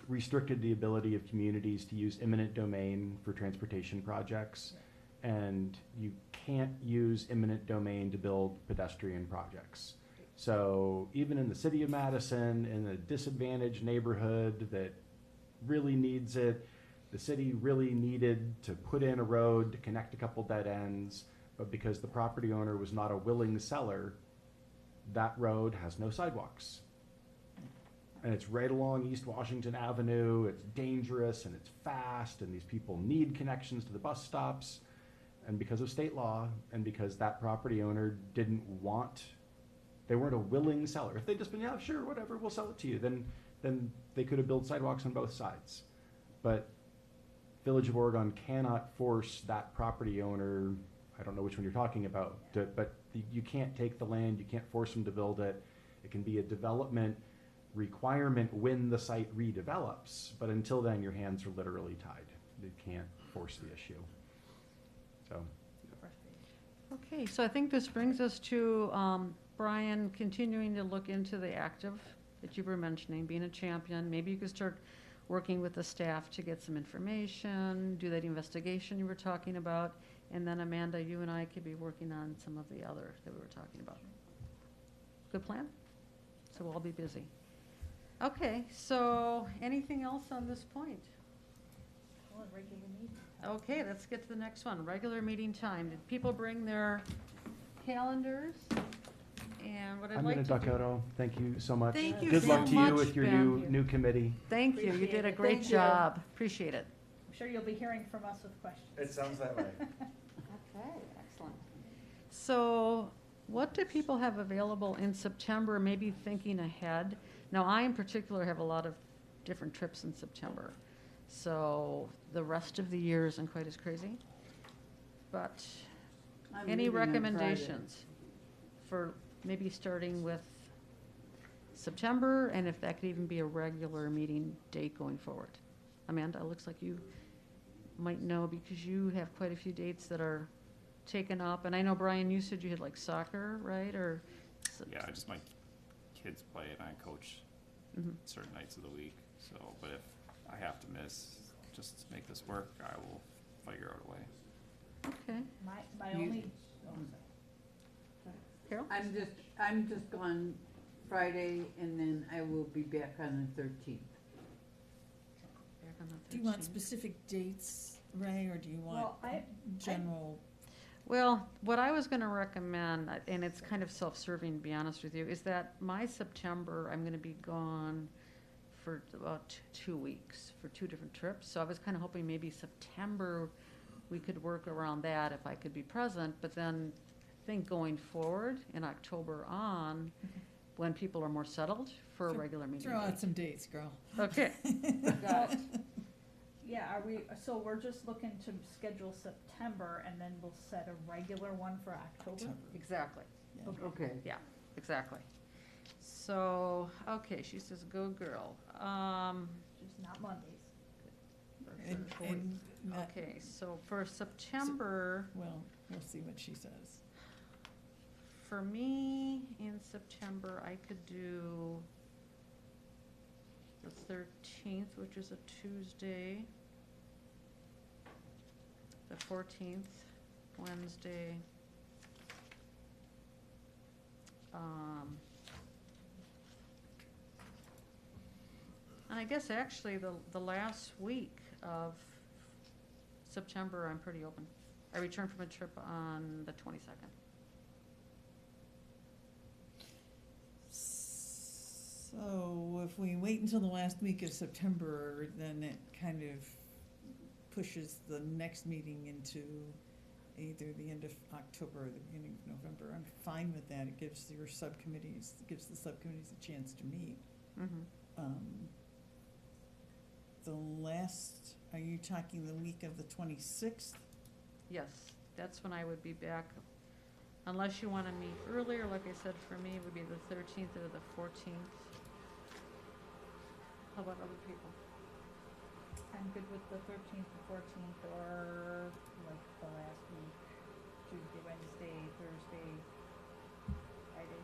restricted the ability of communities to use eminent domain for transportation projects. And you can't use eminent domain to build pedestrian projects. So even in the city of Madison, in a disadvantaged neighborhood that really needs it, the city really needed to put in a road to connect a couple dead ends, but because the property owner was not a willing seller, that road has no sidewalks. And it's right along East Washington Avenue, it's dangerous and it's fast, and these people need connections to the bus stops. And because of state law, and because that property owner didn't want, they weren't a willing seller. If they'd just been, yeah, sure, whatever, we'll sell it to you, then they could have built sidewalks on both sides. But Village of Oregon cannot force that property owner, I don't know which one you're talking about, but you can't take the land, you can't force them to build it. It can be a development requirement when the site redevelops, but until then, your hands are literally tied. You can't force the issue. So, Okay, so I think this brings us to Brian, continuing to look into the active that you were mentioning, being a champion. Maybe you could start working with the staff to get some information, do that investigation you were talking about. And then Amanda, you and I could be working on some of the other that we were talking about. Good plan? So we'll all be busy. Okay, so anything else on this point? Call it regular meeting. Okay, let's get to the next one, regular meeting time. Did people bring their calendars? And what I'd I'm like gonna to duck do. out all. Thank you so much. Thank you Good so luck to you much, with your Ben. new committee. Thank you, you Appreciate did a it. great Thank you. job, appreciate it. I'm sure you'll be hearing from us with questions. sounds that way. Okay, excellent. So what do people have available in September, maybe thinking ahead? Now, I in particular have a lot of different trips in September, so the rest of the year isn't quite as crazy. But I'm any leaving on Friday. recommendations for maybe starting with September, and if that could even be a regular meeting date going forward? Amanda, it looks like you might know because you have quite a few dates that are taken up. And I know, Brian, you said you had like soccer, right, or? Yeah, just my kids play and I coach Mhm. certain nights of the week, so, but if I have to miss, just to make this work, I will figure out a way. Okay, My You- only, oh, sorry. Carol? I'm just gone Friday and then I will be back on the 13th. Back on the Do you want 13th. specific dates, Ray, or do you want Well, general? Well, what I was gonna recommend, and it's kind of self-serving, to be honest with you, is that my September, I'm gonna be gone for about 2 weeks, for 2 different trips. So I was kinda hoping maybe September, we could work around that if I could be present, but then I think going forward in October on, when people are more settled for a Throw- regular meeting. Throw out date. some dates, girl. Okay, got it. Yeah, so we're just looking to schedule September and then we'll set a regular one for October? Exactly. Yeah. Okay. Yeah, exactly. So, okay, she says, go girl. Just not Mondays. And not- Okay, so for September, Well, we'll see what she says. for me, in September, I could do the 13th, which is a Tuesday, the 14th, Wednesday. And I guess actually the last week of September, I'm pretty open. I return from a trip on the 22nd. So if we wait until the last week of September, then it kind of pushes the next meeting into either the end of October or the beginning of November. I'm fine with that. It gives the subcommittees a chance to meet. Mm-hmm. Are you talking the week of the 26th? Yes, that's when I would be back, unless you want to meet earlier, like I said, for me, it would be the 13th or the 14th. How about other people? I'm good with the 13th, the 14th, or like the last week, Tuesday, Wednesday, Thursday, Friday.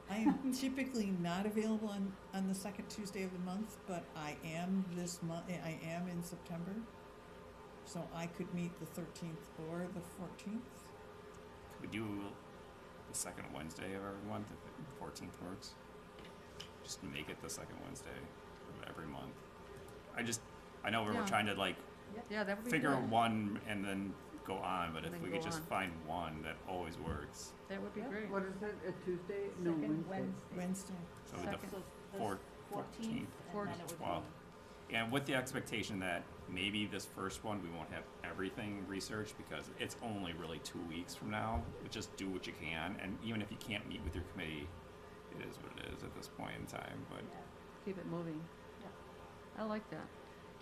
I am typically not available on the second Tuesday of the month, but I am I am in September. So I could meet the 13th or the 14th. Could we do the second Wednesday of every month if the 14th works? Just make it the second Wednesday of every month. I know we're Yeah. trying to like Yeah, that would be figure good. one and then go on, but And if then we go could just on. find one, that always works. That would be great. What is it, a Tuesday? No, Second Wednesday. Wednesday. So the Second. So the four- 14th, and then it would Well, be, and with the expectation that maybe this first one, we won't have everything researched because it's only really 2 weeks from now. But just do what you can, and even if you can't meet with your committee, it is what it is at this point in time, but yeah. Keep it moving. Yeah. I like that.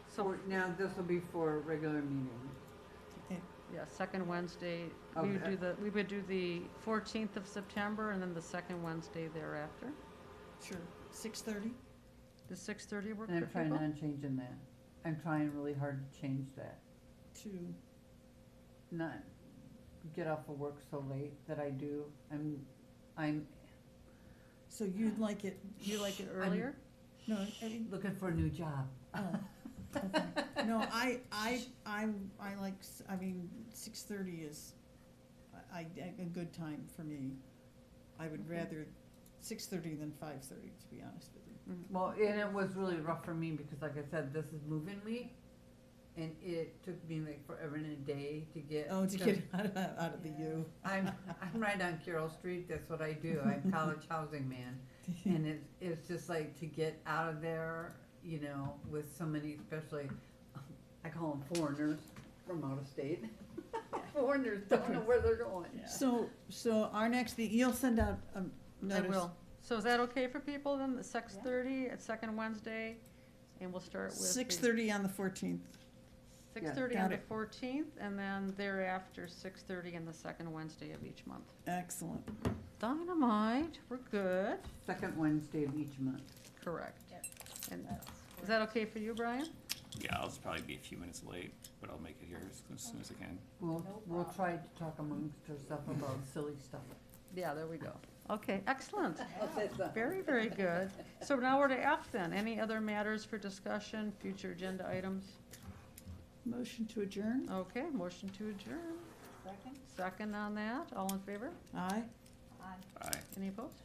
So, So now this will be for a regular meeting. yeah, second Wednesday, Okay. we would do the 14th of September and then the second Wednesday thereafter. Sure. 6:30? Does 6:30 work And for I'm trying people? on changing that. I'm trying really hard to change that. to Not get off of work so late that I do. I'm So you'd like it, You like it earlier? no, I mean, Looking for a new job. oh, okay. No, I like, I mean, 6:30 is, a good time for me. I would rather 6:30 than 5:30, to be honest with you. Mhm. Well, and it was really rough for me because like I said, this is move-in week. And it took me like forever and a day to get. Oh, to get out of the U. I'm right on Carroll Street, that's what I do, I'm college housing man. And it's just like to get out of there, you know, with so many, especially, I call them foreigners from out of state. Foreigners don't know where they're going. So our next, you'll send out a I notice. will. So is that okay for people then, the 6:30 at second Wednesday? And we'll start with. 6:30 on the 14th. 6:30 Got on the it. 14th, and then thereafter 6:30 on the second Wednesday of each month. Excellent. Dynamite, we're good. Second Wednesday of each month. Correct. Yep. And is that okay for you, Brian? Yeah, I'll just probably be a few minutes late, but I'll make it here as soon as I can. We'll problem. try to talk amongst ourselves about silly stuff. Yeah, there we go. Okay, excellent. I'll say something. Very, very good. So now we're to F then. Any other matters for discussion, future agenda items? Motion to adjourn? Okay, motion to adjourn. Second? Second on that. All in favor? Aye. Aye. Bye. Any opposed?